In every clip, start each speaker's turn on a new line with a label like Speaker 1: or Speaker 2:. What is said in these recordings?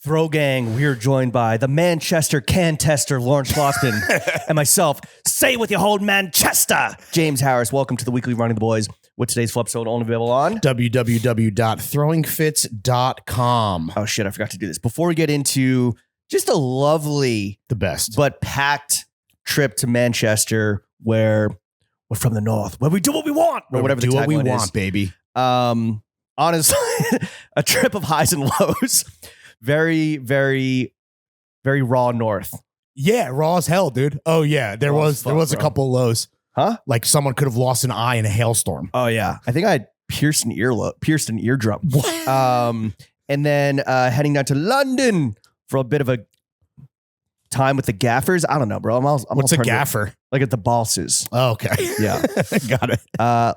Speaker 1: Throw Gang, we are joined by the Manchester can tester, Lawrence Flossman, and myself, say it with your whole Manchester, James Harris. Welcome to the weekly Running the Boys, with today's flip episode only available on
Speaker 2: www.throwingfits.com.
Speaker 1: Oh shit, I forgot to do this. Before we get into just a lovely,
Speaker 2: the best,
Speaker 1: but packed trip to Manchester, where we're from the north, where we do what we want, or whatever the tagline is. Do what we want,
Speaker 2: baby.
Speaker 1: Honestly, a trip of highs and lows. Very, very, very raw north.
Speaker 2: Yeah, raw as hell, dude. Oh yeah, there was a couple of lows.
Speaker 1: Huh?
Speaker 2: Like someone could have lost an eye in a hailstorm.
Speaker 1: Oh yeah, I think I had pierced an eardrum. And then heading down to London for a bit of a time with the gaffers. I don't know, bro.
Speaker 2: What's a gaffer?
Speaker 1: Like at the bosses.
Speaker 2: Oh, okay.
Speaker 1: Yeah.
Speaker 2: Got it.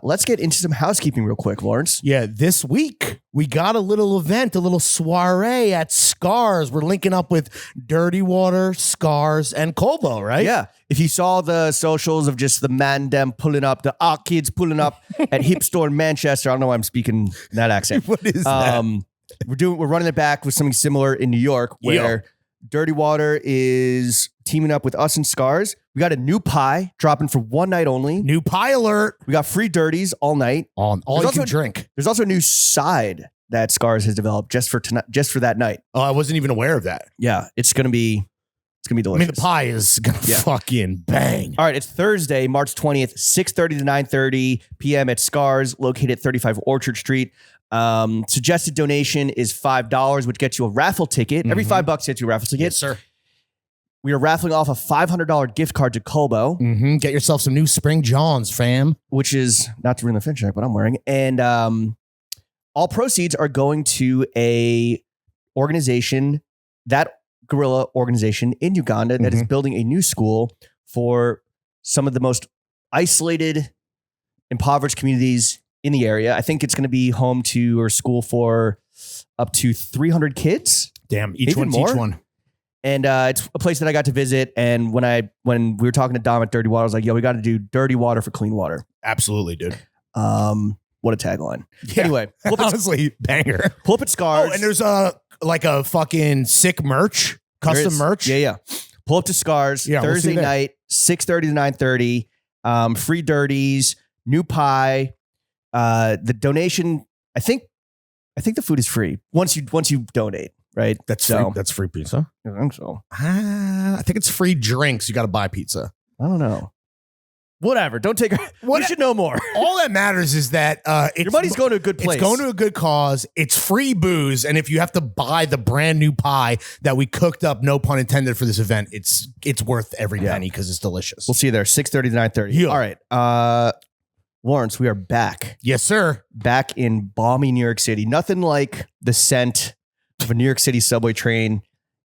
Speaker 1: Let's get into some housekeeping real quick, Lawrence.
Speaker 2: Yeah, this week we got a little event, a little soiree at Scarr's. We're linking up with Dirty Water, Scarr's, and Colbo, right?
Speaker 1: Yeah. If you saw the socials of just the man dem pulling up, the kids pulling up at Hip Store in Manchester. I don't know why I'm speaking that accent.
Speaker 2: What is that?
Speaker 1: We're running it back with something similar in New York, where Dirty Water is teaming up with us and Scarr's. We got a new pie dropping for one night only.
Speaker 2: New pie alert.
Speaker 1: We got free dirties all night.
Speaker 2: All you can drink.
Speaker 1: There's also a new side that Scarr's has developed just for tonight, just for that night.
Speaker 2: Oh, I wasn't even aware of that.
Speaker 1: Yeah, it's gonna be delicious.
Speaker 2: I mean, the pie is gonna fucking bang.
Speaker 1: All right, it's Thursday, March 20th, 6:30 to 9:30 p.m. at Scarr's, located at 35 Orchard Street. Suggested donation is $5, which gets you a raffle ticket. Every $5 gets you a raffle ticket.
Speaker 2: Yes, sir.
Speaker 1: We are raffling off a $500 gift card to Colbo.
Speaker 2: Get yourself some new Spring Johns, fam.
Speaker 1: Which is not to ruin the fit check, but I'm wearing. And all proceeds are going to a organization, that guerrilla organization in Uganda that is building a new school for some of the most isolated, impoverished communities in the area. I think it's going to be home to or school for up to 300 kids.
Speaker 2: Damn, each one.
Speaker 1: And it's a place that I got to visit. And when we were talking to Dom at Dirty Water, I was like, yo, we got to do dirty water for clean water.
Speaker 2: Absolutely, dude.
Speaker 1: What a tagline. Yeah, anyway,
Speaker 2: honestly, banger.
Speaker 1: Pull up at Scarr's.
Speaker 2: Oh, and there's like a fucking sick merch, custom merch.
Speaker 1: Yeah. Pull up to Scarr's Thursday night, 6:30 to 9:30. Free dirties, new pie. The donation, I think the food is free once you donate, right?
Speaker 2: That's free pizza.
Speaker 1: I think so.
Speaker 2: I think it's free drinks. You got to buy pizza.
Speaker 1: I don't know. Whatever. Don't take. We should know more.
Speaker 2: All that matters is that
Speaker 1: your money's going to a good place.
Speaker 2: It's going to a good cause. It's free booze, and if you have to buy the brand new pie that we cooked up, no pun intended, for this event, it's worth every penny because it's delicious.
Speaker 1: We'll see you there, 6:30 to 9:30.
Speaker 2: Yeah.
Speaker 1: All right. Lawrence, we are back.
Speaker 2: Yes, sir.
Speaker 1: Back in balmy New York City. Nothing like the scent of a New York City subway train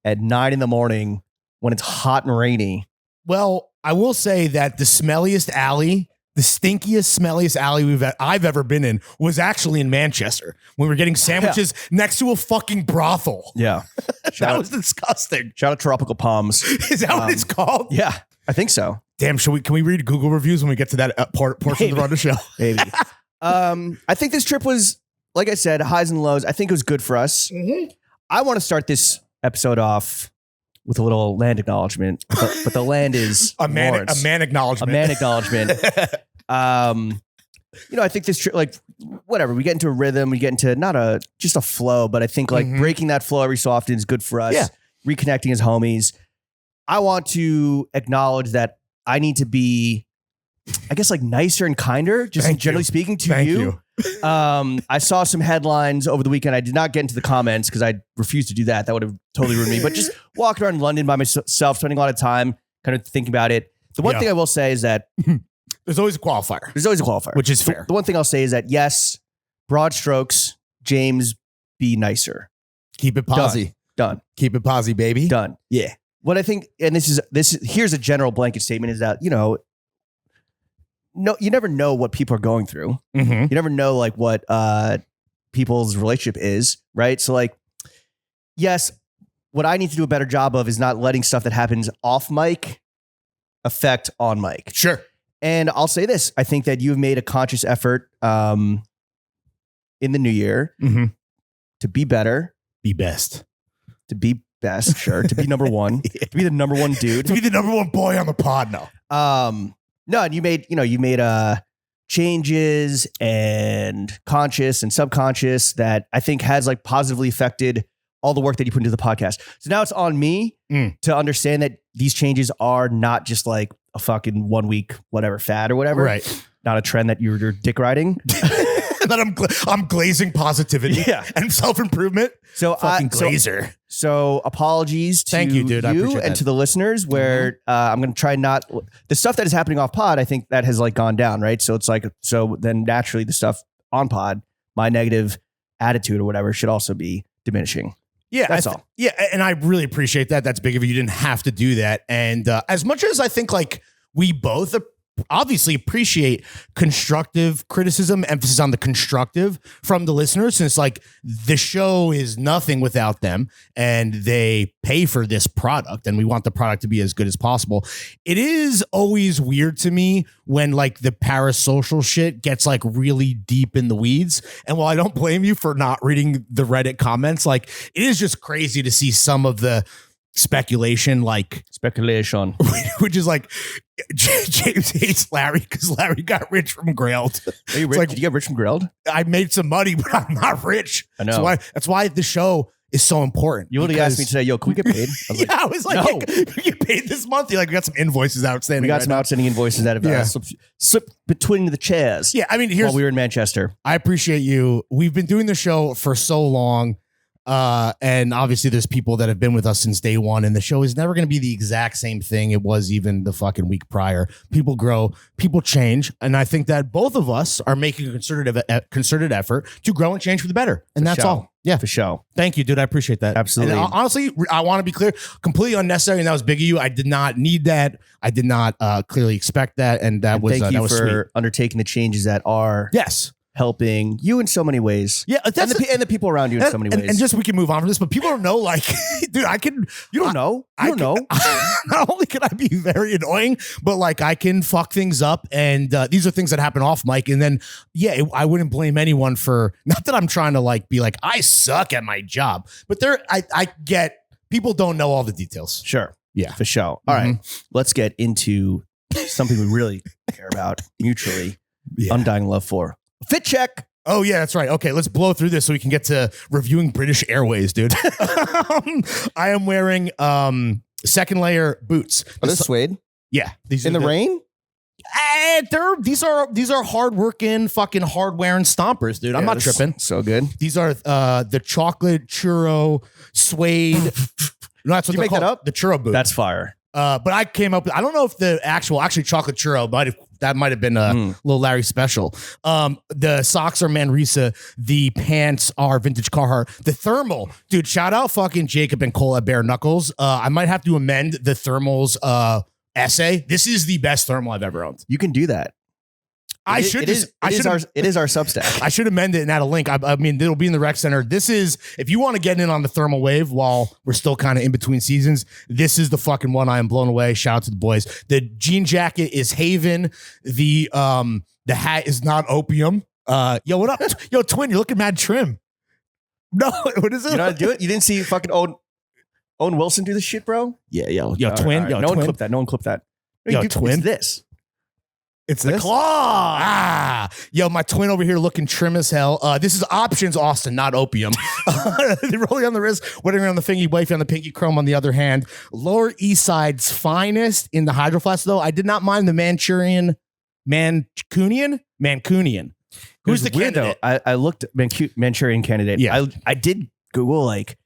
Speaker 1: at 9 a.m. when it's hot and rainy.
Speaker 2: Well, I will say that the smelliest alley, the stinkiest, smelliest alley I've ever been in was actually in Manchester when we were getting sandwiches next to a fucking brothel.
Speaker 1: Yeah.
Speaker 2: That was disgusting.
Speaker 1: Shout out Tropical Palms.
Speaker 2: Is that what it's called?
Speaker 1: Yeah, I think so.
Speaker 2: Damn, can we read Google reviews when we get to that portion of the show?
Speaker 1: Maybe. I think this trip was, like I said, highs and lows. I think it was good for us. I want to start this episode off with a little land acknowledgement, but the land is
Speaker 2: a man acknowledgement.
Speaker 1: A man acknowledgement. I think this trip, like, whatever, we get into a rhythm, we get into just a flow, but I think like breaking that flow every so often is good for us. Yeah. Reconnecting as homies. I want to acknowledge that I need to be, I guess, like nicer and kinder, just generally speaking to you. I saw some headlines over the weekend. I did not get into the comments because I refused to do that. That would have totally ruined me. But just walking around London by myself, spending a lot of time kind of thinking about it. The one thing I will say is that
Speaker 2: there's always a qualifier.
Speaker 1: Which is
Speaker 2: fair.
Speaker 1: The one thing I'll say is that, yes, broad strokes, James, be nicer.
Speaker 2: Keep it posy.
Speaker 1: Done.
Speaker 2: Keep it posy, baby.
Speaker 1: Done.
Speaker 2: Yeah.
Speaker 1: What I think, and here's a general blanket statement, is that, no, you never know what people are going through. You never know like what people's relationship is, right? So like, yes, what I need to do a better job of is not letting stuff that happens off mic affect on mic.
Speaker 2: Sure.
Speaker 1: And I'll say this, I think that you've made a conscious effort in the new year to be better.
Speaker 2: Be best.
Speaker 1: to be best, sure, to be number one, to be the number one dude,
Speaker 2: to be the number one boy on the pod. No,
Speaker 1: and you made changes and conscious and subconscious that I think has like positively affected all the work that you put into the podcast. So now it's on me to understand that these changes are not just like a fucking 1 week, whatever fad or whatever.
Speaker 2: Right.
Speaker 1: Not a trend that you're dick riding.
Speaker 2: That I'm glazing positivity and self-improvement.
Speaker 1: So
Speaker 2: fucking glazer.
Speaker 1: So apologies to
Speaker 2: Thank you, dude. I appreciate
Speaker 1: and
Speaker 2: that.
Speaker 1: to the listeners where I'm going to try not the stuff that is happening off pod. I think that has like gone down. Right. So it's like, so then naturally the stuff on pod, my negative attitude or whatever should also be diminishing.
Speaker 2: Yeah,
Speaker 1: that's all.
Speaker 2: Yeah, and I really appreciate that. That's big of you. You didn't have to do that. And as much as I think like we both obviously appreciate constructive criticism, emphasis on the constructive from the listeners, since like the show is nothing without them and they pay for this product and we want the product to be as good as possible. It is always weird to me when like the parasocial shit gets like really deep in the weeds. And while I don't blame you for not reading the Reddit comments, like it is just crazy to see some of the speculation, which is like James hates Larry because Larry got rich from Grailed.
Speaker 1: Are you rich?
Speaker 2: Like,
Speaker 1: did you get rich from Grailed?
Speaker 2: I made some money, but I'm not rich.
Speaker 1: I know.
Speaker 2: That's why the show is so important.
Speaker 1: You literally asked me today, yo, can we get paid?
Speaker 2: I was like,
Speaker 1: no.
Speaker 2: You get paid this month. You're like, we got some invoices outstanding.
Speaker 1: We got some outstanding invoices that have slipped between the chairs.
Speaker 2: Yeah, I mean,
Speaker 1: while we were in Manchester.
Speaker 2: I appreciate you. We've been doing the show for so long. And obviously there's people that have been with us since day one, and the show is never going to be the exact same thing it was even the fucking week prior. People grow, people change. And I think that both of us are making a concerted effort to grow and change for the better. And that's all. Yeah,
Speaker 1: for sure.
Speaker 2: Thank you, dude. I appreciate that.
Speaker 1: Absolutely.
Speaker 2: And honestly, I want to be clear, completely unnecessary. And that was big of you. I did not need that. I did not clearly expect that. And that was,
Speaker 1: thank you
Speaker 2: that was
Speaker 1: for
Speaker 2: sweet.
Speaker 1: Undertaking the changes that are.
Speaker 2: Yes.
Speaker 1: Helping you in so many ways.
Speaker 2: Yeah,
Speaker 1: and the people around you in so many ways.
Speaker 2: And just we can move on from this, but people don't know, like, dude, I can.
Speaker 1: You don't know. You don't know.
Speaker 2: Not only can I be very annoying, but like I can fuck things up. And these are things that happen off mic. And then, I wouldn't blame anyone for, not that I'm trying to like be like, I suck at my job, but I get, people don't know all the details.
Speaker 1: Sure.
Speaker 2: Yeah.
Speaker 1: For sure. All right. Let's get into something we really care about mutually. Undying love for. Fit check.
Speaker 2: Oh, yeah, that's right. Okay, let's blow through this so we can get to reviewing British Airways, dude. I am wearing second layer boots.
Speaker 1: Are these suede?
Speaker 2: Yeah. These
Speaker 1: in the rain?
Speaker 2: These are hard working, fucking hard wearing stompers, dude. I'm not tripping.
Speaker 1: So good.
Speaker 2: These are the chocolate churro suede. No, that's what
Speaker 1: you make that up?
Speaker 2: The churro boot.
Speaker 1: That's fire.
Speaker 2: But I came up with, I don't know if the actually chocolate churro might have been a little Larry special. The socks are Manresa. The pants are vintage Carhartt. The thermal, dude, shout out fucking Jacob and Cole at Bare Knuckles. I might have to amend the thermals essay. This is the best thermal I've ever owned.
Speaker 1: You can do that. It is our Substack.
Speaker 2: I should amend it and add a link. I mean, it'll be in the rec center. This is, if you want to get in on the thermal wave while we're still kind of in between seasons, this is the fucking one. I am blown away. Shout out to the boys. The jean jacket is Haven. The hat is not opium. Yo, what up? Yo, twin, you're looking mad trim. No, what is it?
Speaker 1: You know how to do it? You didn't see fucking Owen Wilson do this shit, bro?
Speaker 2: Yeah, yo,
Speaker 1: twin.
Speaker 2: Right. Yo,
Speaker 1: no
Speaker 2: twin.
Speaker 1: one clipped that. No one clipped that.
Speaker 2: Yo, twin.
Speaker 1: It's this.
Speaker 2: It's
Speaker 1: the
Speaker 2: this?
Speaker 1: claw.
Speaker 2: Yo, my twin over here looking trim as hell. This is Options Austin, not opium. Rolling on the wrist, wedding around the fingy, wifey on the pinky, chrome on the other hand. Lower East Side's finest in the Hydro Flask, though. I did not mind the Mancunian. Who's the candidate?
Speaker 1: Though. I looked Manchurian candidate.
Speaker 2: Yeah.
Speaker 1: I did Google, like,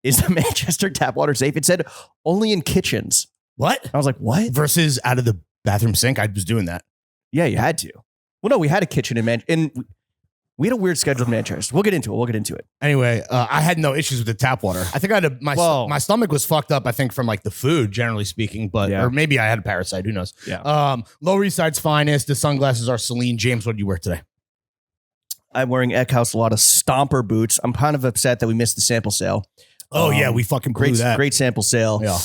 Speaker 1: is the Manchester tap water safe? It said only in kitchens.
Speaker 2: What?
Speaker 1: I was like, what?
Speaker 2: Versus out of the bathroom sink. I was doing that.
Speaker 1: Yeah, you had to. Well, no, we had a kitchen in Manchester. And we had a weird schedule in Manchester. We'll get into it.
Speaker 2: Anyway, I had no issues with the tap water. I think I had my stomach was fucked up, I think, from like the food, generally speaking, or maybe I had a parasite. Who knows?
Speaker 1: Yeah.
Speaker 2: Lower East Side's finest. The sunglasses are Celine. James, what do you wear today?
Speaker 1: I'm wearing Eckhouse, a lot of Stomper boots. I'm kind of upset that we missed the sample sale.
Speaker 2: Oh, yeah, we fucking blew that.
Speaker 1: Great sample sale.
Speaker 2: Yeah.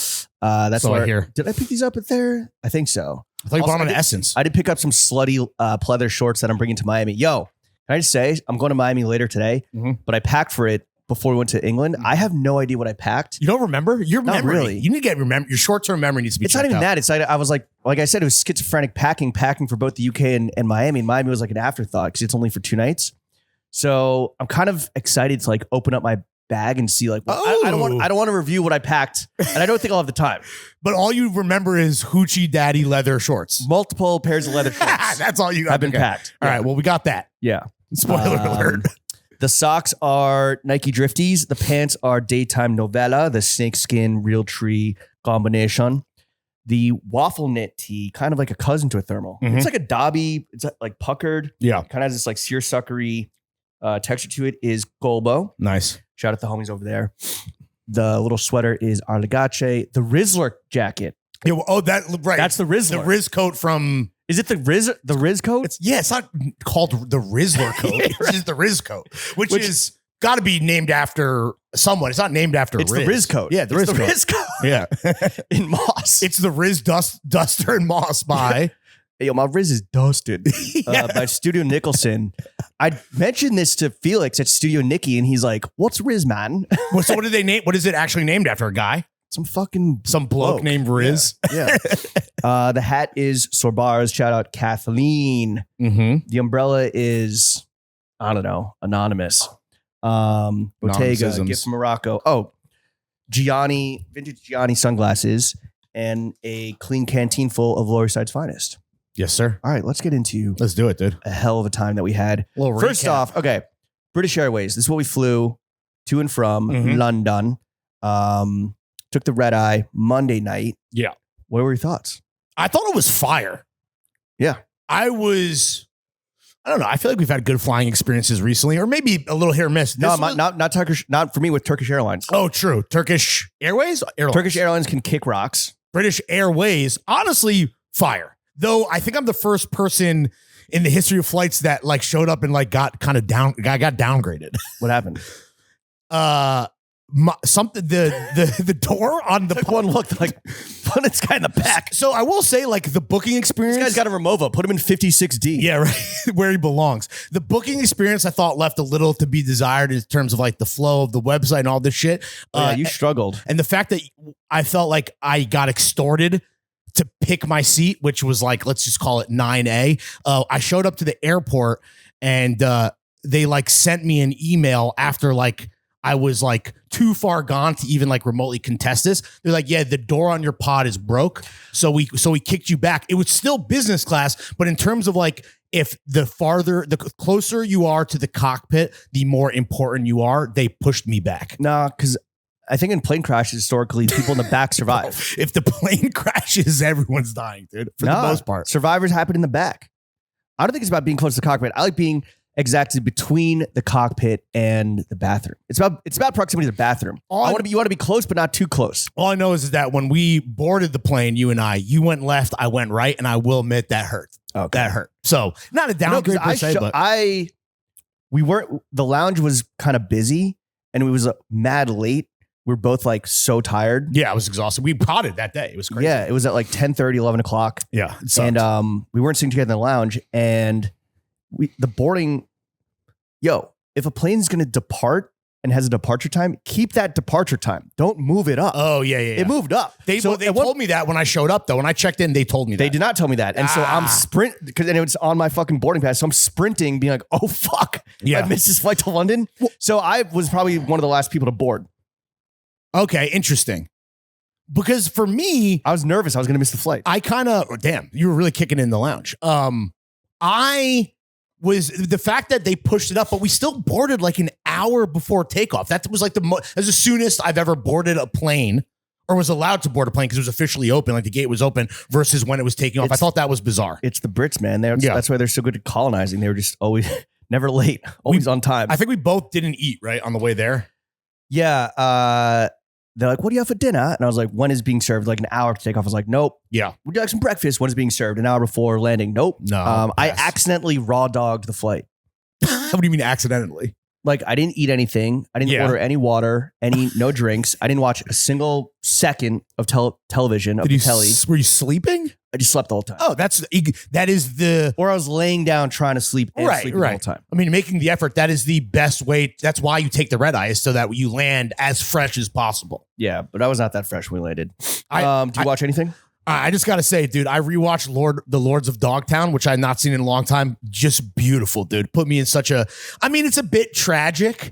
Speaker 1: That's
Speaker 2: what
Speaker 1: why
Speaker 2: I hear.
Speaker 1: Did I pick these up at there? I think so.
Speaker 2: I thought you bought them in Essence.
Speaker 1: I did pick up some slutty pleather shorts that I'm bringing to Miami. Yo, can I just say, I'm going to Miami later today, but I packed for it before we went to England. I have no idea what I packed.
Speaker 2: You don't remember? Your
Speaker 1: Not
Speaker 2: memory.
Speaker 1: really.
Speaker 2: You need to get your short-term memory needs to be
Speaker 1: It's not
Speaker 2: checked
Speaker 1: even
Speaker 2: out.
Speaker 1: that. It's I was like I said, it was schizophrenic packing for both the UK and Miami. And Miami was like an afterthought because it's only for 2 nights. So I'm kind of excited to like open up my bag and see like I don't want to review what I packed, and I don't think I'll have the time.
Speaker 2: But all you remember is hoochie daddy leather shorts.
Speaker 1: Multiple pairs of leather shorts.
Speaker 2: That's all you got.
Speaker 1: Have been packed.
Speaker 2: All right. Well, we got that.
Speaker 1: Yeah.
Speaker 2: Spoiler alert.
Speaker 1: The socks are Nike Drifties. The pants are Daytime Novella, the snakeskin Realtree combination. The waffle knit tee, kind of like a cousin to a thermal.
Speaker 2: Mhm.
Speaker 1: It's like a Dobby. It's like puckered.
Speaker 2: Yeah.
Speaker 1: Kind of has this like seersuckery texture to it. Is Golbo.
Speaker 2: Nice.
Speaker 1: Shout out the homies over there. The little sweater is Arlegace. The Rizzler jacket.
Speaker 2: Yeah, well, that's
Speaker 1: the Rizzler.
Speaker 2: The Riz coat from.
Speaker 1: Is it the Riz coat?
Speaker 2: It's not called the Rizzler coat.
Speaker 1: Yeah,
Speaker 2: It's just the Riz coat, which is got to be named after someone. It's not named after
Speaker 1: It's
Speaker 2: Riz.
Speaker 1: the Riz coat.
Speaker 2: Yeah, the Riz coat.
Speaker 1: Riz coat.
Speaker 2: Yeah.
Speaker 1: In Moss.
Speaker 2: It's the Riz Duster and Moss by.
Speaker 1: Hey, yo, my Riz is dusted by Studio Nicholson. I mentioned this to Felix at Studio Nicky, and he's like, "What's Riz, man?"
Speaker 2: Well, so what did they name? What is it actually named after? A guy? Some bloke named Riz.
Speaker 1: Yeah. The hat is Sorbar's. Shout out Kathleen.
Speaker 2: Mm-hmm.
Speaker 1: The umbrella is, I don't know, anonymous. Bottega,
Speaker 2: Anonymisms.
Speaker 1: gift from Morocco. Oh, vintage Gianni sunglasses, and a clean canteen full of Lower East Side's finest.
Speaker 2: Yes, sir.
Speaker 1: All right, let's get into
Speaker 2: Let's do it, dude.
Speaker 1: a hell of a time that we had. First
Speaker 2: recap.
Speaker 1: off, okay, British Airways. This is what we flew to and from
Speaker 2: Mhm.
Speaker 1: London. Took the red eye Monday night.
Speaker 2: Yeah.
Speaker 1: What were your thoughts?
Speaker 2: I thought it was fire.
Speaker 1: Yeah.
Speaker 2: I don't know. I feel like we've had good flying experiences recently, or maybe a little hit or miss.
Speaker 1: No, not Turkish. Not for me with Turkish Airlines.
Speaker 2: Oh, true. Turkish Airways?
Speaker 1: Turkish Airlines can kick rocks.
Speaker 2: British Airways, honestly, fire. Though I think I'm the first person in the history of flights that like showed up and like got kind of got downgraded.
Speaker 1: What happened?
Speaker 2: The door on the
Speaker 1: One looked like fun. This guy in the back.
Speaker 2: So I will say, like, the booking experience.
Speaker 1: This guy's got a Remova. Put him in 56D.
Speaker 2: Yeah, right. Where he belongs. The booking experience, I thought, left a little to be desired in terms of like the flow of the website and all this shit.
Speaker 1: Yeah, you struggled.
Speaker 2: And the fact that I felt like I got extorted to pick my seat, which was like, let's just call it 9A. I showed up to the airport and they like sent me an email after like I was like too far gone to even like remotely contest this. They're like, yeah, the door on your pod is broke. So we kicked you back. It was still business class, but in terms of like, if the closer you are to the cockpit, the more important you are, they pushed me back.
Speaker 1: Nah, because I think in plane crashes, historically, people in the back survive.
Speaker 2: If the plane crashes, everyone's dying, dude, for the most part.
Speaker 1: Survivors happen in the back. I don't think it's about being close to the cockpit. I like being exactly between the cockpit and the bathroom. It's about proximity to the bathroom. You want to be close, but not too close.
Speaker 2: All I know is that when we boarded the plane, you and I, you went left, I went right, and I will admit that hurt.
Speaker 1: Okay.
Speaker 2: That hurt. So not a downgrade per se, but
Speaker 1: the lounge was kind of busy and it was mad late. We were both like so tired.
Speaker 2: Yeah, I was exhausted. We potted that day. It was crazy.
Speaker 1: Yeah, it was at like 10:30, 11 o'clock.
Speaker 2: Yeah. It sucked.
Speaker 1: And we weren't sitting together in the lounge. And the boarding, if a plane's going to depart and has a departure time, keep that departure time. Don't move it up.
Speaker 2: Oh, yeah.
Speaker 1: It moved up.
Speaker 2: They told me that when I showed up, though. When I checked in, they told me that.
Speaker 1: They did not tell me that. And so I'm because it was on my fucking boarding pass. So I'm sprinting, being like, oh, fuck.
Speaker 2: Yeah.
Speaker 1: I missed this flight to London. So I was probably one of the last people to board.
Speaker 2: Okay, interesting. Because for me,
Speaker 1: I was nervous. I was going to miss the flight.
Speaker 2: Damn, you were really kicking in the lounge. I was the fact that they pushed it up, but we still boarded like an hour before takeoff. That was like that's the soonest I've ever boarded a plane or was allowed to board a plane because it was officially open, like the gate was open versus when it was taking off. I thought that was bizarre.
Speaker 1: It's the Brits, man. That's why they're so good at colonizing. They were just always never late, always on time.
Speaker 2: I think we both didn't eat right on the way there.
Speaker 1: Yeah. They're like, what do you have for dinner? And I was like, when is being served? Like an hour to take off. I was like, nope.
Speaker 2: Yeah.
Speaker 1: Would you like some breakfast? When is being served? An hour before landing? Nope.
Speaker 2: No.
Speaker 1: I accidentally raw dogged the flight.
Speaker 2: What do you mean accidentally?
Speaker 1: Like I didn't eat anything. I didn't order any water, no drinks. I didn't watch a single second of television, of the telly.
Speaker 2: Were you sleeping?
Speaker 1: I just slept the whole time.
Speaker 2: Oh, that is the
Speaker 1: Or I was laying down trying to sleep and sleeping the whole time.
Speaker 2: I mean, making the effort, that is the best way. That's why you take the red eye, is so that you land as fresh as possible.
Speaker 1: Yeah, but I was not that fresh when we landed. Did you watch anything?
Speaker 2: I just got to say, dude, I rewatched the Lords of Dogtown, which I've not seen in a long time. Just beautiful, dude. Put me in such a, I mean, it's a bit tragic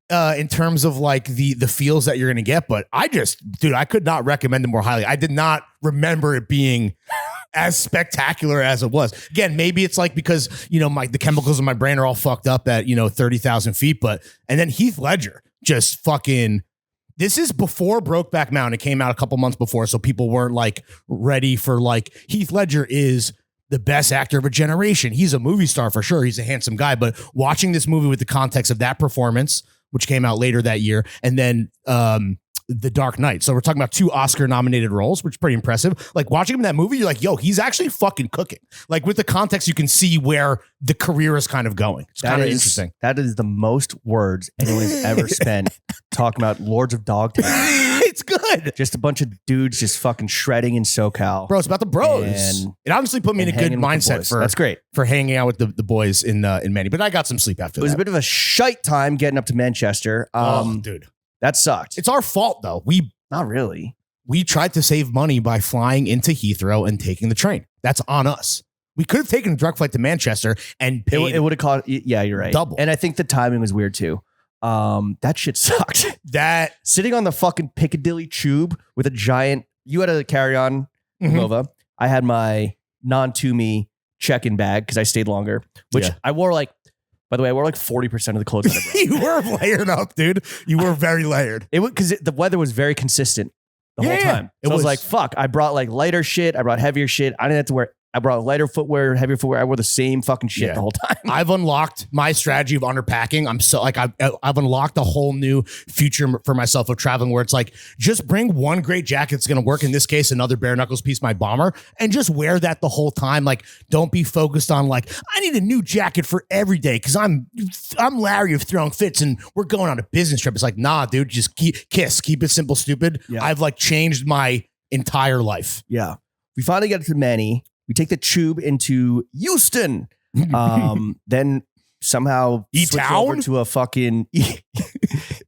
Speaker 2: in terms of like the feels that you're going to get, but I could not recommend it more highly. I did not remember it being as spectacular as it was. Again, maybe it's like because, the chemicals in my brain are all fucked up at, 30,000 feet, and then Heath Ledger just fucking, this is before Brokeback Mountain. It came out a couple months before, so people weren't like ready for like, Heath Ledger is the best actor of a generation. He's a movie star for sure. He's a handsome guy, but watching this movie with the context of that performance, which came out later that year, and then The Dark Knight. So we're talking about 2 Oscar-nominated roles, which is pretty impressive. Like watching him in that movie, you're like, yo, he's actually fucking cooking. Like with the context, you can see where the career is kind of going. It's kind of interesting.
Speaker 1: That is the most words anyone's ever spent talking about Lords of Dogtown.
Speaker 2: It's good.
Speaker 1: Just a bunch of dudes just fucking shredding in SoCal.
Speaker 2: Bro, it's about the bros.
Speaker 1: And
Speaker 2: it honestly put me in a good mindset
Speaker 1: That's great.
Speaker 2: For hanging out with the boys in Manny. But I got some sleep after that.
Speaker 1: It was a bit of a shite time getting up to Manchester.
Speaker 2: Dude.
Speaker 1: That sucked.
Speaker 2: It's our fault, though.
Speaker 1: Not really.
Speaker 2: We tried to save money by flying into Heathrow and taking the train. That's on us. We could have taken a direct flight to Manchester and paid.
Speaker 1: It would have cost. Yeah, you're right.
Speaker 2: Double.
Speaker 1: And I think the timing was weird too. That shit sucked.
Speaker 2: That
Speaker 1: sitting on the fucking Piccadilly tube with a giant. You had a carry-on Nova. I had my non-Toomey check-in bag because I stayed longer. Which I wore like. By the way, I wore like 40% of the clothes that I brought.
Speaker 2: You were layered up, dude. You were very layered.
Speaker 1: It was because the weather was very consistent the whole time. So I was like, fuck. I brought like lighter shit. I brought heavier shit. I didn't have to wear. I brought lighter footwear, heavier footwear. I wore the same fucking shit the whole time.
Speaker 2: I've unlocked my strategy of underpacking. I'm so like I've unlocked a whole new future for myself of traveling where it's like just bring one great jacket that's going to work. In this case, another bare knuckles piece, my bomber, and just wear that the whole time. Like don't be focused on like I need a new jacket for every day because I'm Larry of Throwing Fits and we're going on a business trip. It's like nah, dude, just keep it simple, stupid. Yeah. I've like changed my entire life.
Speaker 1: Yeah, we finally get to Manny. We take the tube into Euston. Then somehow switch over to a fucking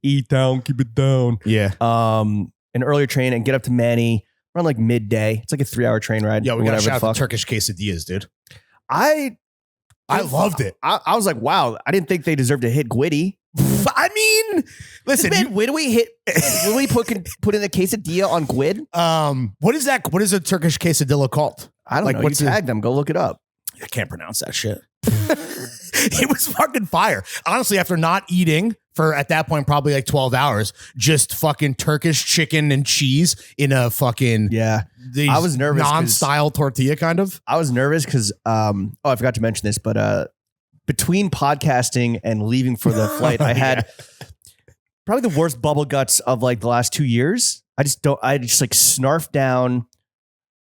Speaker 1: E-Town, keep it down.
Speaker 2: Yeah.
Speaker 1: An earlier train and get up to Manny around like midday. It's like a 3-hour train ride.
Speaker 2: Yeah, we got to shout out the Turkish quesadillas, dude.
Speaker 1: I
Speaker 2: loved it.
Speaker 1: I was like, wow, I didn't think they deserved to hit Gwitty.
Speaker 2: I mean, listen,
Speaker 1: when we put in a quesadilla on Gwid?
Speaker 2: What is that? What is a Turkish quesadilla called?
Speaker 1: I don't know. What's tag them? Go look it up.
Speaker 2: I can't pronounce that shit. It was fucking fire. Honestly, after not eating for at that point probably like 12 hours, just fucking Turkish chicken and cheese in a fucking
Speaker 1: I was nervous
Speaker 2: non-style tortilla kind of.
Speaker 1: I was nervous because I forgot to mention this, but between podcasting and leaving for the flight, I had probably the worst bubble guts of like the last 2 years. I just like snarfed down.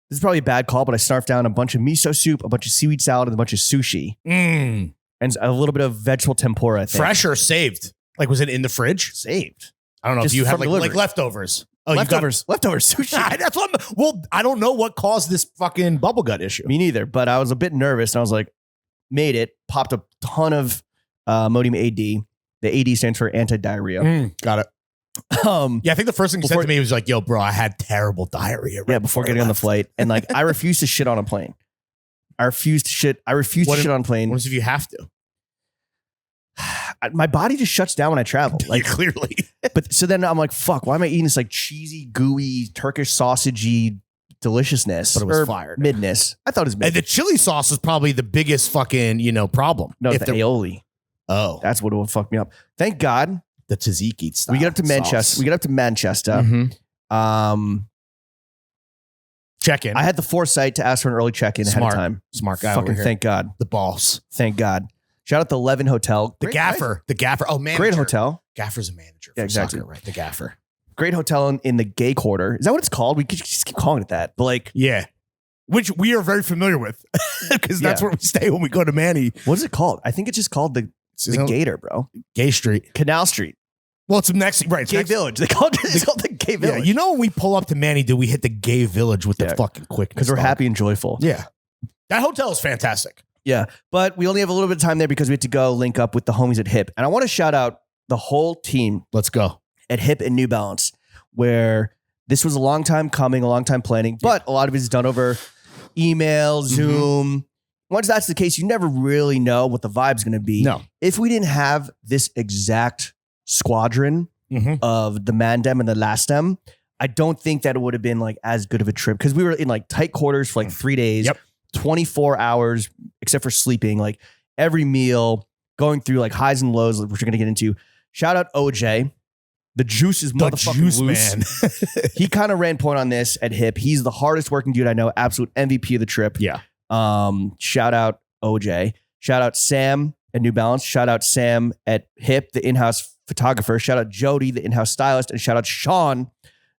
Speaker 1: This is probably a bad call, but I snarfed down a bunch of miso soup, a bunch of seaweed salad, and a bunch of sushi. And a little bit of vegetable tempura, I think.
Speaker 2: Fresh or saved? Like, was it in the fridge?
Speaker 1: Saved.
Speaker 2: I don't know if you have like leftovers. Oh,
Speaker 1: leftovers sushi.
Speaker 2: That's what I don't know what caused this fucking bubble gut issue.
Speaker 1: Me neither, but I was a bit nervous and I was like, made it, popped a ton of Modium AD. The AD stands for anti-diarrhea.
Speaker 2: Got it. I think the first thing he said to me was like, yo, bro, I had terrible diarrhea.
Speaker 1: Before getting on the flight. And like, I refuse to shit on a plane. I refuse to shit on a plane.
Speaker 2: What if you have to?
Speaker 1: My body just shuts down when I travel. Like
Speaker 2: clearly.
Speaker 1: But so then I'm like, fuck, why am I eating this like cheesy, gooey, Turkish sausagey deliciousness?
Speaker 2: But it was fired.
Speaker 1: Midness. I thought it was mid.
Speaker 2: And the chili sauce is probably the biggest fucking, problem.
Speaker 1: No, it's the aioli.
Speaker 2: Oh.
Speaker 1: That's what would fuck me up. Thank God.
Speaker 2: The tzatziki style.
Speaker 1: We get up to Manchester.
Speaker 2: Check-in.
Speaker 1: I had the foresight to ask for an early check-in ahead of time.
Speaker 2: Smart guy.
Speaker 1: Fucking thank God.
Speaker 2: The balls.
Speaker 1: Thank God. Shout out the 11 Hotel.
Speaker 2: The Gaffer. Oh, manager.
Speaker 1: Great hotel.
Speaker 2: Gaffer's a manager.
Speaker 1: Yeah, exactly.
Speaker 2: Soccer, right? The Gaffer.
Speaker 1: Great hotel in the gay quarter. Is that what it's called? We could just keep calling it that. But like,
Speaker 2: yeah. Which we are very familiar with because that's where we stay when we go to Manny.
Speaker 1: What is it called? I think it's just called the Gator, bro.
Speaker 2: Gay Street.
Speaker 1: Canal Street.
Speaker 2: Well, it's next, right? It's
Speaker 1: Gay
Speaker 2: next,
Speaker 1: Village. It's called the Gay Village.
Speaker 2: Yeah, you know when we pull up to Manny, do we hit the Gay Village with the fucking quickness?
Speaker 1: Because we're happy and joyful.
Speaker 2: Yeah. That hotel is fantastic.
Speaker 1: Yeah. But we only have a little bit of time there because we had to go link up with the homies at Hip. And I want to shout out the whole team.
Speaker 2: Let's go.
Speaker 1: At Hip and New Balance, where this was a long time coming, a long time planning, but a lot of it is done over email, Zoom. Once that's the case, you never really know what the vibe's going to be.
Speaker 2: No.
Speaker 1: If we didn't have this exact squadron of the Mandem and the Lastem, I don't think that it would have been like as good of a trip because we were in like tight quarters for like 3 days, 24 hours, except for sleeping, like every meal, going through like highs and lows, which we're going to get into. Shout out OJ. The juice is motherfucking loose. Man. He kind of ran point on this at Hip. He's the hardest working dude I know. Absolute MVP of the trip.
Speaker 2: Yeah.
Speaker 1: Shout out OJ. Shout out Sam at New Balance. Shout out Sam at Hip, the in-house photographer. Shout out Jody, the in-house stylist. And shout out Sean,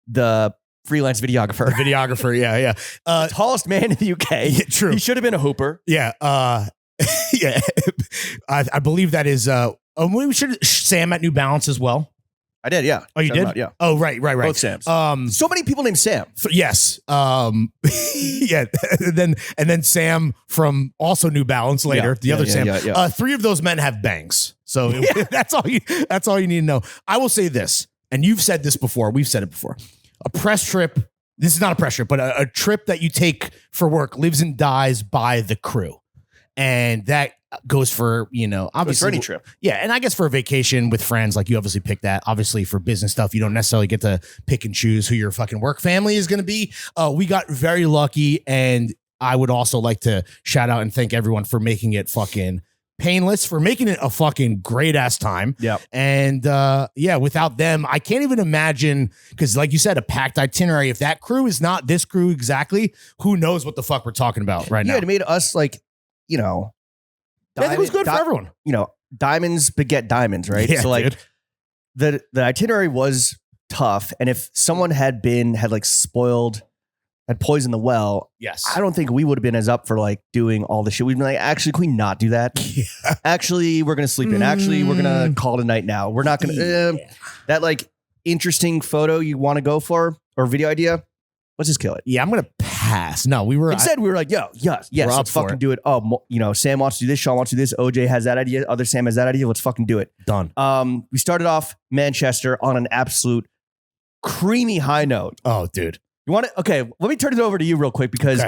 Speaker 1: the freelance videographer.
Speaker 2: Yeah.
Speaker 1: The tallest man in the UK.
Speaker 2: Yeah, true.
Speaker 1: He should have been a hooper.
Speaker 2: Yeah. Yeah. I believe that is we should Sam at New Balance as well.
Speaker 1: I did, yeah.
Speaker 2: Oh, you did?
Speaker 1: Yeah.
Speaker 2: Oh, right.
Speaker 1: Both Sams. So many people named Sam.
Speaker 2: Yes. Yeah. and then Sam from also New Balance later. The other Sam. Yeah. 3 of those men have bangs. So that's all you need to know. I will say this, and you've said this before. We've said it before. A press trip. This is not a press trip, but a trip that you take for work lives and dies by the crew. And that goes for, obviously
Speaker 1: for any trip.
Speaker 2: Yeah. And I guess for a vacation with friends, like you obviously pick that. Obviously for business stuff, you don't necessarily get to pick and choose who your fucking work family is going to be. We got very lucky. And I would also like to shout out and thank everyone for making it fucking painless, for making it a fucking great ass time.
Speaker 1: Yeah.
Speaker 2: And without them, I can't even imagine, because like you said, a packed itinerary. If that crew is not this crew exactly, who knows what the fuck we're talking about right now.
Speaker 1: Yeah, it made us like,
Speaker 2: I think it was good for everyone.
Speaker 1: Diamonds beget diamonds, right?
Speaker 2: Yeah,
Speaker 1: so like the itinerary was tough. And if someone had poisoned the well,
Speaker 2: yes,
Speaker 1: I don't think we would have been as up for like doing all the shit. We'd been like, actually, can we not do that? Yeah. Actually, we're going to sleep in. Actually, we're going to call it a night now. We're not going to, that like interesting photo you want to go for or video idea. Let's just kill it.
Speaker 2: Yeah, I'm going to pass. No, we were
Speaker 1: like, yes, let's fucking do it. Oh, Sam wants to do this. Sean wants to do this. OJ has that idea. Other Sam has that idea. Let's fucking do it.
Speaker 2: Done.
Speaker 1: We started off Manchester on an absolute creamy high note.
Speaker 2: Oh, dude.
Speaker 1: You want to? Okay, let me turn it over to you real quick because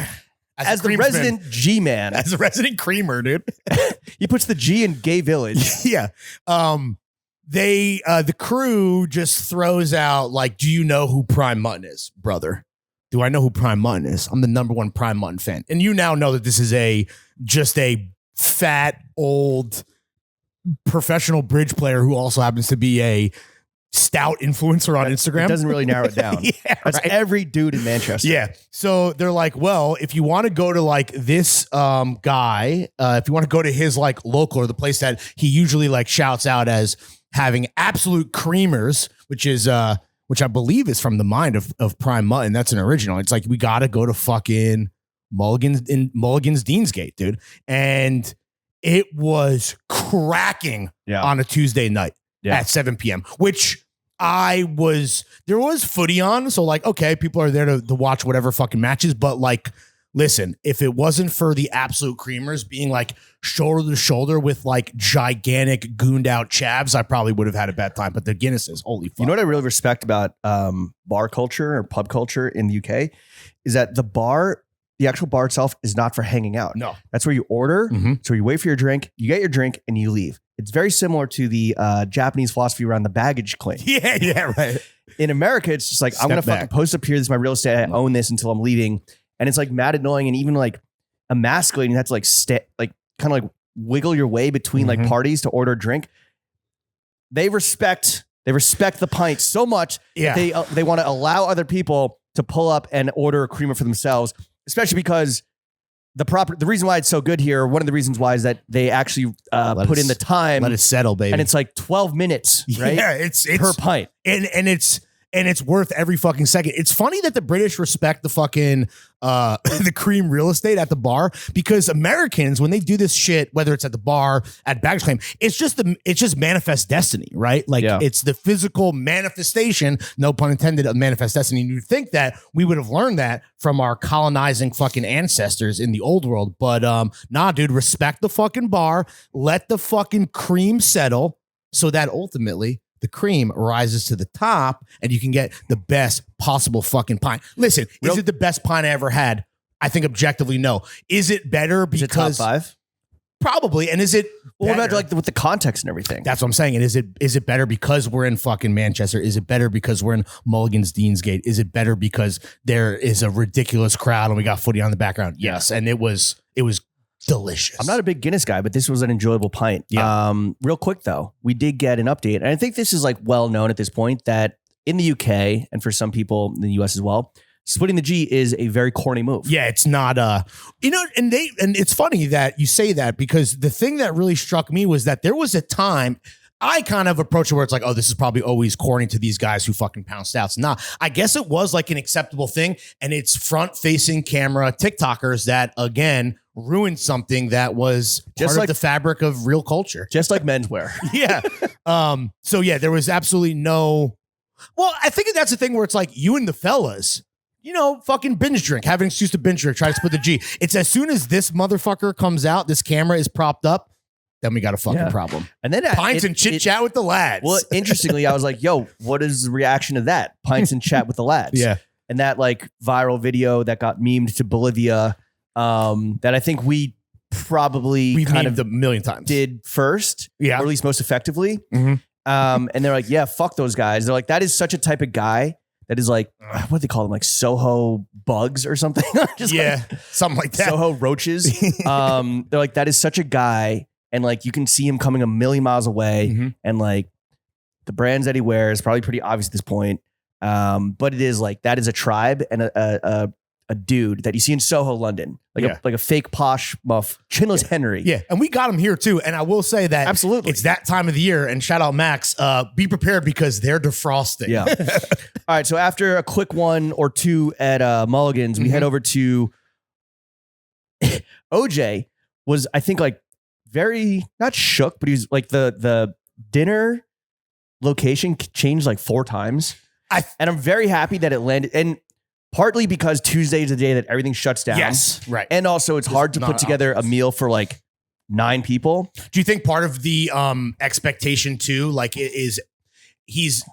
Speaker 1: as the resident G-man.
Speaker 2: As the resident creamer, dude.
Speaker 1: He puts the G in Gay Village.
Speaker 2: Yeah. The crew just throws out like, do you know who Prime Mutton is, brother? Do I know who Prime Mutton is? I'm the #1 Prime Mutton fan. And you now know that this is just a fat, old professional bridge player who also happens to be a stout influencer on Instagram.
Speaker 1: It doesn't really narrow it down. That's right. Every dude in Manchester.
Speaker 2: Yeah. So they're like, well, if you want to go to like this guy, if you want to go to his like local or the place that he usually like shouts out as having absolute creamers, which I believe is from the mind of Prime Mutton. That's an original. It's like, we got to go to fucking Mulligan's Deansgate, dude. And it was cracking on a Tuesday night at 7 p.m., which there was footy on. So like, okay, people are there to watch whatever fucking matches. But like, listen, if it wasn't for the absolute creamers being like shoulder to shoulder with like gigantic gooned out chavs, I probably would have had a bad time. But the Guinnesses, holy fuck.
Speaker 1: You know what I really respect about bar culture or pub culture in the UK is that the actual bar itself is not for hanging out.
Speaker 2: No.
Speaker 1: That's where you order. Mm-hmm. So you wait for your drink, you get your drink, and you leave. It's very similar to the Japanese philosophy around the baggage claim.
Speaker 2: Yeah, right.
Speaker 1: In America, it's just like, I'm going to fucking post up here. This is my real estate. I own this until I'm leaving. And it's like mad annoying and even like emasculating. You have to like kind of like wiggle your way between like parties to order a drink. They respect the pint so much that they want to allow other people to pull up and order a creamer for themselves, especially because the reason why it's so good here, one of the reasons why is that they actually put in the time.
Speaker 2: Let it settle, baby.
Speaker 1: And it's like 12 minutes, right?
Speaker 2: Yeah, it's
Speaker 1: per pint.
Speaker 2: And it's and it's worth every fucking second. It's funny that the British respect the fucking the cream real estate at the bar, because Americans, when they do this shit, whether it's at the bar, at baggage claim, it's just manifest destiny, right? Like it's the physical manifestation, no pun intended, of manifest destiny. And you'd think that we would have learned that from our colonizing fucking ancestors in the old world, but nah, dude, respect the fucking bar, let the fucking cream settle, so that ultimately the cream rises to the top and you can get the best possible fucking pint. Listen, is it the best pint I ever had? I think objectively, no. Is it better because...
Speaker 1: Is it top 5?
Speaker 2: Probably. And is it...
Speaker 1: Well, what about like with the context and everything?
Speaker 2: That's what I'm saying. And is it better because we're in fucking Manchester? Is it better because we're in Mulligan's Deansgate? Is it better because there is a ridiculous crowd and we got footy on the background? Yes. And it was delicious.
Speaker 1: I'm not a big Guinness guy, but this was an enjoyable pint.
Speaker 2: Yeah.
Speaker 1: Real quick though, we did get an update, and I think this is like well known at this point, that in the UK and for some people in the US as well, splitting the G is a very corny move.
Speaker 2: Yeah, it's not and it's funny that you say that, because the thing that really struck me was that there was a time I kind of approached it where it's like, oh, this is probably always corny to these guys who fucking pound stouts. Nah, I guess it was like an acceptable thing, and it's front-facing camera TikTokers that, again, ruined something that was part of the fabric of real culture.
Speaker 1: Just like menswear.
Speaker 2: Yeah. So yeah, there was absolutely no... Well, I think that's the thing where it's like you and the fellas, fucking binge drink, have an excuse to binge drink, try to split the G. It's as soon as this motherfucker comes out, this camera is propped up, then we got a fucking problem.
Speaker 1: And then
Speaker 2: pints and chit chat with the lads.
Speaker 1: Well, interestingly, I was like, yo, what is the reaction to that? Pints and chat with the lads.
Speaker 2: Yeah.
Speaker 1: And that like viral video that got memed to Bolivia, that I think we probably
Speaker 2: kind of a million times
Speaker 1: did first, or at least most effectively.
Speaker 2: Mm-hmm.
Speaker 1: And they're like, yeah, fuck those guys. They're like, that is such a type of guy that is like, what do they call them? Like Soho bugs or something? Just
Speaker 2: something like that.
Speaker 1: Soho roaches. They're like, that is such a guy. And like, you can see him coming a million miles away.
Speaker 2: Mm-hmm.
Speaker 1: And like the brands that he wears, probably pretty obvious at this point. But it is like, that is a tribe and a dude that you see in Soho, London, like a fake posh muff, Chinless Henry.
Speaker 2: Yeah, and we got him here too. And I will say that
Speaker 1: absolutely,
Speaker 2: it's that time of the year. And shout out Max. Be prepared because they're defrosting.
Speaker 1: Yeah. All right. So after a quick one or two at Mulligan's, we head over to OJ. Was I think like very not shook, but he was like the dinner location changed like 4 times. And I'm very happy that it landed. And partly because Tuesday is the day that everything shuts down.
Speaker 2: Yes, right.
Speaker 1: And also it's hard to put together a meal for like 9 people.
Speaker 2: Do you think part of the expectation too, like is he's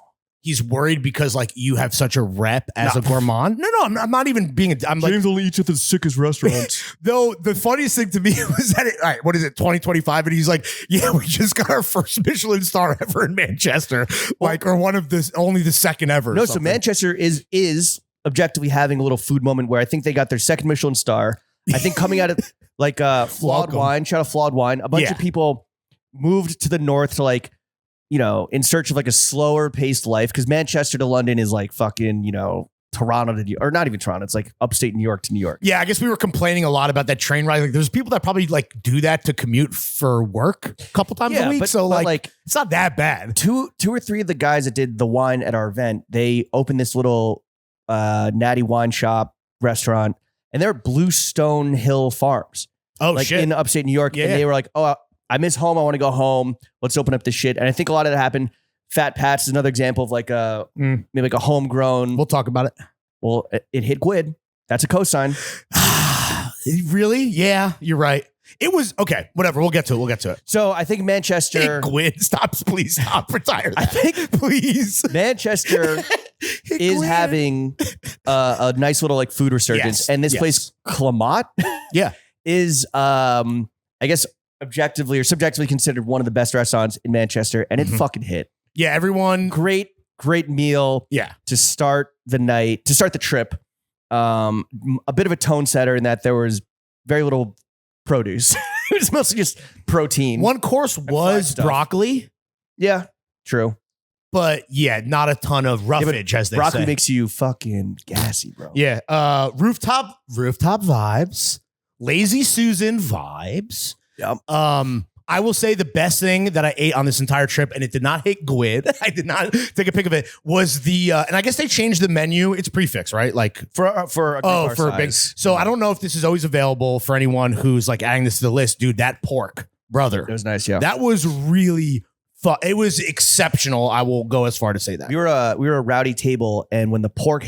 Speaker 2: worried because like you have such a rep as a gourmand? No, I'm not even being. I'm like,
Speaker 1: James only eats at the sickest restaurants.
Speaker 2: Though the funniest thing to me was that all right, what is it, 2025? And he's like, yeah, we just got our first Michelin star ever in Manchester, or one of this, only the second ever.
Speaker 1: No, so Manchester is objectively having a little food moment where I think they got their second Michelin star. I think coming out of like Flawed Wine, shout out Flawed Wine. A bunch of people moved to the north to like, in search of like a slower paced life, because Manchester to London is like fucking, Toronto to, or not even Toronto. It's like upstate New York to New York.
Speaker 2: Yeah, I guess we were complaining a lot about that train ride. Like, there's people that probably like do that to commute for work a couple times a week. But like it's not that bad.
Speaker 1: Two or three of the guys that did the wine at our event, they opened this little natty wine shop restaurant, and they're Bluestone Hill Farms.
Speaker 2: Oh,
Speaker 1: like
Speaker 2: shit.
Speaker 1: in upstate New York.
Speaker 2: Yeah.
Speaker 1: And they were like, oh, I miss home. I want to go home. Let's open up this shit. And I think a lot of that happened. Fat Pat's is another example of like maybe like a homegrown.
Speaker 2: We'll talk about it.
Speaker 1: Well, it hit Gwyd. That's a cosign.
Speaker 2: Really? Yeah, you're right. It was okay. Whatever. We'll get to it.
Speaker 1: So I think Manchester.
Speaker 2: Hey, Gwyd, please stop. Retire.
Speaker 1: I think
Speaker 2: please.
Speaker 1: Manchester is having a nice little like food resurgence, and this place Clamot, is I guess objectively or subjectively considered one of the best restaurants in Manchester, and it fucking hit.
Speaker 2: Yeah, everyone.
Speaker 1: Great meal.
Speaker 2: Yeah,
Speaker 1: to start the trip. A bit of a tone setter in that there was very little produce. It was mostly just protein.
Speaker 2: One course was broccoli.
Speaker 1: Yeah, true.
Speaker 2: But yeah, not a ton of roughage, as they
Speaker 1: broccoli
Speaker 2: say.
Speaker 1: makes you fucking gassy, bro.
Speaker 2: Yeah. Rooftop vibes. Lazy Susan vibes.
Speaker 1: Yep.
Speaker 2: I will say the best thing that I ate on this entire trip, and it did not hit Gwyd. I did not take a pic of it. Was the and I guess they changed the menu. It's prefix, right? Like
Speaker 1: for a big.
Speaker 2: So I don't know if this is always available for anyone who's like adding this to the list, dude. That pork, brother,
Speaker 1: It was nice. Yeah.
Speaker 2: that was really fun. It was exceptional. I will go as far to say that.
Speaker 1: We were a rowdy table, and when the pork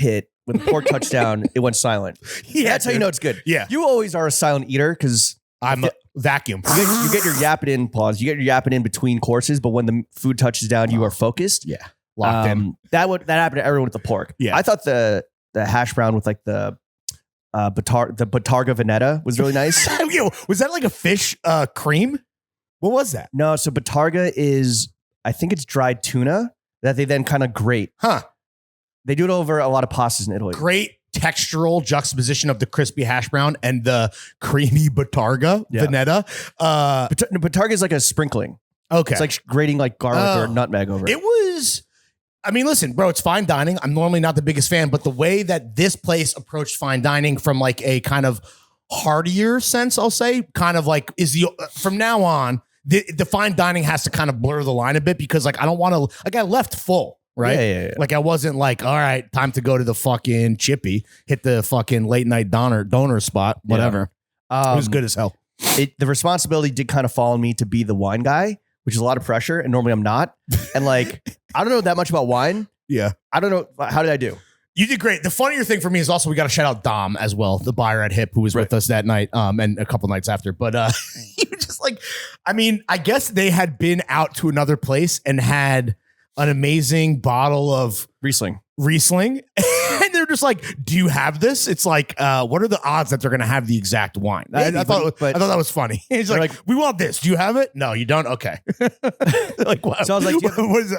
Speaker 1: touched down, it went silent.
Speaker 2: Yeah,
Speaker 1: That's how you know it's good.
Speaker 2: Yeah.
Speaker 1: You always are a silent eater because
Speaker 2: I'm a vacuum.
Speaker 1: you get your yapping in pause. You get your yapping in between courses, but when the food touches down, you are focused.
Speaker 2: Yeah, locked in.
Speaker 1: That happened to everyone with the pork.
Speaker 2: Yeah.
Speaker 1: I thought the hash brown with like the Batarga Veneta was really nice.
Speaker 2: Yo, was that like a fish cream? What was that?
Speaker 1: No, so Batarga is, I think it's dried tuna that they then kind of grate.
Speaker 2: Huh.
Speaker 1: They do it over a lot of pastas in Italy.
Speaker 2: Great textural juxtaposition of the crispy hash brown and the creamy Batarga Veneta.
Speaker 1: Batarga is like a sprinkling.
Speaker 2: Okay.
Speaker 1: It's like grating like garlic or nutmeg over it.
Speaker 2: It was, I mean, listen, bro, it's fine dining. I'm normally not the biggest fan, but the way that this place approached fine dining from like a kind of heartier sense, I'll say, kind of like from now on, the fine dining has to kind of blur the line a bit because like I don't want to, like I left full. Right?
Speaker 1: Yeah.
Speaker 2: Like I wasn't like, all right, time to go to the fucking chippy, hit the fucking late night donor spot, whatever.
Speaker 1: Yeah.
Speaker 2: It was good as hell.
Speaker 1: The responsibility did kind of fall on me to be the wine guy, which is a lot of pressure. And normally I'm not. And like, I don't know that much about wine.
Speaker 2: Yeah.
Speaker 1: I don't know. How did I do?
Speaker 2: You did great. The funnier thing for me is also we got to shout out Dom as well, the buyer at Hip who was with us that night and a couple nights after. But he was just like, I mean, I guess they had been out to another place and had an amazing bottle of
Speaker 1: Riesling.
Speaker 2: And they're just like, do you have this? It's like, what are the odds that they're going to have the exact wine?
Speaker 1: Maybe,
Speaker 2: I thought that was funny. He's like, we want this. Do you have it? No, you don't? Okay. Like, wow. So I was like,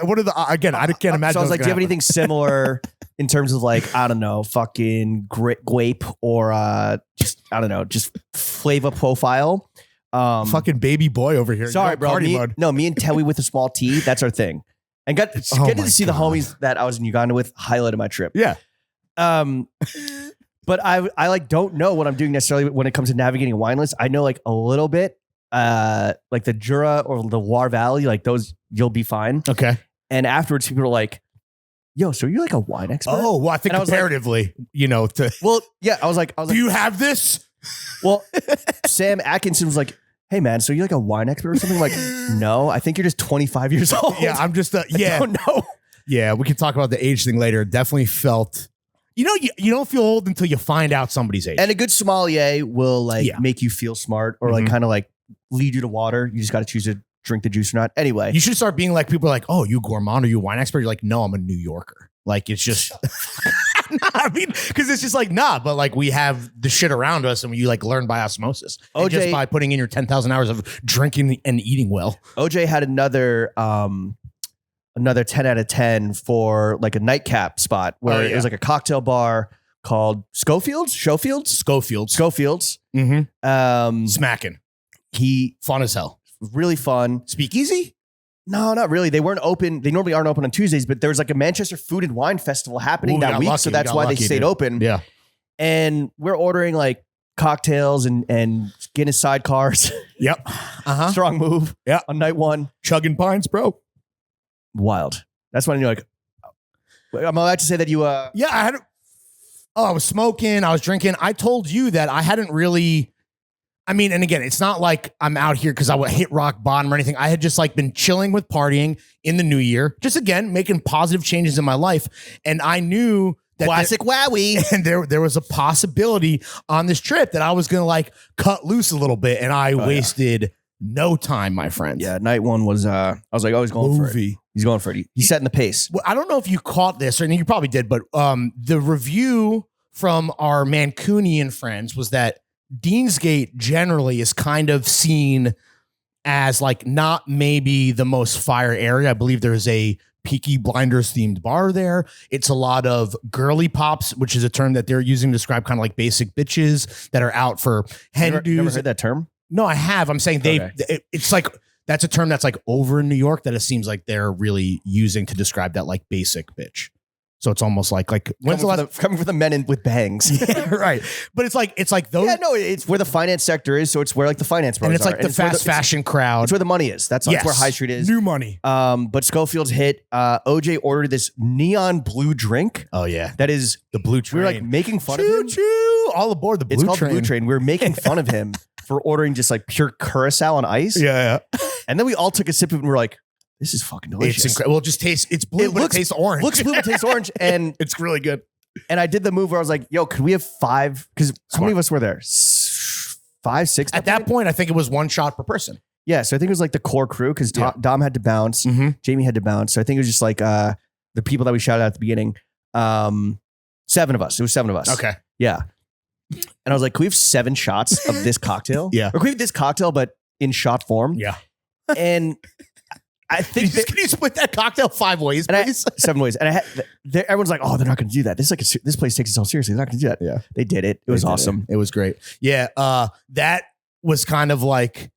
Speaker 2: what are the, again, I can't imagine.
Speaker 1: So I was like, do you have anything similar in terms of like, I don't know, fucking grape or just, I don't know, just flavor profile?
Speaker 2: Fucking baby boy over here.
Speaker 1: Sorry, bro. Me and Tewi with a small T, that's our thing. And getting to see the homies that I was in Uganda with highlighted my trip.
Speaker 2: Yeah.
Speaker 1: But I like don't know what I'm doing necessarily when it comes to navigating a wine list. I know like a little bit, like the Jura or the Loire Valley, like those you'll be fine.
Speaker 2: Okay.
Speaker 1: And afterwards, people are like, "Yo, so you're like a wine expert?"
Speaker 2: Oh, well, I think comparatively, like,
Speaker 1: well, yeah, I was like,
Speaker 2: do you have this?
Speaker 1: Well, Sam Atkinson was like, "Hey man, so you're like a wine expert or something?" I'm like, no, I think you're just 25 years old.
Speaker 2: Yeah, I'm just I don't know. Yeah, we can talk about the age thing later. Definitely felt, you don't feel old until you find out somebody's age.
Speaker 1: And a good sommelier will like make you feel smart or like kind of like lead you to water. You just got to choose to drink the juice or not. Anyway,
Speaker 2: you should start being like, people are like, "Oh, you gourmand or you wine expert?" You're like, "No, I'm a New Yorker." Like it's just, I mean, because it's just like, nah, but like we have the shit around us and you like learn by osmosis. And just by putting in your 10,000 hours of drinking and eating well.
Speaker 1: OJ had another 10 out of 10 for like a nightcap spot where it was like a cocktail bar called Schofield's.
Speaker 2: Mm-hmm. Smacking. Fun as hell.
Speaker 1: Really fun.
Speaker 2: Speakeasy?
Speaker 1: No, not really. They weren't open. They normally aren't open on Tuesdays, but there was like a Manchester Food and Wine Festival happening that week. So that's why they stayed open.
Speaker 2: Yeah.
Speaker 1: And we're ordering like cocktails and Guinness sidecars.
Speaker 2: Yep.
Speaker 1: Strong move.
Speaker 2: Yeah.
Speaker 1: On night one.
Speaker 2: Chugging pints, bro.
Speaker 1: Wild. That's when you're like, I'm allowed to say that you,
Speaker 2: yeah, I was smoking. I was drinking. I told you that I hadn't really, I mean, and again, it's not like I'm out here because I would hit rock bottom or anything. I had just like been chilling with partying in the new year, just again, making positive changes in my life. And I knew that
Speaker 1: classic wowie.
Speaker 2: And there was a possibility on this trip that I was going to like cut loose a little bit. And I wasted no time, my friends.
Speaker 1: Yeah. Night one was, I was like, oh, he's going for it. He's going for it. He's setting the pace.
Speaker 2: Well, I don't know if you caught this, or you probably did, but the review from our Mancunian friends was that Deansgate generally is kind of seen as like not maybe the most fire area. I believe there's a Peaky Blinders themed bar there. It's a lot of girly pops, which is a term that they're using to describe kind of like basic bitches that are out for hen dudes.
Speaker 1: Never heard that term?
Speaker 2: No, I have. I'm saying it's like, that's a term that's like over in New York that it seems like they're really using to describe that like basic bitch. So it's almost like when's the last
Speaker 1: coming for the men with bangs?
Speaker 2: Yeah, right. But it's like those.
Speaker 1: Yeah, no, it's where the finance sector is. So it's where like the finance bros
Speaker 2: and it's like
Speaker 1: are.
Speaker 2: the fast fashion crowd.
Speaker 1: It's where the money is. That's where High Street is.
Speaker 2: New money.
Speaker 1: But Schofield's hit. OJ ordered this neon blue drink.
Speaker 2: Oh yeah,
Speaker 1: that is
Speaker 2: the blue train.
Speaker 1: We were like making fun of him.
Speaker 2: Choo, all aboard the blue train.
Speaker 1: It's called the blue train. We were making fun of him for ordering just like pure curacao on ice.
Speaker 2: Yeah.
Speaker 1: And then we all took a sip of it and we're like, this is fucking delicious.
Speaker 2: It's incredible. Well, it just tastes. It's blue, but it tastes orange.
Speaker 1: Looks blue, but tastes orange, and
Speaker 2: it's really good.
Speaker 1: And I did the move where I was like, "Yo, could we have 5?" Because how many of us were there? 5, 6.
Speaker 2: At that point, I think it was 1 shot per person.
Speaker 1: Yeah, so I think it was like the core crew because Dom had to bounce, Jamie had to bounce. So I think it was just like the people that we shouted out at the beginning. 7 of us. It was 7 of us.
Speaker 2: Okay.
Speaker 1: Yeah. And I was like, "Can we have 7 shots of this cocktail?"
Speaker 2: Yeah.
Speaker 1: Or can we have this cocktail but in shot form?
Speaker 2: Yeah.
Speaker 1: And I think
Speaker 2: can you split that cocktail 5 ways, please?
Speaker 1: 7 ways. And everyone's like, "Oh, they're not going to do that. This is like this place takes itself seriously. They're not going to do that."
Speaker 2: Yeah,
Speaker 1: they did it. It was awesome.
Speaker 2: It was great. Yeah, that was kind of like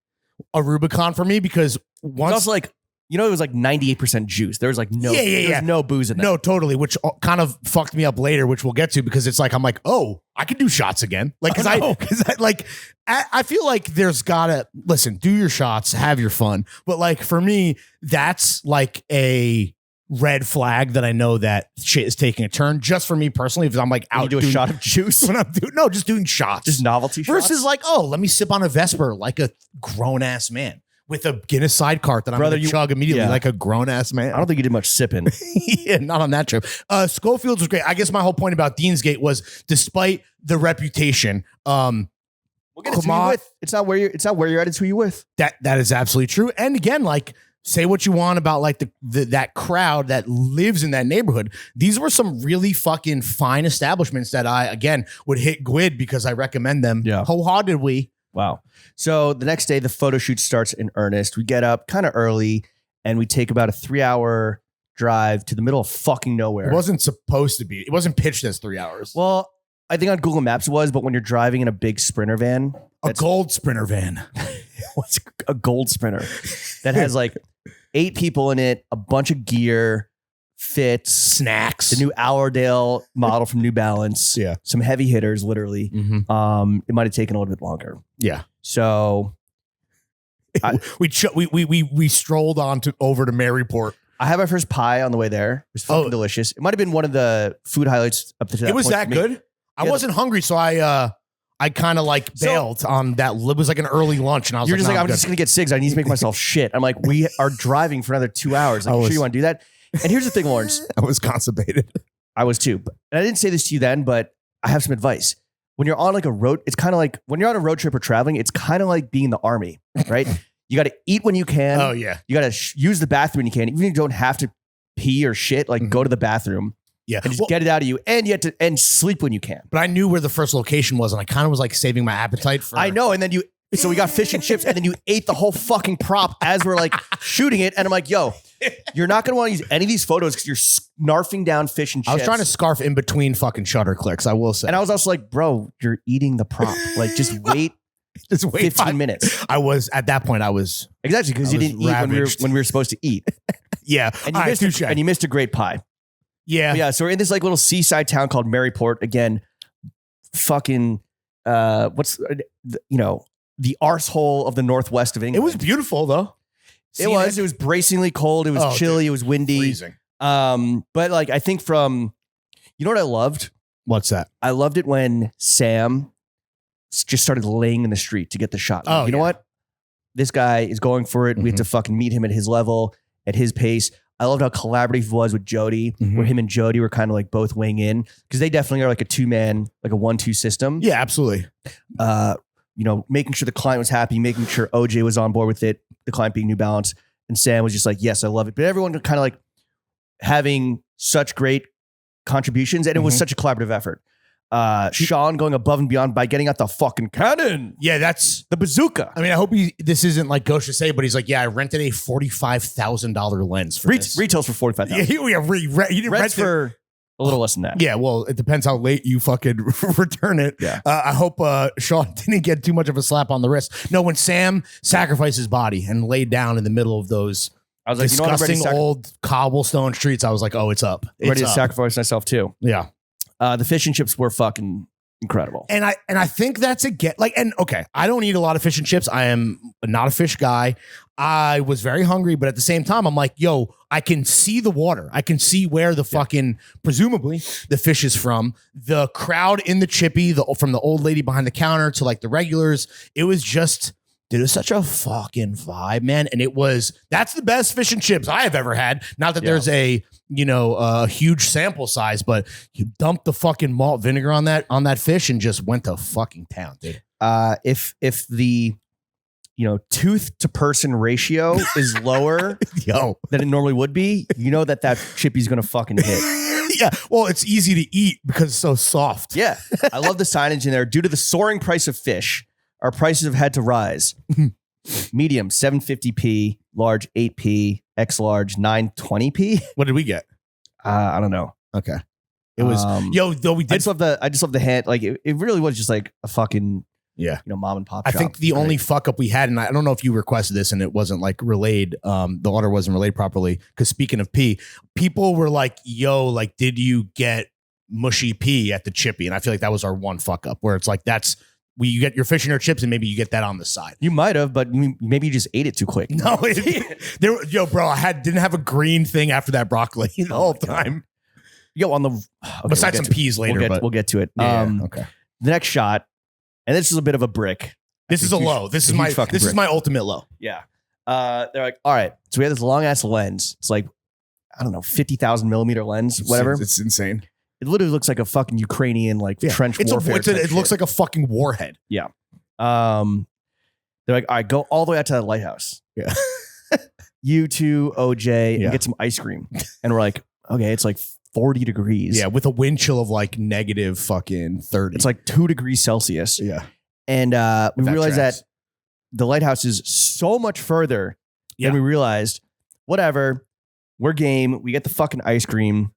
Speaker 2: a Rubicon for me because once
Speaker 1: it was like, it was like 98% juice. There was like no, there was no booze in that.
Speaker 2: No, totally. Which kind of fucked me up later, which we'll get to because it's like I'm like, oh, I could do shots again. Like because I feel like there's gotta listen, do your shots, have your fun. But like for me, that's like a red flag that I know that shit is taking a turn. Just for me personally, if I'm like out
Speaker 1: doing a shot of juice
Speaker 2: when I'm just doing shots,
Speaker 1: just novelty shots
Speaker 2: versus like, oh, let me sip on a Vesper like a grown ass man. With a Guinness side cart that I'm going to chug immediately like a grown-ass man.
Speaker 1: I don't think you did much sipping.
Speaker 2: Yeah, not on that trip. Schofield's was great. I guess my whole point about Deansgate was despite the reputation,
Speaker 1: we'll get it's who you with. It's not where you're at, it's who you with.
Speaker 2: That is absolutely true. And again, like, say what you want about like that crowd that lives in that neighborhood. These were some really fucking fine establishments that I, again, would hit Gwyd because I recommend them wholeheartedly.
Speaker 1: Wow. So the next day, the photo shoot starts in earnest. We get up kind of early and we take about a 3-hour drive to the middle of fucking nowhere.
Speaker 2: It wasn't supposed to be. It wasn't pitched as 3 hours.
Speaker 1: Well, I think on Google Maps it was, but when you're driving in a big Sprinter van.
Speaker 2: A gold Sprinter van.
Speaker 1: What's a gold Sprinter? That has like 8 people in it, a bunch of gear, fits,
Speaker 2: snacks,
Speaker 1: the new Allerdale model from New Balance.
Speaker 2: Yeah.
Speaker 1: Some heavy hitters, literally. It might have taken a little bit longer.
Speaker 2: Yeah.
Speaker 1: So
Speaker 2: we strolled over to Maryport.
Speaker 1: I had my first pie on the way there. It was fucking delicious. It might have been one of the food highlights up to that.
Speaker 2: It was that good? I wasn't hungry, so I kind of like bailed on that. It was like an early lunch, and I was
Speaker 1: like, I'm just gonna get SIGs. I need to make myself shit. I'm like, we are driving for another 2 hours. Like, sure you want to do that? And here's the thing, Lawrence.
Speaker 2: I was constipated.
Speaker 1: I was too. And I didn't say this to you then, but I have some advice. When you're on like a road, it's kind of like when you're on a road trip or traveling, it's kind of like being in the army, right? You got to eat when you can.
Speaker 2: Oh, yeah.
Speaker 1: You got to use the bathroom when you can. Even if you don't have to pee or shit, like go to the bathroom.
Speaker 2: Yeah.
Speaker 1: And just get it out of you. And you have to and sleep when you can.
Speaker 2: But I knew where the first location was, and I kind of was like saving my appetite for.
Speaker 1: I know. And then so we got fish and chips, and then you ate the whole fucking prop as we're like shooting it. And I'm like, yo, you're not going to want to use any of these photos because you're snarfing down fish and chips.
Speaker 2: I was trying to scarf in between fucking shutter clicks, I will say.
Speaker 1: And I was also like, bro, you're eating the prop. Like, just wait.
Speaker 2: Just wait
Speaker 1: 15 minutes.
Speaker 2: At that point, I was.
Speaker 1: Exactly, because you didn't eat when we were supposed to eat.
Speaker 2: Yeah.
Speaker 1: And you missed a great pie.
Speaker 2: Yeah.
Speaker 1: Yeah. So we're in this like little seaside town called Maryport. Again, fucking, what's, the arsehole of the northwest of England.
Speaker 2: It was beautiful though.
Speaker 1: It was bracingly cold. It was chilly. It was windy.
Speaker 2: Freezing.
Speaker 1: But like, I think you know what I loved?
Speaker 2: What's that?
Speaker 1: I loved it when Sam just started laying in the street to get the shot.
Speaker 2: Oh,
Speaker 1: you know what? This guy is going for it. We have to fucking meet him at his level, at his pace. I loved how collaborative he was with Jody, where him and Jody were kind of like both weighing in because they definitely are like a 2-man, like a 1-2 system.
Speaker 2: Yeah, absolutely.
Speaker 1: Making sure the client was happy, making sure OJ was on board with it, the client being New Balance. And Sam was just like, yes, I love it. But everyone kind of like having such great contributions. And it was such a collaborative effort. Sean going above and beyond by getting out the fucking cannon.
Speaker 2: Yeah, that's
Speaker 1: the bazooka.
Speaker 2: I mean, I hope this isn't like Ghost to say, but he's like, yeah, I rented a $45,000 lens for this.
Speaker 1: Retails for $45,000.
Speaker 2: Yeah, you didn't rent
Speaker 1: for a little less than that.
Speaker 2: Yeah, well, it depends how late you fucking return it.
Speaker 1: Yeah.
Speaker 2: I hope Sean didn't get too much of a slap on the wrist. No, when Sam sacrificed his body and laid down in the middle of those
Speaker 1: I was like,
Speaker 2: disgusting old cobblestone streets. I was like, oh, it's up.
Speaker 1: I'm ready to sacrifice myself too.
Speaker 2: Yeah.
Speaker 1: The fish and chips were fucking incredible.
Speaker 2: And I think that's okay, I don't eat a lot of fish and chips. I am not a fish guy. I was very hungry, but at the same time, I'm like, yo, I can see the water. I can see where the fucking, presumably, the fish is from. The crowd in the chippy, from the old lady behind the counter to like the regulars. It was just, dude, it was such a fucking vibe, man. And that's the best fish and chips I have ever had. Not that there's a huge sample size, but you dumped the fucking malt vinegar on that fish and just went to fucking town, dude.
Speaker 1: If the tooth to person ratio is lower than it normally would be, that chippy's gonna fucking hit.
Speaker 2: Yeah, well, it's easy to eat because it's so soft.
Speaker 1: Yeah, I love the signage in there. Due to the soaring price of fish, our prices have had to rise. Medium 750p, large 8p, X large 920p.
Speaker 2: What did we get?
Speaker 1: I don't know.
Speaker 2: Okay, it was though we did.
Speaker 1: I just love the hand. Like it really was just like a fucking mom and pop shop.
Speaker 2: I think the only fuck up we had, and I don't know if you requested this and it wasn't like relayed, the order wasn't relayed properly. Because speaking of pee, people were like, yo, like, did you get mushy pee at the chippy? And I feel like that was our one fuck up where it's like, you get your fish and your chips and maybe you get that on the side.
Speaker 1: You might have, but maybe you just ate it too quick.
Speaker 2: No, bro, I didn't have a green thing after that broccoli the whole time.
Speaker 1: Besides
Speaker 2: some peas later,
Speaker 1: we'll get to it.
Speaker 2: Okay.
Speaker 1: The next shot. And this is a bit of a brick.
Speaker 2: This is a low. This is my ultimate low.
Speaker 1: Yeah. They're like, all right. So we have this long ass lens. It's like, I don't know, 50,000 millimeter lens, whatever.
Speaker 2: It's insane.
Speaker 1: It literally looks like a fucking Ukrainian trench warfare.
Speaker 2: It looks like a fucking warhead.
Speaker 1: Yeah. They're like, all right, go all the way out to the lighthouse.
Speaker 2: Yeah.
Speaker 1: You two, OJ, and get some ice cream. And we're like, okay, it's like 40 degrees.
Speaker 2: Yeah, with a wind chill of like negative fucking 30.
Speaker 1: It's like 2 degrees Celsius.
Speaker 2: Yeah.
Speaker 1: And we realized that the lighthouse is so much further than we realized. Whatever. We're game. We get the fucking ice cream.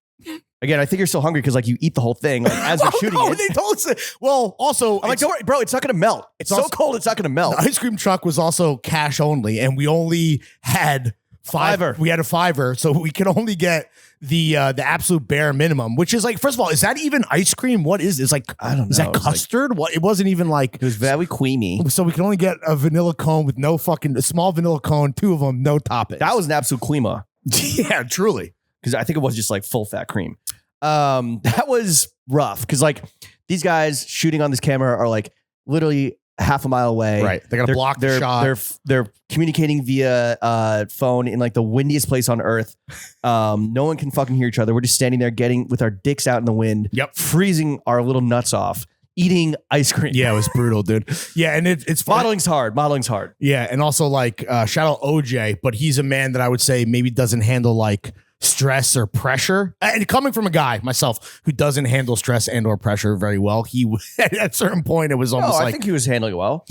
Speaker 1: Again, I think you're so hungry because like you eat the whole thing as we're shooting it.
Speaker 2: They told us. Well, also,
Speaker 1: I'm like, don't worry, bro. It's not going to melt. It's so cold. It's not going to melt.
Speaker 2: The ice cream truck was also cash only, and we only had $5. We had a $5, so we could only get the absolute bare minimum, which is like, first of all, is that even ice cream? What is this? Like,
Speaker 1: I don't know.
Speaker 2: Is that custard? What? It wasn't even like.
Speaker 1: It was very creamy.
Speaker 2: So we can only get a vanilla cone with no fucking, a small vanilla cone, 2 of them, no toppings.
Speaker 1: That was an absolute crema.
Speaker 2: Yeah, truly.
Speaker 1: Because I think it was just like full fat cream. That was rough because like these guys shooting on this camera are like literally half a mile away.
Speaker 2: Right. They got to block the shot.
Speaker 1: They're communicating via phone in like the windiest place on earth. No one can fucking hear each other. We're just standing there with our dicks out in the wind.
Speaker 2: Yep.
Speaker 1: Freezing our little nuts off. Eating ice cream.
Speaker 2: Yeah, it was brutal, dude. Yeah, and it's
Speaker 1: modeling's hard. Modeling's hard.
Speaker 2: Yeah, and also like shout out OJ, but he's a man that I would say maybe doesn't handle like stress or pressure. And coming from a guy myself who doesn't handle stress and or pressure very well, he at a certain point it was almost
Speaker 1: I think he was handling it well.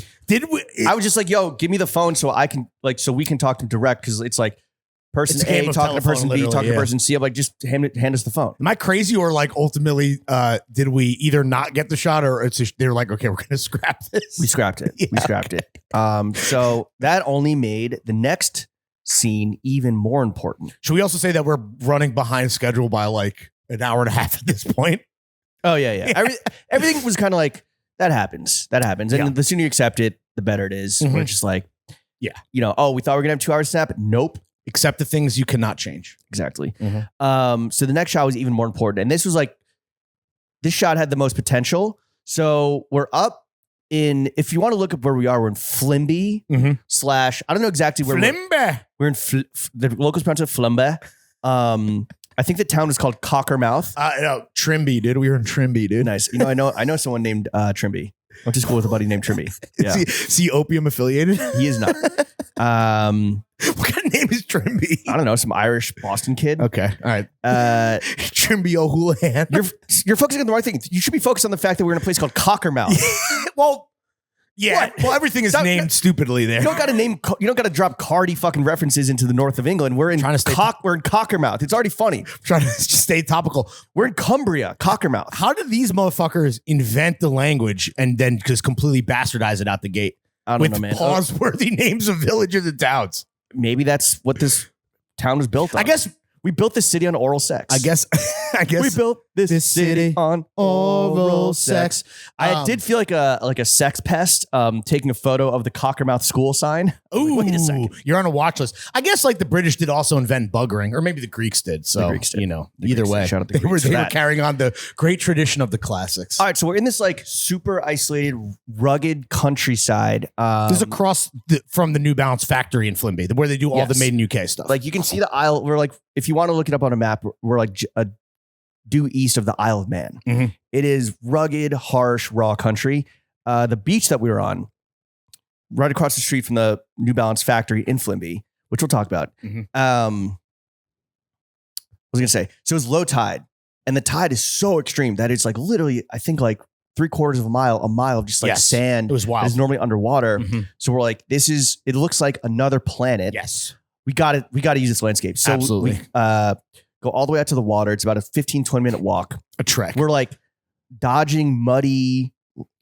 Speaker 1: I was just like, yo, give me the phone so I can so we can talk to him direct because it's like person A talking to person B, talking to person C. I'm like, just hand us the phone.
Speaker 2: Am I crazy or like ultimately did we either not get the shot or they're like, okay, we're gonna scrap this?
Speaker 1: We scrapped it. Yeah, we scrapped it. So that only made the next scene even more important.
Speaker 2: Should we also say that we're running behind schedule by like an hour and a half at this point?
Speaker 1: Oh yeah. Everything was kind of like that happens, and the sooner you accept it, the better it is.
Speaker 2: Mm-hmm.
Speaker 1: We're just like, we thought we were gonna have 2 hours snap. Nope.
Speaker 2: Except the things you cannot change.
Speaker 1: Exactly.
Speaker 2: Mm-hmm.
Speaker 1: So the next shot was even more important, and this shot had the most potential. So we're up in, if you want to look up where we are, we're in Flimby / I don't know exactly where we're in. The locals pronounce it Flimby. I think the town is called Cockermouth.
Speaker 2: No, Trimby, dude. We were in Trimby, dude.
Speaker 1: Nice. I know someone named Trimby. I went to school with a buddy named Trimby. Yeah.
Speaker 2: Is he opium affiliated?
Speaker 1: He is not.
Speaker 2: What kind of name is Trimby?
Speaker 1: I don't know. Some Irish Boston kid.
Speaker 2: Okay. All right. Trimby O'Houlihan.
Speaker 1: You're focusing on the right thing. You should be focused on the fact that we're in a place called Cockermouth.
Speaker 2: Well, yeah. What? Well, everything is named stupidly there.
Speaker 1: You don't got to drop Carti fucking references into the north of England. We're in we're in Cockermouth. It's already funny. I'm
Speaker 2: trying to just stay topical.
Speaker 1: We're in Cumbria, Cockermouth.
Speaker 2: How did these motherfuckers invent the language and then just completely bastardize it out the gate?
Speaker 1: I don't know, man.
Speaker 2: Pause-worthy names of villages and towns.
Speaker 1: Maybe that's what this town was built on.
Speaker 2: I guess
Speaker 1: we built this city on oral sex.
Speaker 2: I guess
Speaker 1: we built this city on oral sex. I did feel like a sex pest taking a photo of the Cockermouth school sign.
Speaker 2: Ooh,
Speaker 1: wait a second.
Speaker 2: You're on a watch list. I guess like the British did also invent buggering, or maybe the Greeks did. So, either way,
Speaker 1: shout out the
Speaker 2: they were
Speaker 1: Greeks for that.
Speaker 2: carrying on the great tradition of the classics.
Speaker 1: All right, so we're in this like super isolated, rugged countryside.
Speaker 2: This is across from the New Balance factory in Flimby, where they do all the made in UK stuff.
Speaker 1: Like you can see the Isle. We're like, if you want to look it up on a map, we're like due east of the Isle of Man.
Speaker 2: Mm-hmm.
Speaker 1: It is rugged, harsh, raw country. The beach that we were on, right across the street from the New Balance factory in Flimby, which we'll talk about.
Speaker 2: Mm-hmm.
Speaker 1: I was gonna say, so it was low tide, and the tide is so extreme that it's like literally, I think like 3/4 of a mile of just like sand.
Speaker 2: It was wild.
Speaker 1: It's normally underwater.
Speaker 2: Mm-hmm.
Speaker 1: So we're like, it looks like another planet.
Speaker 2: Yes.
Speaker 1: We got to use this landscape. So
Speaker 2: absolutely.
Speaker 1: we go all the way out to the water. It's about a 15-20 minute walk.
Speaker 2: A trek.
Speaker 1: We're like dodging muddy,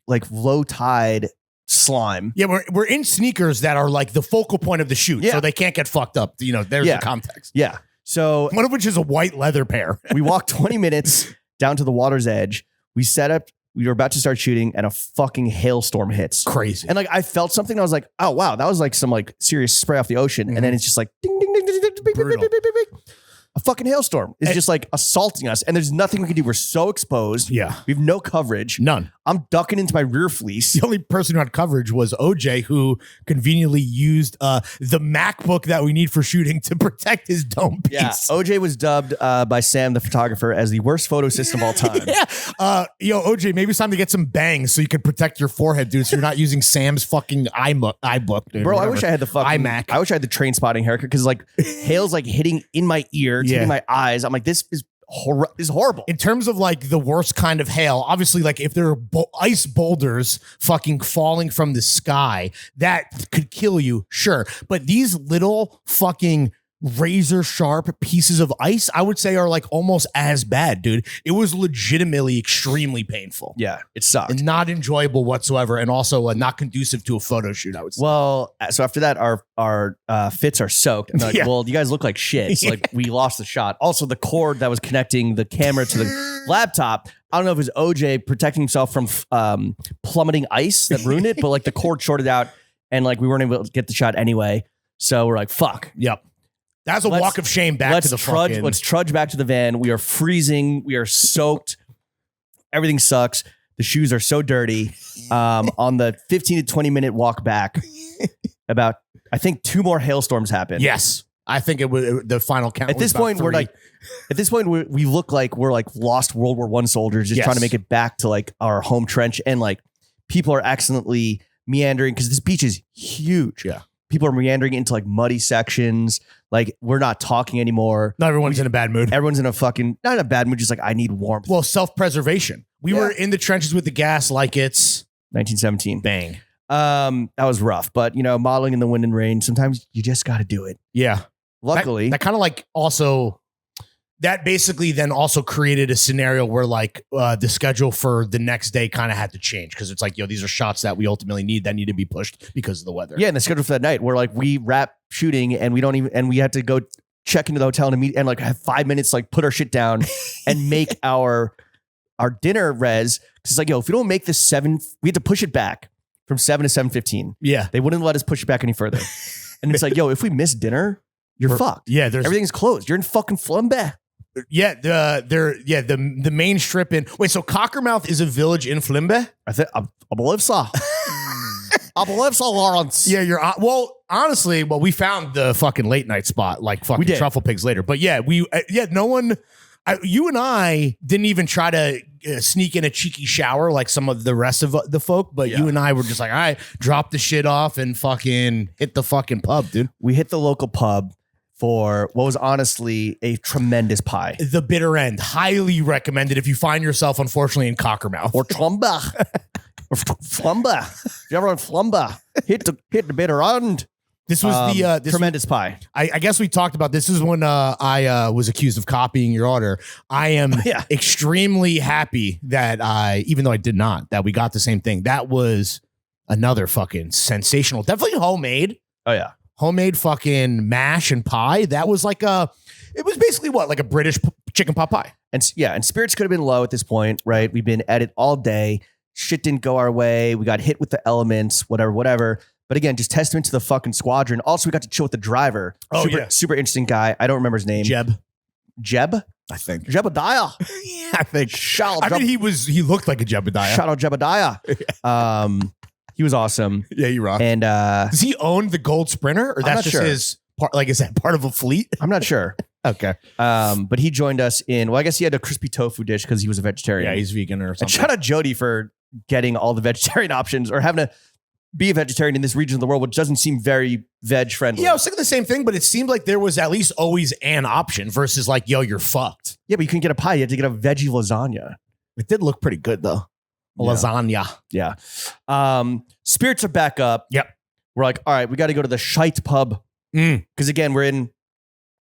Speaker 1: like low tide slime.
Speaker 2: Yeah, we're in sneakers that are like the focal point of the shoot, so they can't get fucked up. There's the context.
Speaker 1: Yeah. So
Speaker 2: one of which is a white leather pair.
Speaker 1: We walked 20 minutes down to the water's edge. We set up. We were about to start shooting, and a fucking hailstorm hits.
Speaker 2: Crazy.
Speaker 1: And like I felt something. I was like, oh wow, that was like some like serious spray off the ocean. Mm-hmm. And then it's just like ding ding ding ding ding ding ding ding ding ding ding. A fucking hailstorm is just like assaulting us, and there's nothing we can do. We're so exposed.
Speaker 2: Yeah.
Speaker 1: We have no coverage.
Speaker 2: None.
Speaker 1: I'm ducking into my rear fleece.
Speaker 2: The only person who had coverage was OJ, who conveniently used the MacBook that we need for shooting to protect his dome piece.
Speaker 1: Yeah. OJ was dubbed by Sam, the photographer, as the worst photo system of all time.
Speaker 2: OJ, maybe it's time to get some bangs so you can protect your forehead, dude, so you're not using Sam's fucking ibook, dude.
Speaker 1: Bro, I wish I had the fucking
Speaker 2: iMac.
Speaker 1: I wish I had the train spotting haircut, because like hail's like hitting in my ear, hitting my eyes. I'm like, this is horrible.
Speaker 2: In terms of like the worst kind of hail, obviously, like if there are ice boulders fucking falling from the sky, that could kill you, sure. But these little fucking razor sharp pieces of ice, I would say, are like almost as bad, dude. It was legitimately extremely painful.
Speaker 1: Yeah, it sucked.
Speaker 2: And not enjoyable whatsoever, and also not conducive to a photo shoot, I would say.
Speaker 1: Well, so after that, our fits are soaked. And they're like, well, you guys look like shit. So like we lost the shot. Also, the cord that was connecting the camera to the laptop, I don't know if it was OJ protecting himself from plummeting ice that ruined it, but like the cord shorted out, and like we weren't able to get the shot anyway. So we're like, fuck.
Speaker 2: Yep. That's a walk of shame back to the fucking...
Speaker 1: Let's trudge back to the van. We are freezing. We are soaked. Everything sucks. The shoes are so dirty. On the 15 to 20 minute walk back, about, I think 2 more hailstorms happened.
Speaker 2: Yes. I think it was the final count.
Speaker 1: At this point, we look like we're like lost World War I soldiers just trying to make it back to like our home trench. And like people are accidentally meandering, because this beach is huge.
Speaker 2: Yeah.
Speaker 1: People are meandering into like muddy sections. Like we're not talking anymore.
Speaker 2: Not everyone's in a bad mood.
Speaker 1: Everyone's in a fucking, not in a bad mood, just like I need warmth.
Speaker 2: Well, self-preservation. We were in the trenches with the gas like it's
Speaker 1: 1917.
Speaker 2: Bang.
Speaker 1: That was rough, but modeling in the wind and rain, sometimes you just got to do it.
Speaker 2: Yeah.
Speaker 1: Luckily.
Speaker 2: That kind of like also, that basically then also created a scenario where like the schedule for the next day kind of had to change, because it's like, these are shots that we ultimately need that need to be pushed because of the weather.
Speaker 1: Yeah, and the schedule for that night, where like we wrap shooting and we had to go check into the hotel and meet and like have 5 minutes, like put our shit down and make our dinner res. Because it's like, if we don't make this 7, we had to push it back from 7 to 7:15.
Speaker 2: Yeah,
Speaker 1: they wouldn't let us push it back any further. And it's like, if we miss dinner, you're fucked. Yeah, everything's closed. You're in fucking Flimby.
Speaker 2: Yeah, the main strip in. Wait, so Cockermouth is a village in Flimby?
Speaker 1: I believe so. I believe so, Lawrence.
Speaker 2: Yeah, you're honestly, we found the fucking late night spot, like fucking truffle pigs later. But yeah, no one. You and I didn't even try to sneak in a cheeky shower like some of the rest of the folk, but you and I were just like, all right, drop the shit off and fucking hit the fucking pub, dude.
Speaker 1: We hit the local pub for what was honestly a tremendous pie.
Speaker 2: The Bitter End. Highly recommended if you find yourself, unfortunately, in Cockermouth.
Speaker 1: Or Trumba. Or Flumba. If you're ever on Flumba, hit the Bitter End.
Speaker 2: This was the
Speaker 1: tremendous pie.
Speaker 2: I guess we talked about this. Is when I was accused of copying your order. I am extremely happy that even though I did not, that we got the same thing. That was another fucking sensational. Definitely homemade.
Speaker 1: Oh, yeah.
Speaker 2: homemade fucking mash and pie. That was like it was basically what, like a British chicken pot pie.
Speaker 1: And spirits could have been low at this point, right? We've been at it all day. Shit didn't go our way. We got hit with the elements, whatever. But again, just testament to the fucking squadron. Also, we got to chill with the driver. Super interesting guy. I don't remember his name.
Speaker 2: Jeb?
Speaker 1: I think. Jebediah.
Speaker 2: Yeah, I think. He looked like a Jebediah.
Speaker 1: Shout out Jebediah. He was awesome.
Speaker 2: Yeah, you rock.
Speaker 1: And
Speaker 2: does he own the Gold Sprinter, or that's just his part? Like, is that part of a fleet?
Speaker 1: I'm not sure.
Speaker 2: Okay.
Speaker 1: But he joined us in. Well, I guess he had a crispy tofu dish because he was a vegetarian.
Speaker 2: Yeah, he's vegan or something.
Speaker 1: And shout out Jody for getting all the vegetarian options, or having to be a vegetarian in this region of the world, which doesn't seem very veg friendly.
Speaker 2: Yeah, I was thinking the same thing, but it seemed like there was at least always an option versus like, yo, you're fucked.
Speaker 1: Yeah, but you couldn't get a pie. You had to get a veggie lasagna.
Speaker 2: It did look pretty good though. Lasagna.
Speaker 1: Yeah. Spirits are back up.
Speaker 2: Yep.
Speaker 1: We're like, all right, we got to go to the Shite pub. Because again, we're in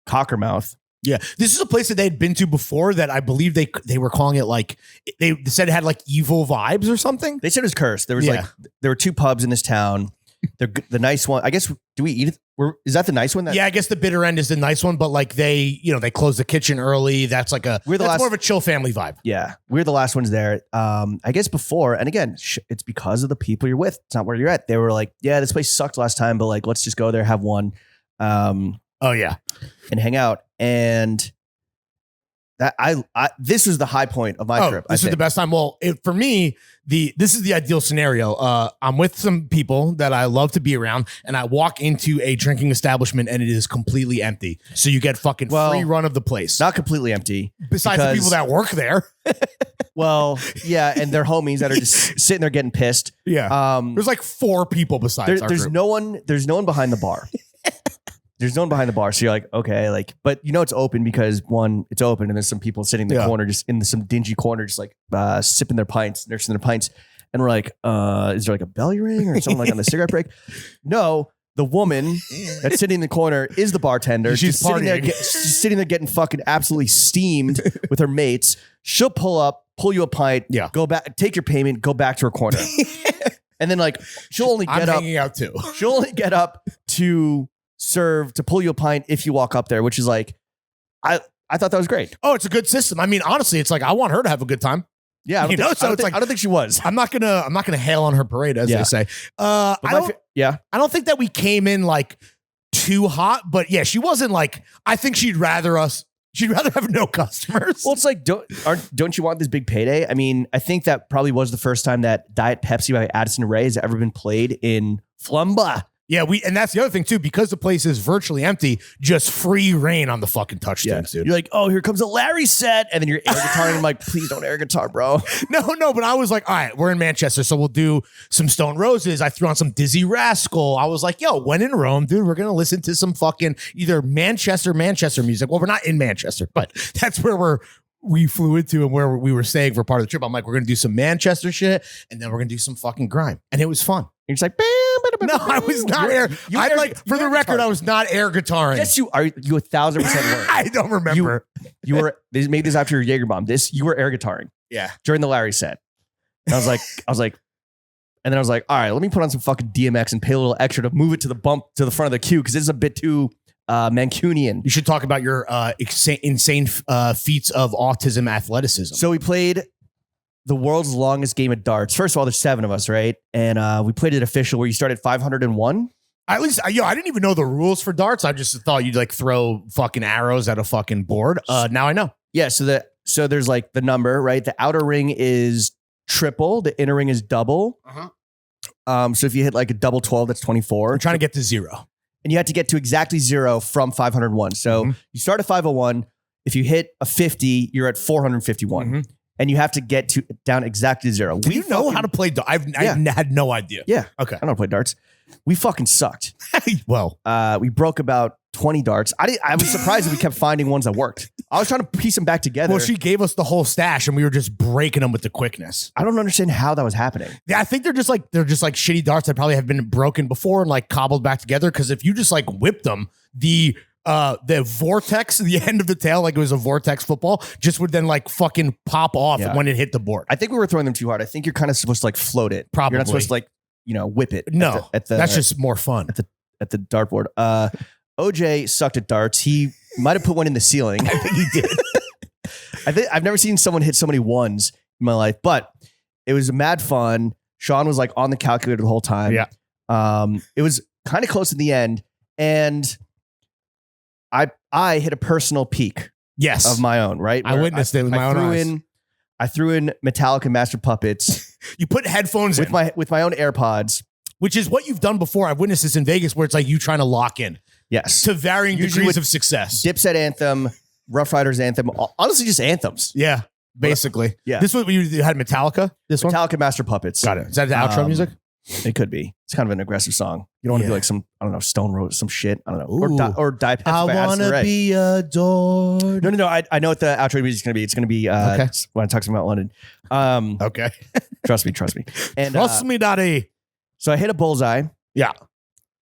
Speaker 1: Cockermouth.
Speaker 2: Yeah. This is a place that they had been to before that I believe they were calling it like, they said it had like evil vibes or something.
Speaker 1: They said it was cursed. There was there were 2 pubs in this town. The nice one, I guess, do we eat it? Is that the nice one?
Speaker 2: Yeah, I guess the bitter end is the nice one, but like they close the kitchen early. That's like that's more of a chill family vibe.
Speaker 1: Yeah. We're the last ones there. I guess before, and again, it's because of the people you're with. It's not where you're at. They were like, yeah, this place sucked last time, but like, let's just go there, have one.
Speaker 2: Oh yeah.
Speaker 1: And hang out. And that this was the high point of my trip.
Speaker 2: This was the best time. Well, for me, this is the ideal scenario. I'm with some people that I love to be around, and I walk into a drinking establishment and it is completely empty. So you get fucking free run of the place.
Speaker 1: Not completely empty.
Speaker 2: Besides the people that work there.
Speaker 1: Well, yeah, and they're homies that are just sitting there getting pissed.
Speaker 2: Yeah. There's like 4 people besides our group.
Speaker 1: No one behind the bar. There's no one behind the bar. So you're like, okay, like, but it's open because it's open, and there's some people sitting in the corner, just in some dingy corner, just like sipping their pints, nursing their pints. And we're like, is there like a bell ring or something like on the cigarette break? No, the woman that's sitting in the corner is the bartender.
Speaker 2: She's
Speaker 1: sitting there, she's sitting there getting fucking absolutely steamed with her mates. She'll pull you a pint, go back, take your payment, go back to her corner. And then like, she'll only get up.
Speaker 2: Hanging out too.
Speaker 1: She'll only get up to pull you a pint if you walk up there, which is like, I thought that was great.
Speaker 2: Oh, it's a good system. I mean, honestly, it's like, I want her to have a good time.
Speaker 1: Yeah, I don't think she was.
Speaker 2: I'm not gonna hail on her parade, as they say. I don't think that we came in like too hot, but yeah, she wasn't like, I think she'd rather have no customers.
Speaker 1: Well, it's like, don't you want this big payday? I mean, I think that probably was the first time that Diet Pepsi by Addison Rae has ever been played in Flimby.
Speaker 2: Yeah, and that's the other thing too, because the place is virtually empty, just free reign on the fucking touchstones, dude.
Speaker 1: You're like, oh, here comes a Larry set, and then you're air guitaring. I'm like, please don't air guitar, bro.
Speaker 2: No, but I was like, all right, we're in Manchester, so we'll do some Stone Roses. I threw on some Dizzy Rascal. I was like, yo, when in Rome, dude, we're gonna listen to some fucking either Manchester music. Well, we're not in Manchester, but that's where we flew into and where we were staying for part of the trip. I'm like, we're gonna do some Manchester shit, and then we're gonna do some fucking grime, and it was fun.
Speaker 1: You're just like,
Speaker 2: no, I was not for the record, I was not air guitaring.
Speaker 1: Yes, you are. You 1,000% were.
Speaker 2: I don't remember.
Speaker 1: You were. They made this after your Jaeger bomb. You were air guitaring.
Speaker 2: Yeah.
Speaker 1: During the Larry set. And I was like, and then I was like, all right, let me put on some fucking DMX and pay a little extra to move it to the front of the queue because it's a bit too Mancunian.
Speaker 2: You should talk about your insane feats of autism athleticism.
Speaker 1: So we played the world's longest game of darts. First of all, there's 7 of us, right? And we played it official where you start at 501.
Speaker 2: At least, I didn't even know the rules for darts. I just thought you'd like throw fucking arrows at a fucking board. Now I know.
Speaker 1: Yeah. So there's like the number, right? The outer ring is triple. The inner ring is double. So if you hit like a double 12, that's 24.
Speaker 2: I'm trying to get to 0.
Speaker 1: And you have to get to exactly 0 from 501. So you start at 501. If you hit a 50, you're at 451. And you have to get down exactly 0.
Speaker 2: Do you know how to play darts? I've had no idea.
Speaker 1: Yeah.
Speaker 2: Okay.
Speaker 1: I don't know how to play darts. We fucking sucked.
Speaker 2: Well,
Speaker 1: we broke about 20 darts. I was surprised that we kept finding ones that worked. I was trying to piece them back together.
Speaker 2: Well, she gave us the whole stash and we were just breaking them with the quickness.
Speaker 1: I don't understand how that was happening.
Speaker 2: Yeah, I think they're just like shitty darts that probably have been broken before and like cobbled back together. Because if you just like whip them, the vortex, the end of the tail, like it was a vortex football, just would then like fucking pop off when it hit the board.
Speaker 1: I think we were throwing them too hard. I think you're kind of supposed to like float it.
Speaker 2: Probably.
Speaker 1: You're not supposed to like, whip it.
Speaker 2: No, that's just more fun.
Speaker 1: at the dartboard. OJ sucked at darts. He might have put one in the ceiling.
Speaker 2: I think he did.
Speaker 1: I've never seen someone hit so many ones in my life, but it was mad fun. Sean was like on the calculator the whole time.
Speaker 2: Yeah.
Speaker 1: It was kind of close in the end, and I hit a personal peak.
Speaker 2: Yes.
Speaker 1: Of my own, right?
Speaker 2: I witnessed it with my own eyes.
Speaker 1: I threw in Metallica Master Puppets.
Speaker 2: You put headphones
Speaker 1: with my own AirPods,
Speaker 2: which is what you've done before. I've witnessed this in Vegas, where it's like you trying to lock in.
Speaker 1: Yes,
Speaker 2: to varying
Speaker 1: usually
Speaker 2: degrees of success.
Speaker 1: Dipset anthem, Rough Riders anthem. Honestly, just anthems.
Speaker 2: Yeah, basically.
Speaker 1: Yeah.
Speaker 2: This was you had Metallica. This one,
Speaker 1: Metallica Master Puppets.
Speaker 2: Got it. Is that the outro music?
Speaker 1: It could be. It's kind of an aggressive song. You don't want to be like some, I don't know, Stone Rose, some shit. I don't know. Or Die Pets.
Speaker 2: I want to be adored.
Speaker 1: No. I know what the outro music is going to be. It's going to be
Speaker 2: okay.
Speaker 1: When I talk about London.
Speaker 2: Okay.
Speaker 1: Trust me. And,
Speaker 2: trust me, Daddy.
Speaker 1: So I hit a bullseye.
Speaker 2: Yeah.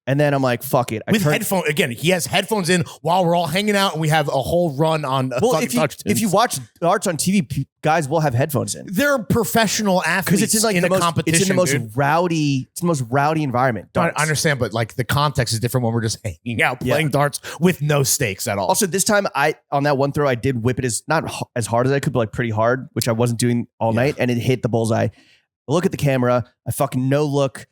Speaker 1: And then I'm like, fuck it.
Speaker 2: With headphones. Again, he has headphones in while we're all hanging out and we have a whole run on
Speaker 1: if you watch darts on TV, guys will have headphones in.
Speaker 2: They're professional athletes
Speaker 1: because it's in
Speaker 2: a competition.
Speaker 1: It's in the most rowdy environment.
Speaker 2: I understand, but like the context is different when we're just hanging out playing darts with no stakes at all.
Speaker 1: Also, this time on that one throw, I did whip it not as hard as I could, but like pretty hard, which I wasn't doing all night, and it hit the bullseye. I look at the camera, I fucking no look.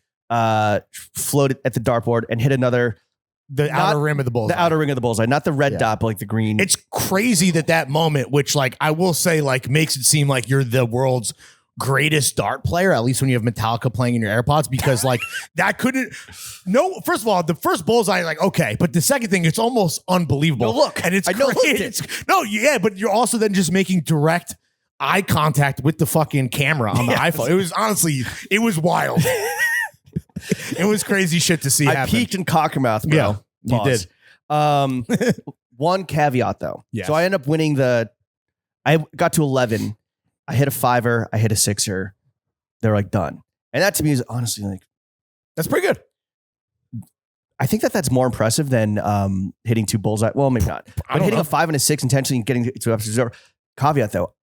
Speaker 1: Floated at the dartboard and hit
Speaker 2: the outer rim of the bullseye.
Speaker 1: The outer ring of the bullseye, not the red dot, but like the green.
Speaker 2: It's crazy that moment, which like I will say, like makes it seem like you're the world's greatest dart player, at least when you have Metallica playing in your AirPods, because like that couldn't. No, first of all, the first bullseye, like okay, but the second thing, it's almost unbelievable.
Speaker 1: No, look,
Speaker 2: and it's crazy. But you're also then just making direct eye contact with the fucking camera on the iPhone. It was honestly, it was wild. It was crazy shit to see.
Speaker 1: I peaked in Cockermouth, bro.
Speaker 2: Yeah, you
Speaker 1: did. One caveat though.
Speaker 2: Yes.
Speaker 1: So I ended up winning I got to 11. I hit a 5er. I hit a 6er. They're like done. And that to me is honestly like,
Speaker 2: that's pretty good.
Speaker 1: I think that's more impressive than hitting 2 bullseye. Well, maybe not. But hitting a 5 and a 6 intentionally and getting to up to 0. Caveat though,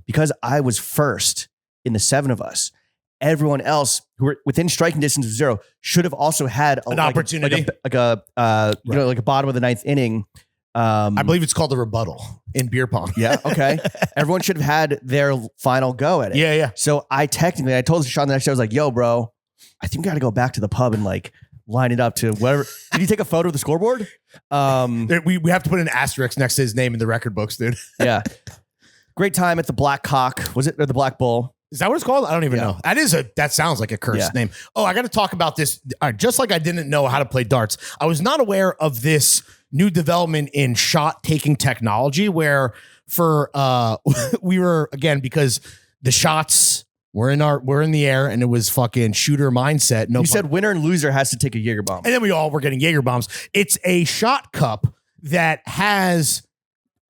Speaker 1: because I was first in the 7 of us, everyone else who were within striking distance of 0 should have also had
Speaker 2: an opportunity,
Speaker 1: like a bottom of the 9th inning.
Speaker 2: I believe it's called the rebuttal in beer pong.
Speaker 1: Yeah. Okay. Everyone should have had their final go at it.
Speaker 2: Yeah.
Speaker 1: So I told Sean the next day, I was like, yo, bro, I think we got to go back to the pub and like line it up to whatever. Did you take a photo of the scoreboard?
Speaker 2: We have to put an asterisk next to his name in the record books, dude.
Speaker 1: Yeah. Great time at the Black Cock. Was it or the Black Bull?
Speaker 2: Is that what it's called? I don't even know. That sounds like a cursed name. Oh, I got to talk about this. Just like I didn't know how to play darts, I was not aware of this new development in shot taking technology where we were, again, because the shots were in the air and it was fucking shooter mindset.
Speaker 1: You said winner and loser has to take a Jaeger bomb.
Speaker 2: And then we all were getting Jaeger bombs. It's a shot cup that has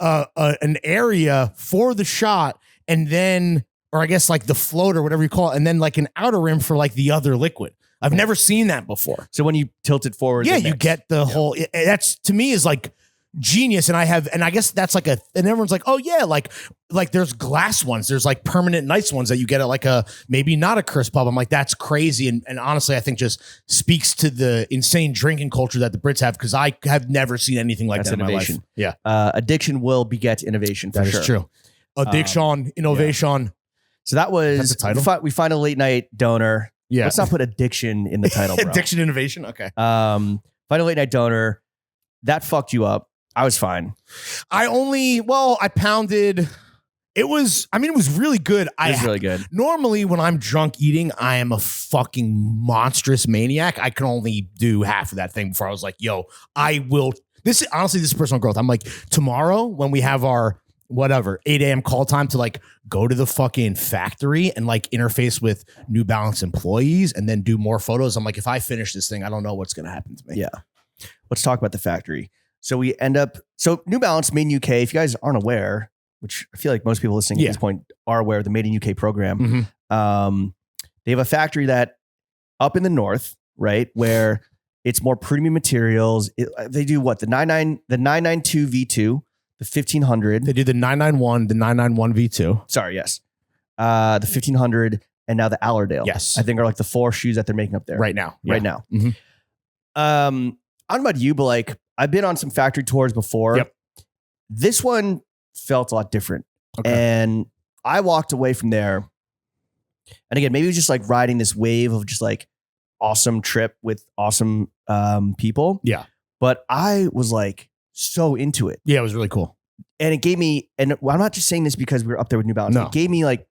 Speaker 2: an area for the shot and then, or I guess like the float or whatever you call it, and then like an outer rim for like the other liquid. I've never seen that before.
Speaker 1: So when you tilt it forward,
Speaker 2: you get the whole. That's to me is like genius, and I guess that's like and everyone's like, oh yeah, like there's glass ones, there's like permanent nice ones that you get at like a maybe not a Chris pub. I'm like that's crazy, and honestly, I think just speaks to the insane drinking culture that the Brits have because I have never seen anything like that
Speaker 1: innovation.
Speaker 2: In my life. Yeah,
Speaker 1: addiction will beget innovation. For
Speaker 2: that
Speaker 1: sure.
Speaker 2: is true. Addiction, innovation.
Speaker 1: Yeah. So that was
Speaker 2: that's the title.
Speaker 1: We find a late night donor.
Speaker 2: Yeah.
Speaker 1: Let's not put addiction in the title, bro.
Speaker 2: Addiction innovation. Okay.
Speaker 1: Find a late night donor. That fucked you up. I was fine.
Speaker 2: I pounded. It was really good.
Speaker 1: It was really good.
Speaker 2: Normally when I'm drunk eating, I am a fucking monstrous maniac. I can only do half of that thing before I was like, yo, I will. This is personal growth. I'm like, tomorrow when we have our 8 a.m. call time to like go to the fucking factory and like interface with New Balance employees and then do more photos. I'm like, if I finish this thing, I don't know what's going to happen to me.
Speaker 1: Yeah. Let's talk about the factory. So New Balance made in UK, if you guys aren't aware, which I feel like most people listening at this point are aware of the Made in UK program.
Speaker 2: Mm-hmm.
Speaker 1: They have a factory that up in the north, right, where it's more premium materials. They do what? The 992 V2. The 1500.
Speaker 2: They do the 991, the 991 V2.
Speaker 1: Sorry, yes. The 1500 and now the Allerdale.
Speaker 2: Yes.
Speaker 1: I think are like the 4 shoes that they're making up there.
Speaker 2: Right now.
Speaker 1: Yeah. Right now.
Speaker 2: Mm-hmm.
Speaker 1: I don't know about you, but like I've been on some factory tours before.
Speaker 2: Yep.
Speaker 1: This one felt a lot different.
Speaker 2: Okay.
Speaker 1: And I walked away from there. And again, maybe it was just like riding this wave of just like awesome trip with awesome people.
Speaker 2: Yeah.
Speaker 1: But I was like so into it.
Speaker 2: Yeah, it was really cool.
Speaker 1: And it gave me, and I'm not just saying this because we were up there with New Balance.
Speaker 2: No.
Speaker 1: It gave me like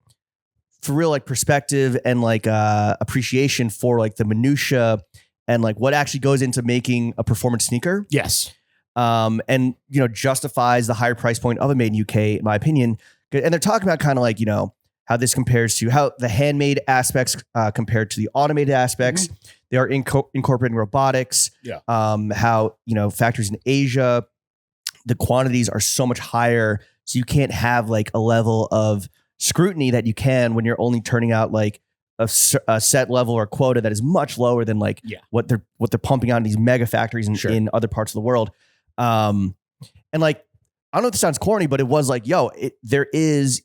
Speaker 1: for real like perspective and like appreciation for like the minutia and like what actually goes into making a performance sneaker.
Speaker 2: Yes.
Speaker 1: And you know, justifies the higher price point of a made in UK, in my opinion. And they're talking about kind of like, you know, how this compares to how the handmade aspects compared to the automated aspects. Mm-hmm. They are incorporating robotics.
Speaker 2: Yeah.
Speaker 1: How, you know, factories in Asia, the quantities are so much higher. So you can't have like a level of scrutiny that you can when you're only turning out like a set level or quota that is much lower than like what they're pumping out in these mega factories in other parts of the world. And like, I don't know if this sounds corny, but it was like, there is,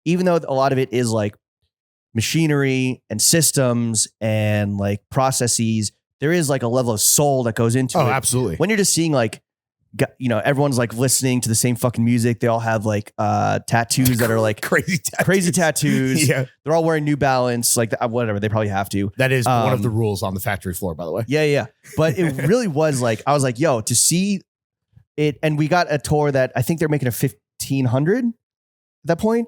Speaker 1: even though a lot of it is like machinery and systems and like processes, there is like a level of soul that goes into it.
Speaker 2: Oh, absolutely.
Speaker 1: When you're just seeing like, you know, everyone's like listening to the same fucking music. They all have like tattoos that are like crazy tattoos.
Speaker 2: Yeah.
Speaker 1: They're all wearing New Balance, like whatever. They probably have to.
Speaker 2: That is one of the rules on the factory floor, by the way.
Speaker 1: Yeah. But it really was like, I was like, to see it. And we got a tour that I think they're making a 1,500 at that point.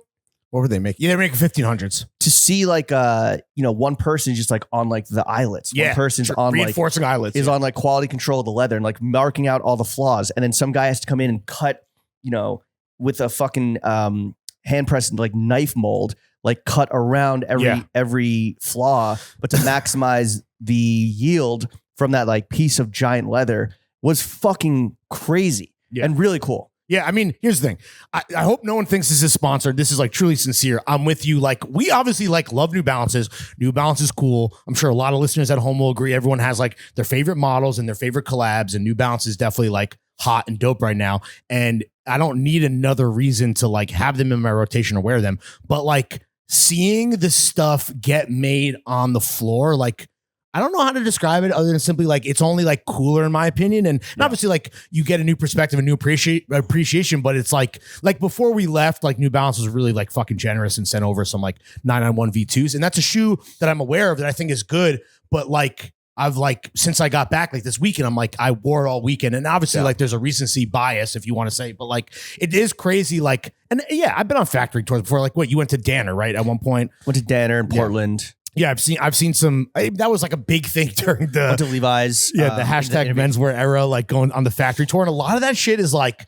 Speaker 2: What were they making? Yeah, they're making 1,500s.
Speaker 1: To see like, you know, one person just like on like the eyelets. One person's on
Speaker 2: reinforcing eyelets.
Speaker 1: Is on like quality control of the leather and like marking out all the flaws. And then some guy has to come in and cut, you know, with a fucking hand press like knife mold, like cut around every flaw, but to maximize the yield from that like piece of giant leather was fucking crazy and really cool.
Speaker 2: Yeah, I mean, here's the thing. I hope no one thinks this is sponsored. This is like truly sincere. I'm with you. Like, we obviously like love New Balances. New Balance is cool. I'm sure a lot of listeners at home will agree. Everyone has like their favorite models and their favorite collabs, and New Balance is definitely like hot and dope right now. And I don't need another reason to like have them in my rotation or wear them. But like seeing the stuff get made on the floor, like, I don't know how to describe it other than simply like it's only like cooler in my opinion. And obviously like you get a new perspective, a new appreciation, but it's like before we left, like New Balance was really like fucking generous and sent over some like 991 V2s. And that's a shoe that I'm aware of that I think is good. But like I've like, since I got back like this weekend, I'm like, I wore it all weekend. And obviously like there's a recency bias if you want to say, but like it is crazy. Like, and yeah, I've been on factory tours before. Like what, you went to Danner, right? At one point.
Speaker 1: Went to Danner in Portland.
Speaker 2: Yeah, I've seen some. That was like a big thing during the
Speaker 1: went to Levi's.
Speaker 2: The hashtag menswear era, like going on the factory tour, and a lot of that shit is like,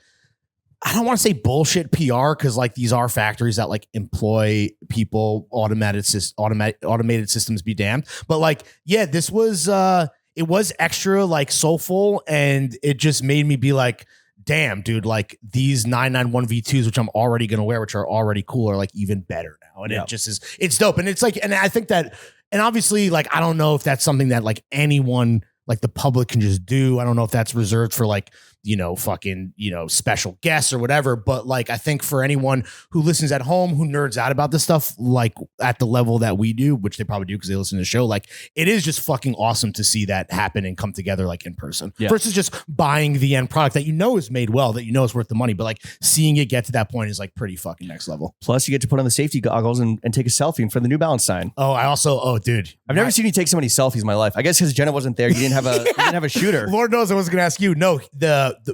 Speaker 2: I don't want to say bullshit PR because like these are factories that like employ people, automated systems be damned. But like, yeah, this was it was extra like soulful, and it just made me be like, damn, dude, like these 991 V2s, which I'm already going to wear, which are already cool, are like even better now. And it just is, it's dope. And it's like, and I think that, and obviously like, I don't know if that's something that like anyone, like the public can just do. I don't know if that's reserved for like, you know, fucking, you know, special guests or whatever. But like, I think for anyone who listens at home, who nerds out about this stuff, like at the level that we do, which they probably do because they listen to the show, like it is just fucking awesome to see that happen and come together like in person versus just buying the end product that you know is made well, that you know is worth the money. But like seeing it get to that point is like pretty fucking next level.
Speaker 1: Plus you get to put on the safety goggles and take a selfie in front of the New Balance sign.
Speaker 2: Oh, I also, dude,
Speaker 1: I've never seen you take so many selfies in my life. I guess because Jenna wasn't there. You didn't have a shooter.
Speaker 2: Lord knows I was going to ask you. No,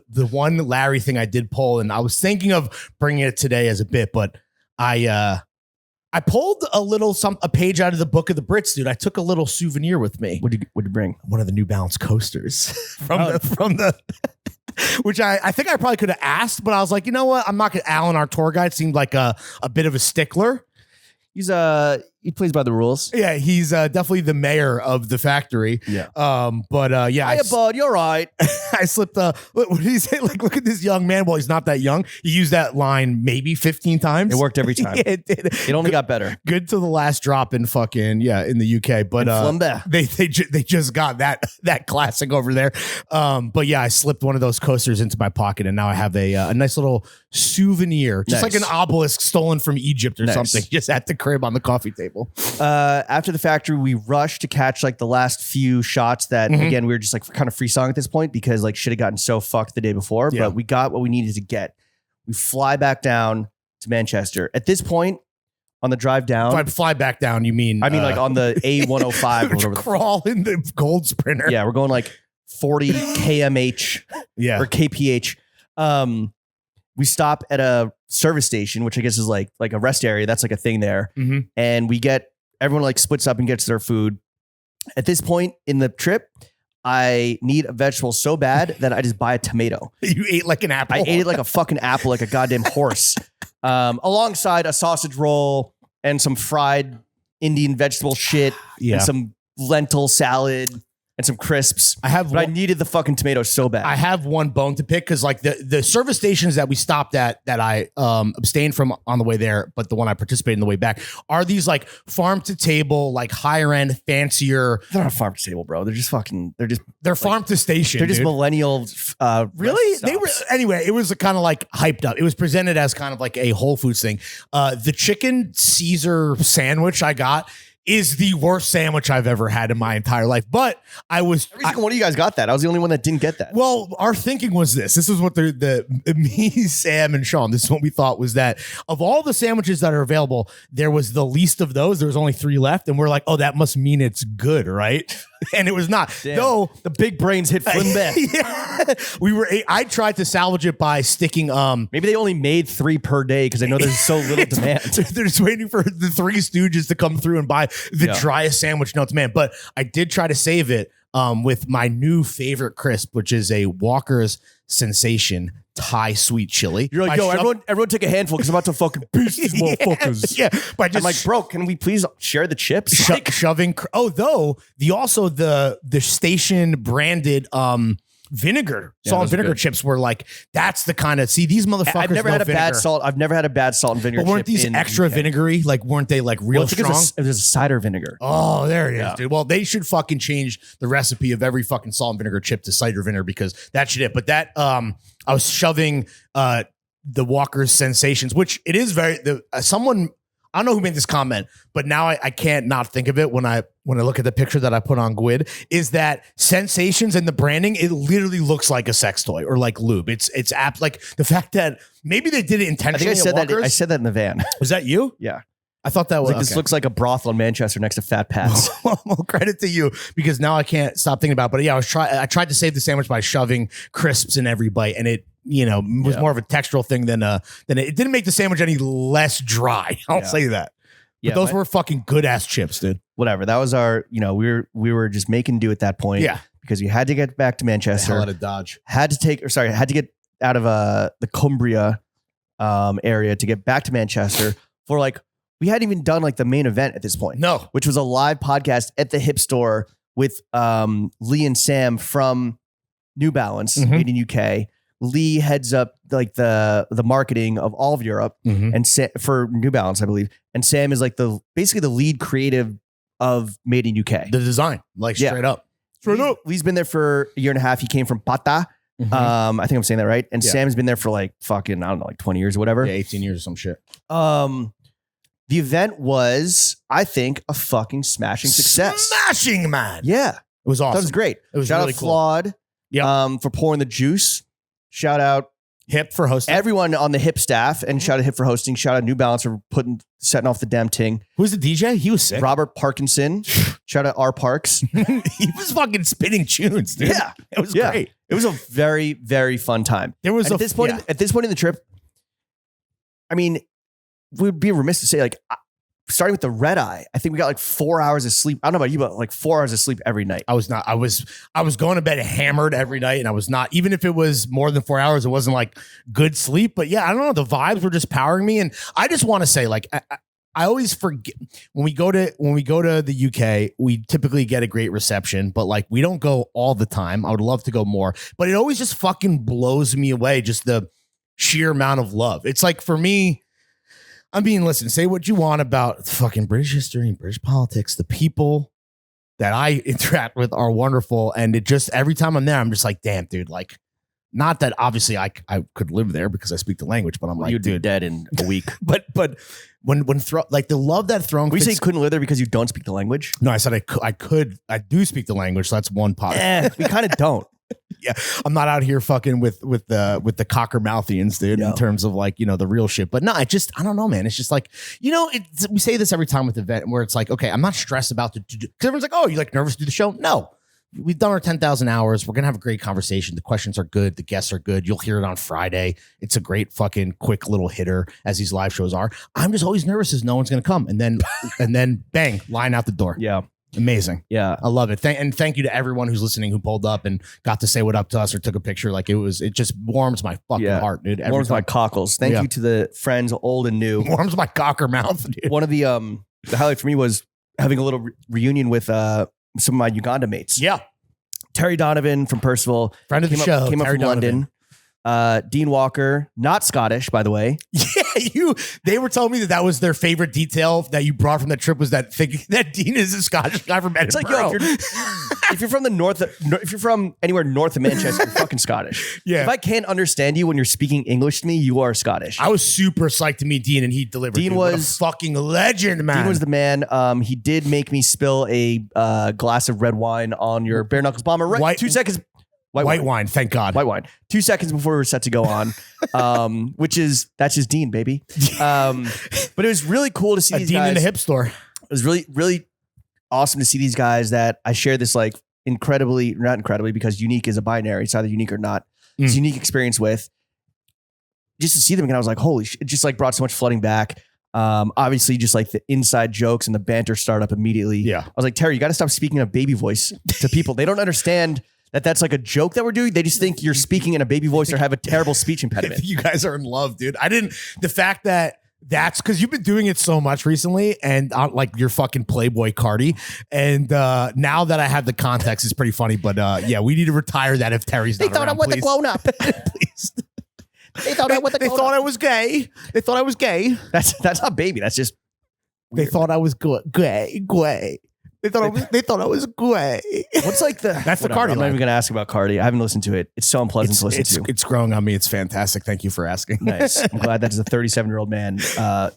Speaker 2: the one Larry thing I did pull, and I was thinking of bringing it today as a bit, but I pulled a page out of the Book of the Brits, dude. I took a little souvenir with me.
Speaker 1: What'd you bring?
Speaker 2: One of the New Balance coasters from the which I think I probably could have asked, but I was like, you know what? I'm not going to. Alan, our tour guide, seemed like a bit of a stickler.
Speaker 1: He plays by the rules.
Speaker 2: Yeah, he's definitely the mayor of the factory.
Speaker 1: Yeah.
Speaker 2: But yeah.
Speaker 1: Hiya, bud, you're right.
Speaker 2: I slipped what did he say? Like, look at this young man. Well, he's not that young. He used that line maybe 15 times.
Speaker 1: It worked every time.
Speaker 2: It did.
Speaker 1: It only got better.
Speaker 2: Good to the last drop in fucking, in the UK. But they just got that classic over there. But yeah, I slipped one of those coasters into my pocket, and now I have a nice little souvenir, just like an obelisk stolen from Egypt or something, just at the crib on the coffee table. table.
Speaker 1: After the factory, we rushed to catch like the last few shots that again, we were just like kind of freestyling at this point because like shit had gotten so fucked the day before, but we got what we needed to get. We fly back down to Manchester. At this point, on the drive down.
Speaker 2: If I fly back down, you mean?
Speaker 1: I mean like on the A105 or whatever.
Speaker 2: Crawl in the gold sprinter.
Speaker 1: Yeah, we're going like 40 kmh or kph. We stop at a service station, which I guess is like a rest area. That's like a thing there. And we get, everyone like splits up and gets their food. At this point in the trip, I need a vegetable so bad that I just buy a tomato.
Speaker 2: You ate like an apple?
Speaker 1: I ate it like a fucking apple, like a goddamn horse. Alongside a sausage roll and some fried Indian vegetable shit and some lentil salad and some crisps. I needed the fucking tomato so bad.
Speaker 2: I have one bone to pick because like the service stations that we stopped at that I abstained from on the way there, but the one I participated in the way back are these like farm to table, like higher end, fancier.
Speaker 1: They're not farm to table, bro. They're just fucking. They're
Speaker 2: like, farm to station.
Speaker 1: They're just millennial.
Speaker 2: Really? They were anyway. It was kind of like hyped up. It was presented as kind of like a Whole Foods thing. The chicken Caesar sandwich I got is the worst sandwich I've ever had in my entire life. But every
Speaker 1: single one of you guys got that. I was the only one that didn't get that.
Speaker 2: Well, our thinking was this. This is what me, Sam, and Sean, this is what we thought was that of all the sandwiches that are available, there was the least of those. There was only 3 left. And we're like, oh, that must mean it's good, right? And it was not.
Speaker 1: Damn.
Speaker 2: Though
Speaker 1: the big brains hit Flimby.
Speaker 2: I tried to salvage it by sticking.
Speaker 1: Maybe they only made 3 per day because I know there's so little demand.
Speaker 2: They're just waiting for the 3 Stooges to come through and buy the driest sandwich known to man. But I did try to save it with my new favorite crisp, which is a Walker's Sensation Thai sweet chili.
Speaker 1: You're like, yo, everyone take a handful because I'm about to fucking beast these motherfuckers.
Speaker 2: Yeah, but
Speaker 1: I'm like, bro, can we please share the chips?
Speaker 2: Shoving. Though the station branded vinegar, salt and vinegar chips were like, that's the kind of, see, these motherfuckers. I've never had a bad salt and vinegar.
Speaker 1: But
Speaker 2: weren't these extra vinegary? Like, weren't they like real strong?
Speaker 1: It was a cider vinegar.
Speaker 2: Oh, there it is, dude. Well, they should fucking change the recipe of every fucking salt and vinegar chip to cider vinegar because that should it. But that, I was shoving the Walker's Sensations, which it is someone, I don't know who made this comment, but now I can't not think of it when I look at the picture that I put on Gwid, is that Sensations and the branding, it literally looks like a sex toy or like lube. It's apt, like the fact that maybe they did it intentionally.
Speaker 1: I think I said that in the van.
Speaker 2: Was that you?
Speaker 1: Yeah.
Speaker 2: I thought that was
Speaker 1: like, this looks like a brothel in Manchester next to Fat Pat's.
Speaker 2: Well, credit to you because now I can't stop thinking about it. But yeah, I tried to save the sandwich by shoving crisps in every bite, and it was more of a textural thing than it didn't make the sandwich any less dry. I'll say that. But those were fucking good ass chips, dude.
Speaker 1: Whatever. That was our, we were just making do at that point.
Speaker 2: Yeah.
Speaker 1: Because we had to get back to Manchester.
Speaker 2: The hell out of Dodge.
Speaker 1: Had to get out of the Cumbria area to get back to Manchester for like, we hadn't even done like the main event at this point.
Speaker 2: No.
Speaker 1: Which was a live podcast at the Hip Store with Lee and Sam from New Balance, made in UK. Lee heads up like the marketing of all of Europe and for New Balance, I believe. And Sam is like basically the lead creative of Made in UK.
Speaker 2: The design, like straight up.
Speaker 1: Lee's been there for a year and a half. He came from Pata. I think I'm saying that right. And Sam's been there for like fucking, I don't know, like 20 years or whatever.
Speaker 2: Yeah, 18 years or some shit.
Speaker 1: The event was, I think, a fucking smashing success.
Speaker 2: Smashing, man.
Speaker 1: Yeah.
Speaker 2: It was awesome.
Speaker 1: That was great.
Speaker 2: It was
Speaker 1: Shout
Speaker 2: really
Speaker 1: out Flawed for pouring the juice. Shout out
Speaker 2: Hip for hosting.
Speaker 1: Everyone on the Hip staff, and shout out Hip for hosting. Shout out New Balance for setting off the damn ting.
Speaker 2: Who's the DJ? He was sick.
Speaker 1: Robert Parkinson. Shout out R Parks.
Speaker 2: He was fucking spitting tunes, dude.
Speaker 1: Yeah.
Speaker 2: It was great.
Speaker 1: It was a very, very fun time. At this point in the trip, I mean, we'd be remiss to say, like, starting with the red eye, I think we got like 4 hours of sleep. I don't know about you, but like 4 hours of sleep every night.
Speaker 2: I was going to bed hammered every night, and I was not, even if it was more than 4 hours, it wasn't like good sleep. But yeah, I don't know. The vibes were just powering me. And I just want to say, like, I always forget when we go to the UK, we typically get a great reception, but like we don't go all the time. I would love to go more, but it always just fucking blows me away. Just the sheer amount of love. It's like, for me, I mean, listen, say what you want about fucking British history and British politics. The people that I interact with are wonderful. And it just, every time I'm there, I'm just like, damn, dude, like, Not that obviously I could live there because I speak the language, but I'm like,
Speaker 1: you'd be
Speaker 2: dude,
Speaker 1: dead in a week.
Speaker 2: but when like the love that throne.
Speaker 1: We say you couldn't live there because you don't speak the language.
Speaker 2: No, I said I do speak the language. So that's one part.
Speaker 1: We kind of don't.
Speaker 2: Yeah, I'm not out here fucking with the Cockermouthians, dude, in terms of like, the real shit. But no, I don't know, man. It's just like, we say this every time with the event where it's like, okay, I'm not stressed about because everyone's like, oh, you like nervous to do the show? No, we've done our 10,000 hours. We're going to have a great conversation. The questions are good. The guests are good. You'll hear it on Friday. It's a great fucking quick little hitter as these live shows are. I'm just always nervous as no one's going to come. And then bang, line out the door.
Speaker 1: Yeah.
Speaker 2: Amazing.
Speaker 1: Yeah.
Speaker 2: I love it. And thank you to everyone who's listening who pulled up and got to say what up to us or took a picture. Like it just warms my fucking heart, dude.
Speaker 1: Warms my cockles. Thank you to the friends, old and new.
Speaker 2: Warms my Cockermouth, dude.
Speaker 1: One of the highlight for me was having a little reunion with some of my Uganda mates.
Speaker 2: Yeah.
Speaker 1: Terry Donovan from Percival.
Speaker 2: Friend of the show.
Speaker 1: Came up
Speaker 2: Terry
Speaker 1: from
Speaker 2: Donovan.
Speaker 1: London. Dean Walker, not Scottish, by the way.
Speaker 2: Yeah, they were telling me that was their favorite detail that you brought from that trip was that thinking that Dean is a Scottish guy from Maryport.
Speaker 1: It's like, yo, if you're from the north, if you're from anywhere north of Manchester, you're fucking Scottish.
Speaker 2: Yeah.
Speaker 1: If I can't understand you when you're speaking English to me, you are Scottish.
Speaker 2: I was super psyched to meet Dean, and he delivered.
Speaker 1: Dean
Speaker 2: dude.
Speaker 1: was
Speaker 2: what a fucking legend, man.
Speaker 1: Dean was the man. He did make me spill a glass of red wine on your bare knuckles bomber. Right, 2 seconds.
Speaker 2: White wine, thank God.
Speaker 1: White wine. 2 seconds before we were set to go on, that's just Dean, baby. But it was really cool to see these
Speaker 2: Dean
Speaker 1: guys.
Speaker 2: in the hip store.
Speaker 1: It was really, really awesome to see these guys that I share this like not incredibly because unique is a binary. It's either unique or not. It's a unique experience with. Just to see them again, I was like, holy shit. It just like brought so much flooding back. Obviously just like the inside jokes and the banter start up immediately.
Speaker 2: Yeah.
Speaker 1: I was like, Terry, you got to stop speaking in a baby voice to people. They don't understand that's like a joke that we're doing. They just think you're speaking in a baby voice or have a terrible speech impediment.
Speaker 2: You guys are in love, dude. The fact that's because you've been doing it so much recently and like your fucking Playboy Carti. And now that I have the context, it's pretty funny. But yeah, we need to retire that if Terry's not around.
Speaker 1: They thought I was the grown up.
Speaker 2: Please.
Speaker 1: They thought
Speaker 2: I was gay. They thought I was gay.
Speaker 1: That's not baby. That's just
Speaker 2: weird. They thought I was gay. They thought I was gay.
Speaker 1: What's like that's
Speaker 2: the Carti.
Speaker 1: I'm not even going to ask about Carti. I haven't listened to it. It's so unpleasant to listen to.
Speaker 2: It's growing on me. It's fantastic. Thank you for asking.
Speaker 1: Nice. I'm glad that as a 37-year-old man,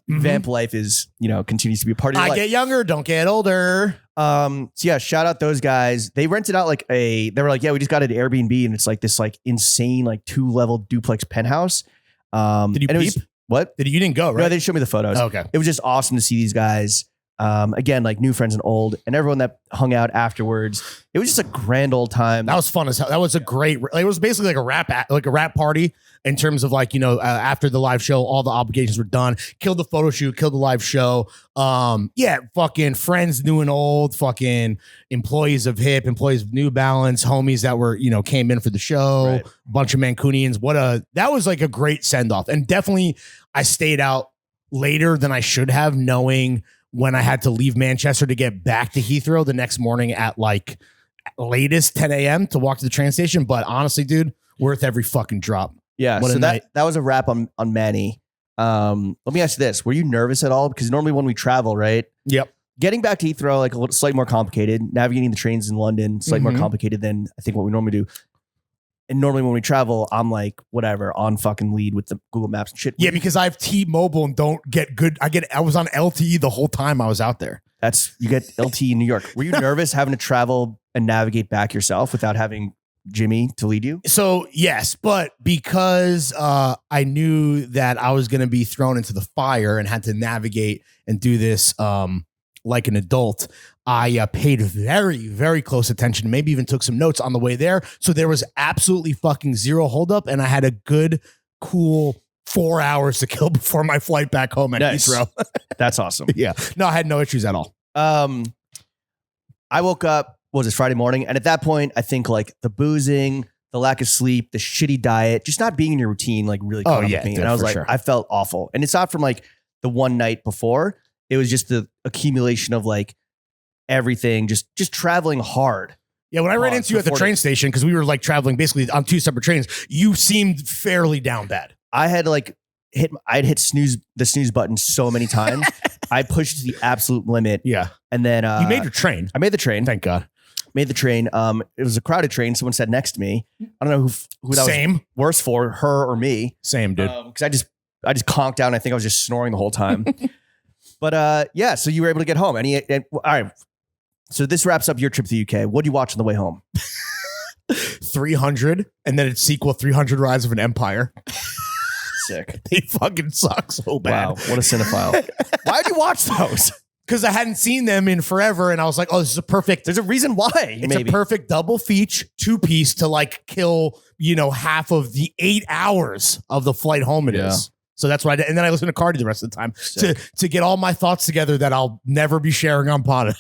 Speaker 1: vamp life is, continues to be a part of your life.
Speaker 2: I get younger, don't get older.
Speaker 1: So yeah, shout out those guys. They rented out they were like, yeah, we just got an Airbnb and it's like this like insane like 2-level duplex penthouse.
Speaker 2: Did you peep?
Speaker 1: What?
Speaker 2: You didn't go, right?
Speaker 1: No, they showed me the photos.
Speaker 2: Oh, okay.
Speaker 1: It was just awesome to see these guys. Again, like new friends and old, and everyone that hung out afterwards. It was just a grand old time.
Speaker 2: That was fun as hell. That was a great. It was basically like a rap party in terms of like after the live show, all the obligations were done. Killed the photo shoot, killed the live show. Yeah, fucking friends, new and old, fucking employees of Hip, employees of New Balance, homies that were came in for the show.
Speaker 1: Right.
Speaker 2: A bunch of Mancunians. That was like a great send off, and definitely I stayed out later than I should have, knowing when I had to leave Manchester to get back to Heathrow the next morning at like latest 10 a.m. to walk to the train station. But honestly, dude, worth every fucking drop.
Speaker 1: Yeah. So that was a wrap on Manny. Let me ask you this. Were you nervous at all? Because normally when we travel, right?
Speaker 2: Yep.
Speaker 1: Getting back to Heathrow, like a little slightly more complicated. Navigating the trains in London, slightly more complicated than I think what we normally do. And normally when we travel, I'm like, whatever, on fucking lead with the Google Maps and shit.
Speaker 2: Yeah, because I have T-Mobile and don't get good. I was on LTE the whole time I was out there.
Speaker 1: You get LTE in New York. Were you nervous having to travel and navigate back yourself without having Jimmy to lead you?
Speaker 2: So yes, but because I knew that I was going to be thrown into the fire and had to navigate and do this like an adult, I paid very, very close attention, maybe even took some notes on the way there. So there was absolutely fucking zero holdup, and I had a good, cool 4 hours to kill before my flight back home at Heathrow.
Speaker 1: That's awesome.
Speaker 2: Yeah. No, I had no issues at all.
Speaker 1: I woke up, what was it, Friday morning? And at that point, I think like the boozing, the lack of sleep, the shitty diet, just not being in your routine, like really caught up with me.
Speaker 2: Dude,
Speaker 1: and I was like,
Speaker 2: sure.
Speaker 1: I felt awful. And it's not from like the one night before. It was just the accumulation of like everything, just traveling hard.
Speaker 2: Yeah, when I ran into you at the train station, because we were like traveling basically on 2 separate trains, you seemed fairly down bad.
Speaker 1: I had like I'd hit the snooze button so many times. I pushed to the absolute limit.
Speaker 2: Yeah.
Speaker 1: And then
Speaker 2: you made your train.
Speaker 1: I made the train.
Speaker 2: Thank God.
Speaker 1: Made the train. It was a crowded train. Someone sat next to me. I don't know who that was worse for, her or me.
Speaker 2: Same, dude.
Speaker 1: Because I just conked out and I think I was just snoring the whole time. But yeah, so you were able to get home. All right. So this wraps up your trip to the UK. What do you watch on the way home?
Speaker 2: 300 and then its sequel, 300 Rise of an Empire.
Speaker 1: Sick.
Speaker 2: They fucking suck so bad.
Speaker 1: Wow, what a cinephile. Why'd you watch those?
Speaker 2: Because I hadn't seen them in forever, and I was like, "Oh, this is a perfect."
Speaker 1: There's a reason why.
Speaker 2: It's a perfect double feature, 2-piece to like kill, half of the 8 hours of the flight home. It is. So that's why. And then I listen to Carti the rest of the time to get all my thoughts together that I'll never be sharing on pod.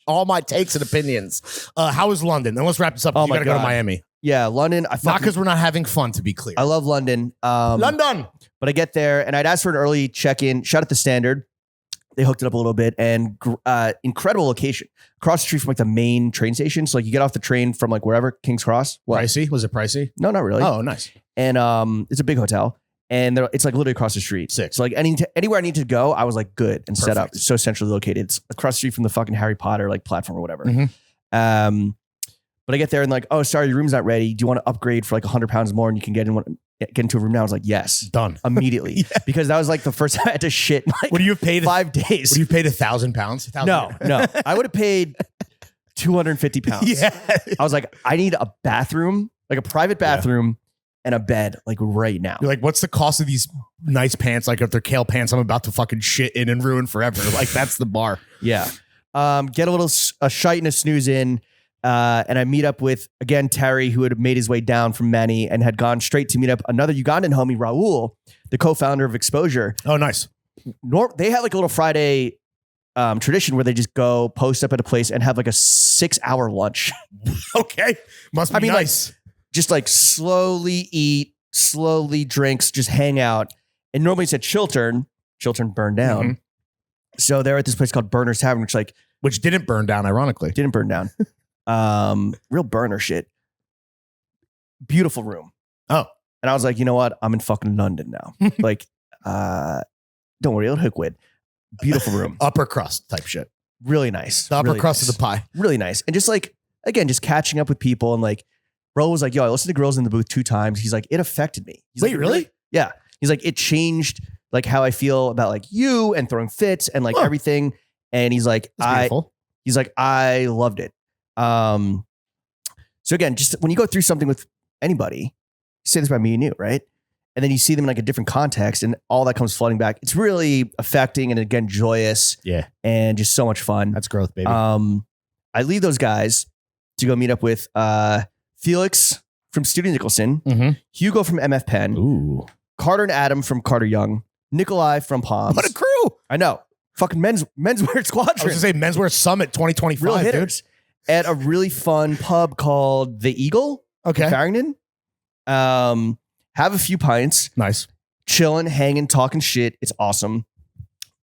Speaker 2: All my takes and opinions. How was London? And let's wrap this up. You gotta go to Miami.
Speaker 1: Yeah, London.
Speaker 2: Not because we're not having fun, to be clear.
Speaker 1: I love London.
Speaker 2: London.
Speaker 1: But I get there and I'd ask for an early check-in. Shout out to Standard. They hooked it up a little bit and incredible location. Across the street from like the main train station. So like you get off the train from like wherever, King's Cross. What?
Speaker 2: Pricey? Was it pricey?
Speaker 1: No, not really.
Speaker 2: Oh, nice.
Speaker 1: And it's a big hotel. And it's like literally across the street.
Speaker 2: Sick.
Speaker 1: So like anywhere I need to go, I was like good and set up. It's so centrally located. It's across the street from the fucking Harry Potter like platform or whatever.
Speaker 2: Mm-hmm.
Speaker 1: But I get there and like, oh, sorry, your room's not ready. Do you want to upgrade for like £100 more and you can get into a room now? I was like, yes.
Speaker 2: Done.
Speaker 1: Immediately. Because that was like the first time I had to shit in like
Speaker 2: would you have paid
Speaker 1: 5 days.
Speaker 2: Would you have paid £1,000?
Speaker 1: No. I would have paid £250.
Speaker 2: Yeah.
Speaker 1: I was like, I need a bathroom, like a private bathroom and a bed like right now.
Speaker 2: You're like, what's the cost of these nice pants? Like if they're kale pants, I'm about to fucking shit in and ruin forever. Like that's the bar.
Speaker 1: Yeah. Get a shite and a snooze in. And I meet up with, again, Terry, who had made his way down from Manny and had gone straight to meet up another Ugandan homie, Raul, the co-founder of Exposure.
Speaker 2: Oh, nice.
Speaker 1: They have like a little Friday tradition where they just go post up at a place and have like a 6-hour lunch.
Speaker 2: Okay. Must be nice.
Speaker 1: Like, just like slowly eat, slowly drinks, just hang out. And normally it's at Chiltern. Chiltern burned down.
Speaker 2: Mm-hmm.
Speaker 1: So they're at this place called Burner's Tavern,
Speaker 2: which didn't burn down, ironically.
Speaker 1: Didn't burn down. Real burner shit. Beautiful room.
Speaker 2: Oh.
Speaker 1: And I was like, you know what? I'm in fucking London now. Like, don't worry, it'll hook with. Beautiful room.
Speaker 2: Upper crust type shit.
Speaker 1: Really nice.
Speaker 2: The upper
Speaker 1: really
Speaker 2: crust
Speaker 1: nice.
Speaker 2: of the pie.
Speaker 1: Really nice. And just like, again, just catching up with people and like, bro was like, yo, I listened to Girls in the Booth 2 times. He's like, it affected me. He's
Speaker 2: Wait,
Speaker 1: like,
Speaker 2: really?
Speaker 1: Yeah. He's like, it changed like how I feel about like you and throwing fits and like everything. And he's like, I loved it. So again, just when you go through something with anybody, you say this about me and you, right? And then you see them in like a different context and all that comes flooding back. It's really affecting and again, joyous.
Speaker 2: Yeah.
Speaker 1: And just so much fun.
Speaker 2: That's growth, baby.
Speaker 1: I leave those guys to go meet up with Felix from Studio Nicholson, Hugo from MF Pen,
Speaker 2: Ooh.
Speaker 1: Carter and Adam from Carter Young, Nikolai from Palms.
Speaker 2: What a crew.
Speaker 1: I know. Fucking menswear squadron.
Speaker 2: I was going to say Menswear Summit 2025.
Speaker 1: Real hitters. Dude. At a really fun pub called The Eagle.
Speaker 2: Okay.
Speaker 1: In Farringdon. Have a few pints.
Speaker 2: Nice.
Speaker 1: Chilling, hanging, talking shit. It's awesome.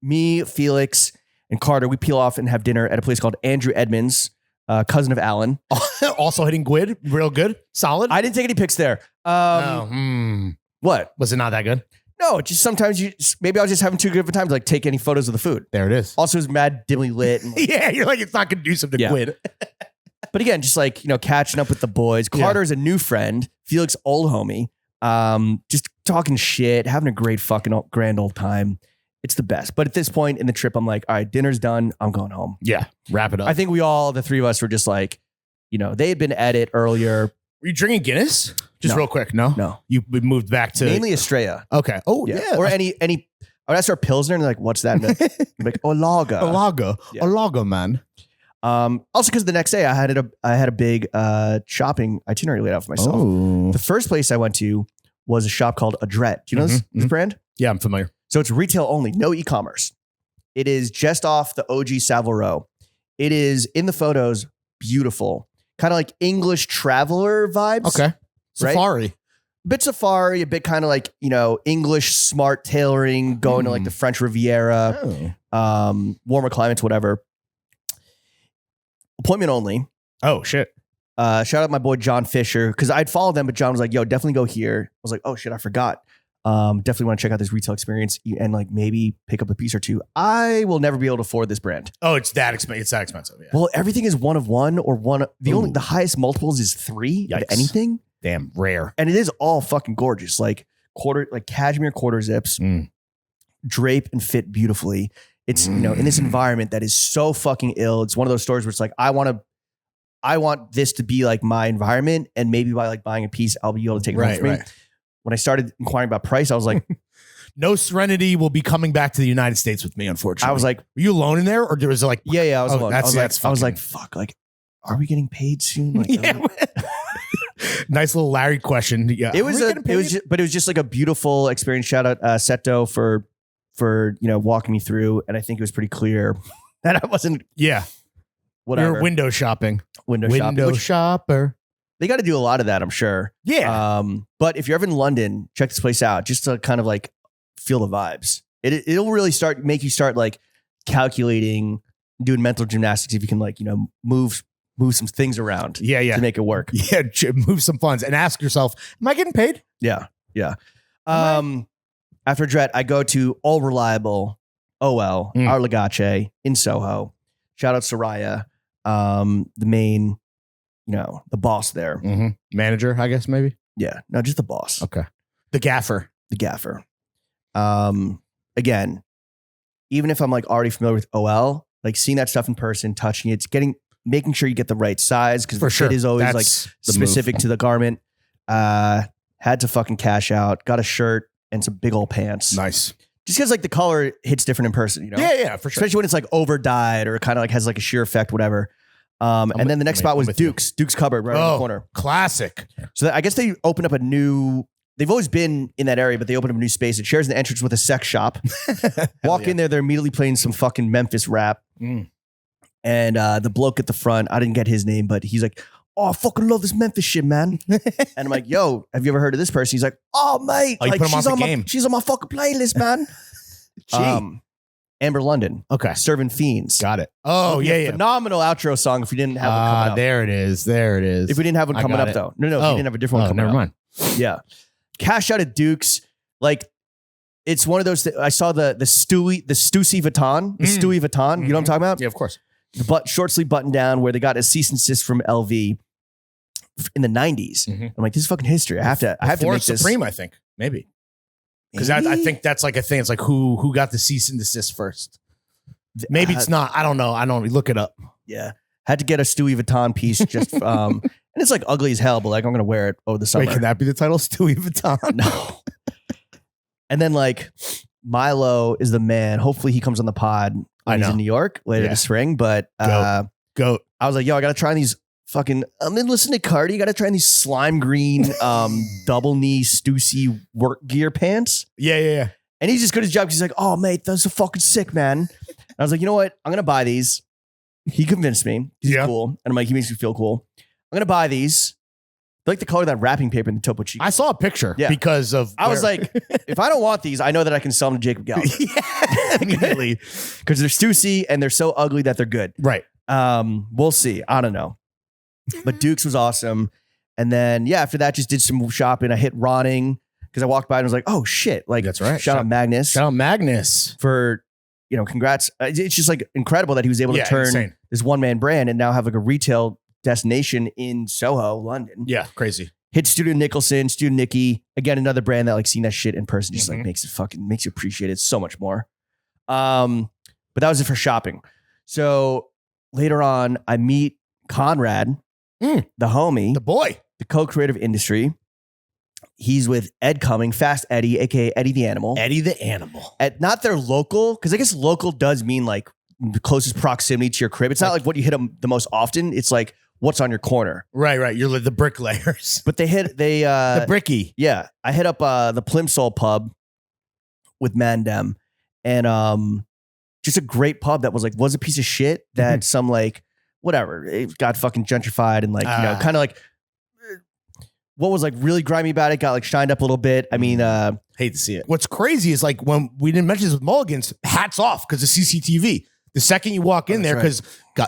Speaker 1: Me, Felix, and Carter, we peel off and have dinner at a place called Andrew Edmonds, cousin of Alan.
Speaker 2: Also hitting Gwyd. Real good. Solid.
Speaker 1: I didn't take any pics there. What?
Speaker 2: Was it not that good?
Speaker 1: No, just sometimes maybe I was just having too good of a time to like take any photos of the food.
Speaker 2: There it is.
Speaker 1: Also, it was mad dimly lit. And, like,
Speaker 2: yeah, you're like, it's not conducive to Gwyd.
Speaker 1: But again, just like, catching up with the boys. Carter's a new friend. Felix, old homie. Just talking shit, having a great fucking grand old time. It's the best. But at this point in the trip, I'm like, all right, dinner's done. I'm going home.
Speaker 2: Yeah, wrap it up.
Speaker 1: I think the 3 of us were just like, they had been at it earlier.
Speaker 2: Were you drinking Guinness? Just real quick. No. You moved back to
Speaker 1: mainly Estrella.
Speaker 2: Okay. Oh yeah.
Speaker 1: Or any. I would ask for a Pilsner and they're like, what's that? I'm like, a lager.
Speaker 2: A lager, man.
Speaker 1: Also, because the next day I had a big shopping itinerary laid out for myself.
Speaker 2: Oh.
Speaker 1: The first place I went to was a shop called Adret. Do you know this brand?
Speaker 2: Yeah, I'm familiar.
Speaker 1: So it's retail only, no e-commerce. It is just off the OG Savile Row. It is in the photos, beautiful, kind of like English traveler vibes.
Speaker 2: Okay, safari.
Speaker 1: Right? A bit safari, a bit kind of like English smart tailoring, going to like the French Riviera, warmer climates, whatever. Appointment only.
Speaker 2: Oh shit.
Speaker 1: Shout out my boy John Fisher, because I'd followed them, but John was like, yo, definitely go here. I was like, oh shit, I forgot. Definitely want to check out this retail experience and like maybe pick up a piece or two. I will never be able to afford this brand.
Speaker 2: Oh, it's that expensive. It's that expensive. Yeah.
Speaker 1: Well, everything is one of one or one. The highest multiples is 3 of anything.
Speaker 2: Damn, rare.
Speaker 1: And it is all fucking gorgeous. Like cashmere quarter zips, drape and fit beautifully. It's, in this environment that is so fucking ill. It's one of those stores where it's like, I want this to be like my environment. And maybe by like buying a piece, I'll be able to take it home with me. When I started inquiring about price, I was like,
Speaker 2: no Serenity will be coming back to the United States with me, unfortunately.
Speaker 1: I was like,
Speaker 2: were you alone in there? Or was it like,
Speaker 1: yeah, I was alone. I was like,
Speaker 2: fucking...
Speaker 1: fuck, like, are we getting paid soon? Like,
Speaker 2: nice little Larry question. Yeah.
Speaker 1: It was just like a beautiful experience. Shout out Seto for walking me through. And I think it was pretty clear that I wasn't.
Speaker 2: Yeah.
Speaker 1: Whatever.
Speaker 2: You're window shopping.
Speaker 1: Window
Speaker 2: shopper.
Speaker 1: They got to do a lot of that, I'm sure.
Speaker 2: Yeah.
Speaker 1: But if you're ever in London, check this place out just to kind of like feel the vibes. It'll really make you start like calculating, doing mental gymnastics if you can like, move some things around. To make it work.
Speaker 2: Yeah, move some funds and ask yourself, am I getting paid?
Speaker 1: Yeah. After Dret, I go to All Reliable OL, Arlagace in Soho. Shout out Soraya, the main, the boss there.
Speaker 2: Mm-hmm. Manager, I guess, maybe?
Speaker 1: Yeah. No, just the boss.
Speaker 2: Okay. The gaffer.
Speaker 1: Again, even if I'm like already familiar with OL, like seeing that stuff in person, touching it, making sure you get the right size because the fit is always like specific to the garment. Had to fucking cash out. Got a shirt and some big old pants.
Speaker 2: Nice.
Speaker 1: Just because like the color hits different in person,
Speaker 2: Yeah, for sure.
Speaker 1: Especially when it's like over dyed or kind of like has like a sheer effect, whatever. And then the next spot was Duke's cupboard right in the corner.
Speaker 2: Classic.
Speaker 1: So I guess they opened up they've always been in that area, but they opened up a new space. It shares an entrance with a sex shop. Walk in there, they're immediately playing some fucking Memphis rap. And the bloke at the front, I didn't get his name, but he's like, oh, I fucking love this Memphis shit, man. And I'm like, yo, have you ever heard of this person? He's like, oh, mate.
Speaker 2: Like, she's
Speaker 1: on my fucking playlist, man. Amber London.
Speaker 2: Okay.
Speaker 1: Serving Fiends.
Speaker 2: Got it. Oh, yeah.
Speaker 1: Phenomenal outro song if we didn't have one coming up.
Speaker 2: There it is. If
Speaker 1: we didn't have one coming up, though. No, we didn't have a different one coming up.
Speaker 2: Never mind.
Speaker 1: Yeah. Cash out at Duke's. Like, it's one of those, I saw the Stewie Vuitton. The Stewie Vuitton. You know what I'm talking about?
Speaker 2: Yeah, of course.
Speaker 1: The short sleeve button down where they got a cease and desist from LV in the 90s. I'm like, this is fucking history. I have to make this.
Speaker 2: Supreme, I think. Maybe. Because I think that's like a thing. It's like who got the cease and desist first. Maybe it's not. I don't know. Look it up.
Speaker 1: Yeah. Had to get a Stewie Vuitton piece just and it's like ugly as hell, but like I'm gonna wear it over the summer.
Speaker 2: Wait, can that be the title? Stewie Vuitton?
Speaker 1: No. And then like Milo is the man. Hopefully he comes on the pod when he's in New York later this spring. But
Speaker 2: Goat.
Speaker 1: I was like, yo, I gotta try these fucking I'm in listening to Carti. You gotta try these slime green double knee Stussy work gear pants.
Speaker 2: Yeah.
Speaker 1: And he's just good at his job. He's like, oh mate, those are fucking sick, man. And I was like, you know what? I'm gonna buy these. He convinced me. He's cool. And I'm like, he makes me feel cool. I'm gonna buy these. I like the color of that wrapping paper in the Topo Chico.
Speaker 2: I saw a picture because of
Speaker 1: I was like, if I don't want these, I know that I can sell them to Jacob Gallup. Immediately. Because they're Stussy and they're so ugly that they're good.
Speaker 2: Right.
Speaker 1: We'll see. I don't know. But Duke's was awesome. And then, after that, just did some shopping. I hit Ronning because I walked by and was like, oh shit. Like,
Speaker 2: that's right.
Speaker 1: Shout out Magnus. For, congrats. It's just like incredible that he was able to turn this one-man brand and now have like a retail destination in Soho, London.
Speaker 2: Yeah, crazy.
Speaker 1: Hit Student Nicholson, Student Nicky. Again, another brand that like seeing that shit in person just like makes you appreciate it so much more. But that was it for shopping. So later on, I meet Konrad, the homie,
Speaker 2: the boy,
Speaker 1: the co-creator of industry. He's with Ed Cumming, Fast Eddie, aka Eddie the Animal.
Speaker 2: Eddie the Animal.
Speaker 1: At not their local, because I guess local does mean like the closest proximity to your crib. It's not like what you hit them the most often. It's like what's on your corner.
Speaker 2: Right. You're like the bricklayers.
Speaker 1: But the
Speaker 2: bricky.
Speaker 1: Yeah. I hit up the Plimsoll pub with Mandem and just a great pub that was a piece of shit that some like whatever, it got fucking gentrified and like, kind of like what was like really grimy about it got like shined up a little bit. I mean,
Speaker 2: hate to see it. What's crazy is like when we didn't mention this with Mulligan's, hats off because of CCTV. The second you walk in there, because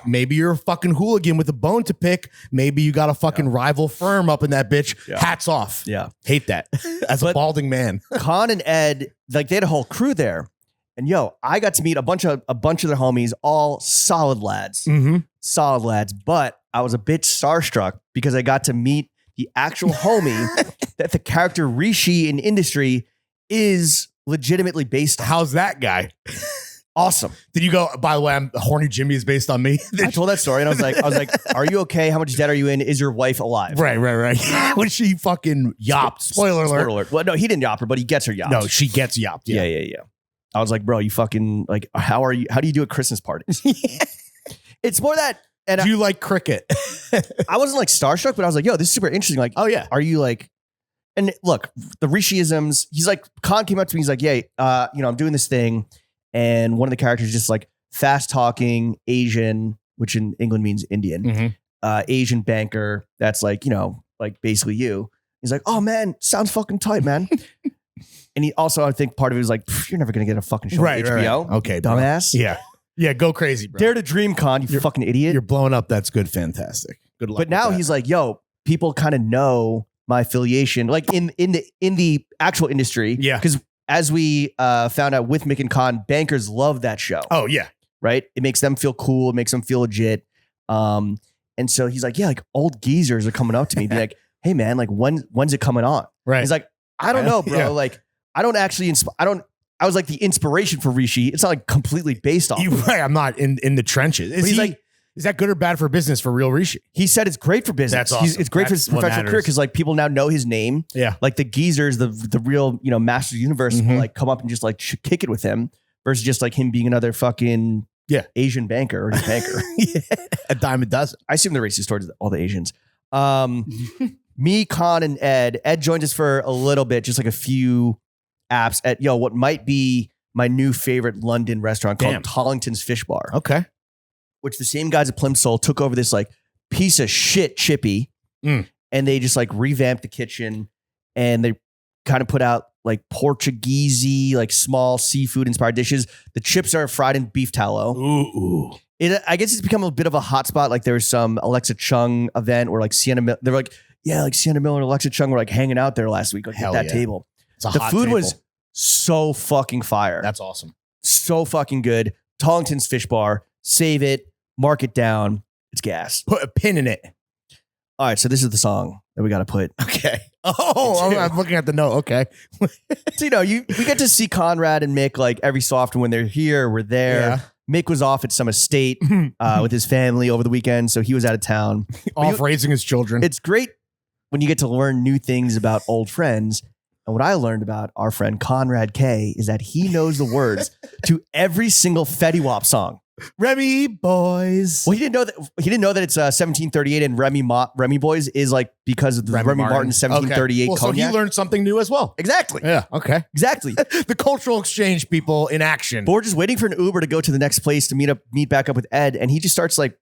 Speaker 2: maybe you're a fucking hooligan with a bone to pick. Maybe you got a fucking rival firm up in that bitch. Yeah. Hats off.
Speaker 1: Yeah.
Speaker 2: Hate that. As a balding man.
Speaker 1: Con and Ed, like they had a whole crew there. And I got to meet a bunch of their homies, all solid lads.
Speaker 2: Mm-hmm.
Speaker 1: Solid lads. But I was a bit starstruck because I got to meet the actual homie that the character Rishi in industry is legitimately based on.
Speaker 2: How's that guy?
Speaker 1: Awesome.
Speaker 2: Did you go, by the way, Horny Jimmy is based on me?
Speaker 1: I told that story and I was like, are you okay? How much debt are you in? Is your wife alive?
Speaker 2: Right. When she fucking yopped. Spoiler alert.
Speaker 1: Well, no, he didn't yop her, but he gets her yopped.
Speaker 2: No, she gets yopped.
Speaker 1: Yeah. I was like, bro, you fucking like, how do you do at Christmas parties? It's more that. And
Speaker 2: do you like cricket?
Speaker 1: I wasn't like starstruck, but I was like, yo, this is super interesting. Like,
Speaker 2: oh yeah.
Speaker 1: Are you like, and look, the Rishiisms, he's like, Con came up to me. He's like, yeah, I'm doing this thing. And one of the characters is just like fast talking Asian, which in England means Indian, Asian banker. That's like, like basically you. He's like, oh man, sounds fucking tight, man. And he also, I think part of it was like, you're never going to get a fucking show on HBO.
Speaker 2: Right. Okay. Bro.
Speaker 1: Dumbass.
Speaker 2: Yeah. Go crazy, bro.
Speaker 1: Dare to dream, Con, you fucking idiot.
Speaker 2: You're blowing up. That's good. Fantastic. Good luck.
Speaker 1: But now he's like, yo, people kind of know my affiliation, like in the actual industry.
Speaker 2: Yeah.
Speaker 1: Because as we found out with Mick and Con, bankers love that show.
Speaker 2: Oh, yeah.
Speaker 1: Right? It makes them feel cool. It makes them feel legit. And so he's like, yeah, like old geezers are coming up to me be like, hey, man, like when's it coming on?
Speaker 2: Right.
Speaker 1: He's like, I don't know, bro. Yeah. Like, I don't actually, I was like the inspiration for Rishi. It's not like completely based off.
Speaker 2: Right. I'm not in the trenches. Is that good or bad for business for real Rishi?
Speaker 1: He said it's great for business.
Speaker 2: That's awesome.
Speaker 1: It's great for his professional career because like people now know his name.
Speaker 2: Yeah.
Speaker 1: Like the geezers, the real, Masters of the Universe will like come up and just like kick it with him versus just like him being another fucking Asian banker or just banker.
Speaker 2: A dime a dozen.
Speaker 1: I assume they're racist towards all the Asians. Me, Con, and Ed. Ed joined us for a little bit, just like a few apps at what might be my new favorite London restaurant called Tollington's Fish Bar.
Speaker 2: Okay.
Speaker 1: Which the same guys at Plimsoll took over this like piece of shit chippy and they just like revamped the kitchen and they kind of put out like Portuguese, like small seafood inspired dishes. The chips are fried in beef tallow.
Speaker 2: Ooh.
Speaker 1: I guess it's become a bit of a hot spot. Like there was some Alexa Chung event where like they're like, like Sienna Miller and Alexa Chung were like hanging out there last week like, at that table. The food was so fucking fire.
Speaker 2: That's awesome.
Speaker 1: So fucking good. Tollington's Fish Bar. Save it. Mark it down. It's gas.
Speaker 2: Put a pin in it.
Speaker 1: All right. So this is the song that we got to put.
Speaker 2: Okay. Oh, I'm looking at the note. Okay.
Speaker 1: So, we get to see Konrad and Mick like every so often when they're here, we're there.
Speaker 2: Yeah.
Speaker 1: Mick was off at some estate with his family over the weekend. So he was out of town.
Speaker 2: Raising his children.
Speaker 1: It's great when you get to learn new things about old friends. And what I learned about our friend Konrad Kay is that he knows the words to every single Fetty Wap song.
Speaker 2: Remy Boys.
Speaker 1: Well, he didn't know that it's 1738 and Remy Boys is like because of the Remy Martin 1738
Speaker 2: cognac. So he learned something new as well.
Speaker 1: Exactly.
Speaker 2: Yeah. Okay.
Speaker 1: Exactly.
Speaker 2: The cultural exchange, people in action.
Speaker 1: We're just waiting for an Uber to go to the next place to meet back up with Ed, and he just starts like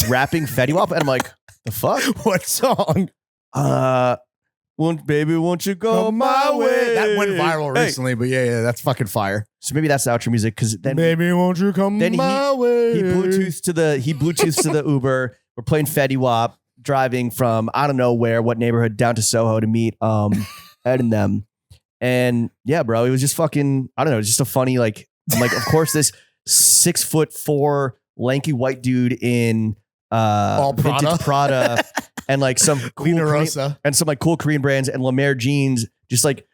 Speaker 1: rapping Fetty Wap, and I'm like, the fuck?
Speaker 2: What song?
Speaker 1: Won't you go my way?
Speaker 2: That went viral recently, but yeah, that's fucking fire.
Speaker 1: So maybe that's the outro music because then
Speaker 2: baby, won't you come my way?
Speaker 1: He Bluetooths to the Uber. We're playing Fetty Wap, driving from I don't know what neighborhood down to Soho to meet Ed and them. And yeah, bro, it was just fucking I don't know, it was just a funny like of course this 6'4" lanky white dude in
Speaker 2: all
Speaker 1: vintage Prada and like some cool cool Korean brands and La Mer jeans just like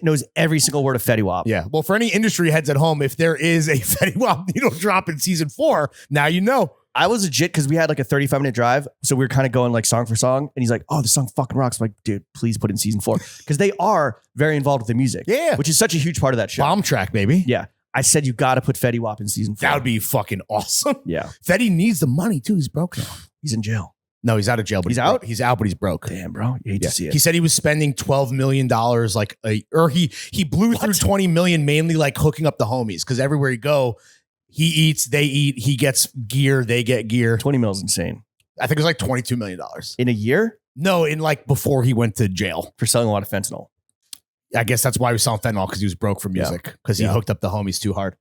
Speaker 1: knows every single word of Fetty Wap.
Speaker 2: Yeah. Well, for any industry heads at home, if there is a Fetty Wap needle drop in season 4, now you know.
Speaker 1: I was legit because we had like a 35-minute drive. So we were kind of going like song for song. And he's like, oh, this song fucking rocks. I'm like, dude, please put it in season 4. Because they are very involved with the music.
Speaker 2: Yeah.
Speaker 1: Which is such a huge part of that show.
Speaker 2: Bomb track, baby.
Speaker 1: Yeah. I said you got to put Fetty Wap in season 4.
Speaker 2: That would be fucking awesome.
Speaker 1: Yeah.
Speaker 2: Fetty needs the money too. He's broke now.
Speaker 1: He's in jail.
Speaker 2: No, he's out of jail, but
Speaker 1: he's out.
Speaker 2: He's out, but he's broke.
Speaker 1: Damn, bro, you hate to see it.
Speaker 2: He said he was spending $12 million, he blew through 20 million, mainly like hooking up the homies because everywhere you go, he eats, they eat, he gets gear, they get gear.
Speaker 1: 20 mil is insane.
Speaker 2: I think it was like $22 million
Speaker 1: in a year.
Speaker 2: No, in like before he went to jail
Speaker 1: for selling a lot of fentanyl.
Speaker 2: I guess that's why he was selling fentanyl because he was broke for music because he hooked up the homies too hard.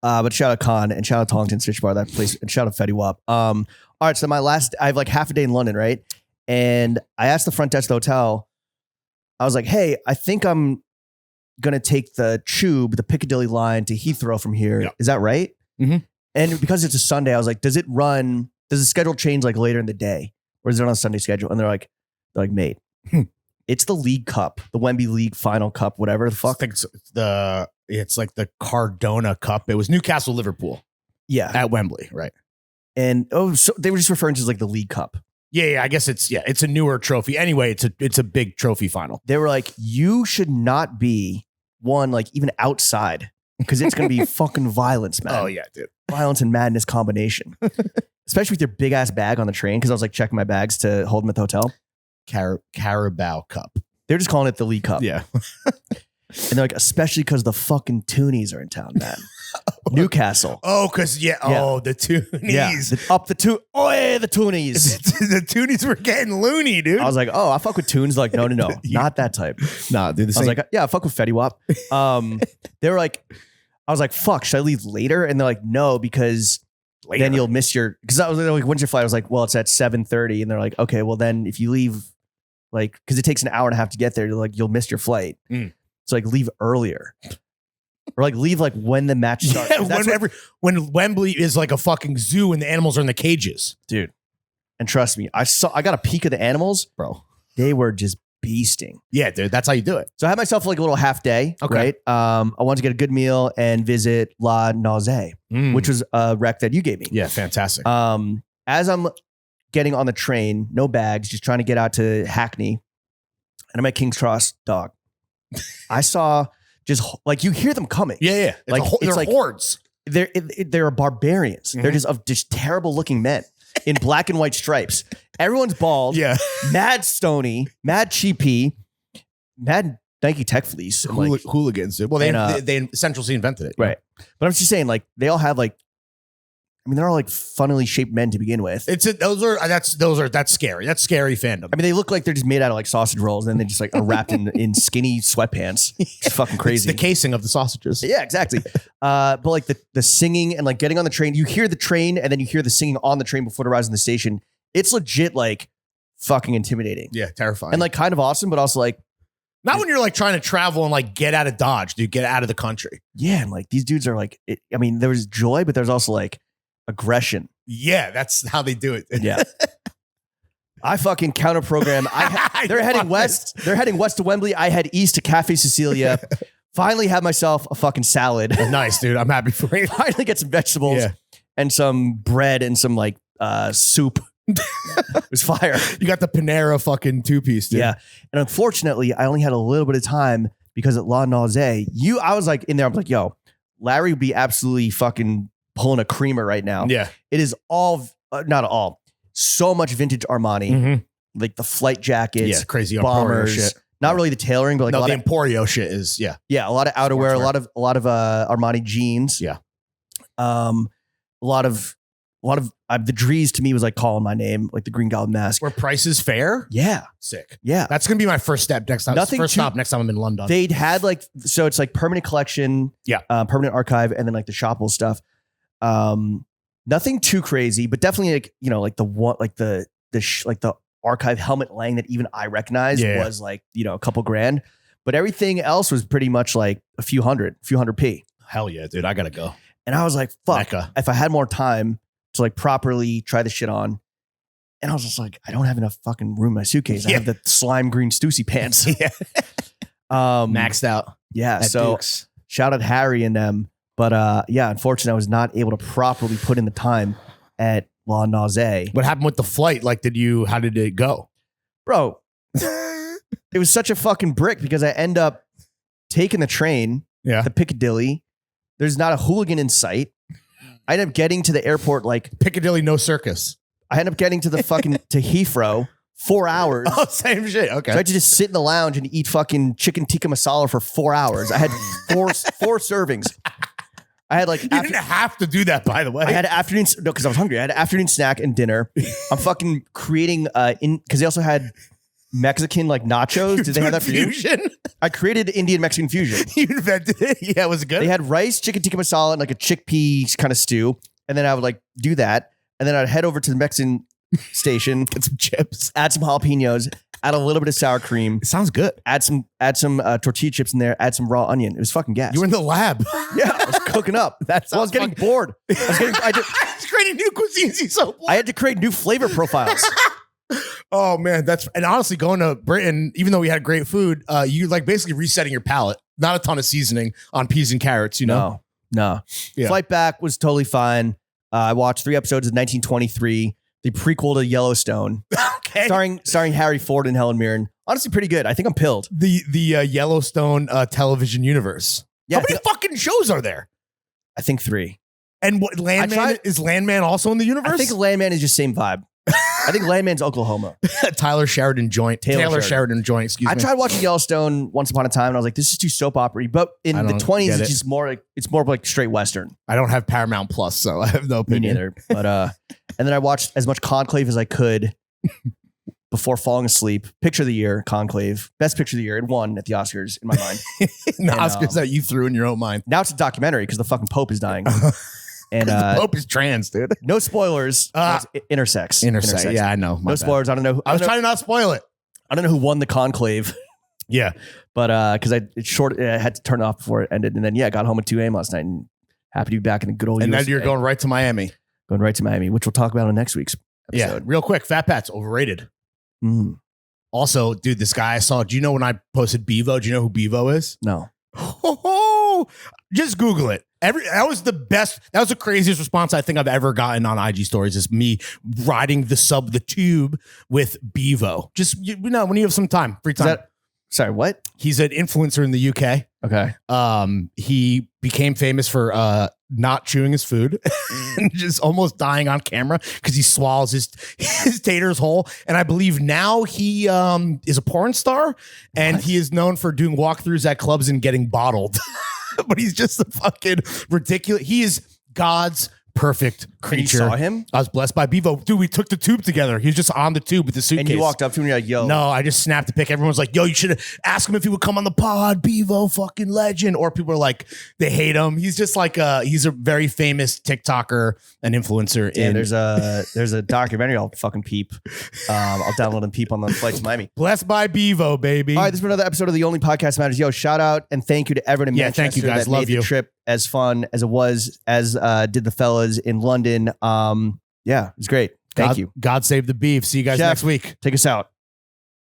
Speaker 1: But shout out Con and shout out Tongton's Fish Bar, that place, and shout out Fetty Wap. All right, so I have like half a day in London, right? And I asked the front desk of the hotel, I was like, hey, I think I'm going to take the tube, the Piccadilly line to Heathrow from here. Yep. Is that right?
Speaker 2: Mm-hmm.
Speaker 1: And because it's a Sunday, I was like, does the schedule change like later in the day? Or is it on a Sunday schedule? And they're like, mate, it's the League Cup, the Wembley League Final Cup, whatever the fuck.
Speaker 2: I think it's like the Cardona Cup. It was Newcastle, Liverpool.
Speaker 1: Yeah.
Speaker 2: At Wembley, right.
Speaker 1: And so they were just referring to it as like the League Cup.
Speaker 2: Yeah, I guess it's a newer trophy. Anyway, it's a big trophy final.
Speaker 1: They were like, you should not be one, like even outside, because it's going to be fucking violence, man.
Speaker 2: Oh yeah, dude.
Speaker 1: Violence and madness combination. Especially with your big ass bag on the train, because I was like checking my bags to hold them at the hotel.
Speaker 2: Carabao Cup.
Speaker 1: They're just calling it the League Cup.
Speaker 2: Yeah.
Speaker 1: And they're like, especially because the fucking Toonies are in town, man. Newcastle.
Speaker 2: Oh, because the Toonies.
Speaker 1: Yeah. The Toonies.
Speaker 2: The Toonies were getting loony, dude.
Speaker 1: I was like, oh, I fuck with Toons. Like, no, not that type.
Speaker 2: Nah, dude.
Speaker 1: I was like, yeah, I fuck with Fetty Wap. They were like, I was like, fuck, should I leave later? And they're like, no, because later. Then you'll miss because I was like, when's your flight? I was like, well, it's at 7:30. And they're like, okay, well then if you leave, like, because it takes an hour and a half to get there, you'll miss your flight. So like leave earlier. Or like leave like when the match starts.
Speaker 2: Yeah, when Wembley is like a fucking zoo and the animals are in the cages.
Speaker 1: Dude. And trust me, I got a peek of the animals. Bro. They were just beasting.
Speaker 2: Yeah, dude. That's how you do it.
Speaker 1: So I had myself like a little half day. Okay. Right. I wanted to get a good meal and visit La Nausée, which was a rec that you gave me.
Speaker 2: Yeah, fantastic.
Speaker 1: As I'm getting on the train, no bags, just trying to get out to Hackney. And I'm at King's Cross, dog. I saw just like you hear them coming.
Speaker 2: Yeah.
Speaker 1: Like
Speaker 2: they're like hordes.
Speaker 1: They're barbarians. Mm-hmm. They're just terrible looking men in black and white stripes. Everyone's bald.
Speaker 2: Yeah.
Speaker 1: Mad stony, mad cheapy, mad Nike Tech fleece.
Speaker 2: Hooligans, dude. Well, they Central C invented it.
Speaker 1: Right. But I'm just saying, like, they all have like, I mean, they're all like funnily shaped men to begin with.
Speaker 2: That's scary. That's scary fandom.
Speaker 1: I mean, they look like they're just made out of like sausage rolls, and then they just like are wrapped in skinny sweatpants. It's fucking crazy.
Speaker 2: It's the casing of the sausages.
Speaker 1: Yeah, exactly. But like the singing and like getting on the train, you hear the train and then you hear the singing on the train before it arrives in the station. It's legit like fucking intimidating.
Speaker 2: Yeah, terrifying.
Speaker 1: And like kind of awesome, but also like
Speaker 2: not when you're like trying to travel and like get out of Dodge, dude, get out of the country.
Speaker 1: Yeah, and like these dudes are like, I mean, there was joy, but there's also like aggression.
Speaker 2: Yeah, that's how they do it.
Speaker 1: Yeah. I fucking counter program. They're heading west. They're heading west to Wembley. I head east to Cafe Cecilia. Finally have myself a fucking salad.
Speaker 2: Nice, dude. I'm happy for you.
Speaker 1: Finally get some vegetables and some bread and some like soup. It was fire.
Speaker 2: You got the Panera fucking 2-piece, dude.
Speaker 1: Yeah. And unfortunately, I only had a little bit of time because at La Nausée, I was like in there, I was like, yo, Larry would be absolutely fucking pulling a creamer right now.
Speaker 2: Yeah.
Speaker 1: It is all, not all, so much vintage Armani,
Speaker 2: mm-hmm.
Speaker 1: like the flight jackets,
Speaker 2: crazy
Speaker 1: bombers,
Speaker 2: shit.
Speaker 1: Not really the tailoring, but like
Speaker 2: a lot the Emporio shit is, yeah,
Speaker 1: a lot of outerwear, a lot of Armani jeans,
Speaker 2: yeah,
Speaker 1: a lot of the Drees to me was like calling my name, like the Green Goblin mask.
Speaker 2: Were prices fair?
Speaker 1: Yeah,
Speaker 2: sick.
Speaker 1: Yeah,
Speaker 2: that's gonna be my first step next time. Stop next time I'm in London.
Speaker 1: They'd had like, so it's like permanent collection, permanent archive, and then like the shopable stuff. Nothing too crazy, but definitely like, you know, like the one, like the archive helmet Lang that even I recognized was like, you know, a couple grand, but everything else was pretty much like a few hundred P.
Speaker 2: Hell yeah, dude. I gotta go.
Speaker 1: And I was like, fuck,
Speaker 2: Mecca. If
Speaker 1: I had more time to like properly try this shit on. And I was just like, I don't have enough fucking room in my suitcase. I have the slime green Stussy pants.
Speaker 2: Maxed out.
Speaker 1: Yeah. So Dukes. Shout out Harry and them. But unfortunately, I was not able to properly put in the time at La Nausée.
Speaker 2: What happened with the flight? Like, how did it go?
Speaker 1: Bro, it was such a fucking brick because I end up taking the train to Piccadilly. There's not a hooligan in sight. I end up getting to the airport like...
Speaker 2: Piccadilly, no circus. I
Speaker 1: end up getting to the fucking... to Heathrow, 4 hours.
Speaker 2: Oh, same shit. Okay.
Speaker 1: So I had to just sit in the lounge and eat fucking chicken tikka masala for 4 hours. I had four servings. I had like...
Speaker 2: You didn't have to do that, by the way.
Speaker 1: I had afternoon... No, because I was hungry. I had an afternoon snack and dinner. I'm fucking creating... because they also had Mexican like nachos. Did they have that for
Speaker 2: fusion?
Speaker 1: you? I created Indian Mexican fusion.
Speaker 2: You invented it. Yeah, was it good?
Speaker 1: They had rice, chicken tikka masala, and like a chickpea kind of stew. And then I would like do that. And then I'd head over to the Mexican station,
Speaker 2: get some chips,
Speaker 1: add some jalapenos, add a little bit of sour cream.
Speaker 2: It sounds good.
Speaker 1: Add some tortilla chips in there, add some raw onion. It was fucking gas.
Speaker 2: You were in the lab.
Speaker 1: Yeah, I was cooking up. I was getting bored. I
Speaker 2: was creating new cuisines. He's so bored.
Speaker 1: I had to create new flavor profiles.
Speaker 2: Oh man, and honestly, going to Britain, even though we had great food, you like basically resetting your palate. Not a ton of seasoning on peas and carrots, you know?
Speaker 1: No. Yeah. Flight back was totally fine. I watched 3 episodes of 1923, the prequel to Yellowstone, starring Harry Ford and Helen Mirren. Honestly, pretty good. I think I'm pilled.
Speaker 2: The Yellowstone television universe.
Speaker 1: Yeah,
Speaker 2: how many fucking shows are there?
Speaker 1: I think 3.
Speaker 2: And what Landman is Landman also in the universe?
Speaker 1: I think Landman is just same vibe. I think Landman's Oklahoma.
Speaker 2: Taylor Sheridan joint. Excuse me.
Speaker 1: I tried watching Yellowstone once upon a time, and I was like, "This is too soap opera." But in the 20s, it's just more like straight Western.
Speaker 2: I don't have Paramount Plus, so I have no opinion.
Speaker 1: Me neither. But and then I watched as much Conclave as I could before falling asleep. Picture of the year, Conclave, best picture of the year. It won at the Oscars in my mind.
Speaker 2: Oscars that you threw in your own mind.
Speaker 1: Now it's a documentary because the fucking Pope is dying. And
Speaker 2: the Pope is trans, dude.
Speaker 1: No spoilers. Intersex.
Speaker 2: Yeah, I know.
Speaker 1: No spoilers. I don't know.
Speaker 2: I was trying to not spoil it.
Speaker 1: I don't know who won the conclave.
Speaker 2: Yeah,
Speaker 1: but because I had to turn it off before it ended, and then got home at 2 a.m. last night, and happy to be back in the good old.
Speaker 2: And
Speaker 1: USA.
Speaker 2: then you're going right to Miami.
Speaker 1: Going right to Miami, which we'll talk about in next week's episode.
Speaker 2: Yeah, real quick. Fat Pat's overrated. Also, dude, this guy I saw. Do you know when I posted Beavo? Do you know who Beavo is?
Speaker 1: No.
Speaker 2: Just Google it. That was the best. That was the craziest response I think I've ever gotten on IG stories. Is me riding the tube with Beavo. Just when you have some time, free time.
Speaker 1: Sorry, what?
Speaker 2: He's an influencer in the UK.
Speaker 1: Okay.
Speaker 2: He became famous for not chewing his food and just almost dying on camera because he swallows his taters whole. And I believe now he is a porn star, and he is known for doing walkthroughs at clubs and getting bottled. But he's just a fucking ridiculous. He is God's perfect creature.
Speaker 1: You saw him?
Speaker 2: I was blessed by Beavo. Dude, we took the tube together. He was just on the tube with the suitcase.
Speaker 1: And you walked up to him and you're like, yo.
Speaker 2: No, I just snapped a pic. Everyone's like, yo, you should ask him if he would come on the pod. Beavo, fucking legend. Or people are like, they hate him. He's just like, he's a very famous TikToker and influencer.
Speaker 1: Yeah, there's a documentary I'll fucking peep. I'll download and peep on the flight to Miami.
Speaker 2: Blessed by Beavo, baby.
Speaker 1: All right, this has been another episode of The Only Podcast That Matters. Yo, shout out and thank you to everyone in Manchester
Speaker 2: thank you guys.
Speaker 1: that
Speaker 2: Love
Speaker 1: made
Speaker 2: you.
Speaker 1: the trip as fun as it was, as did the fellas in London. Yeah, it was great. Thank you.
Speaker 2: God save the beef. See you guys
Speaker 1: Chef,
Speaker 2: next week.
Speaker 1: Take us out.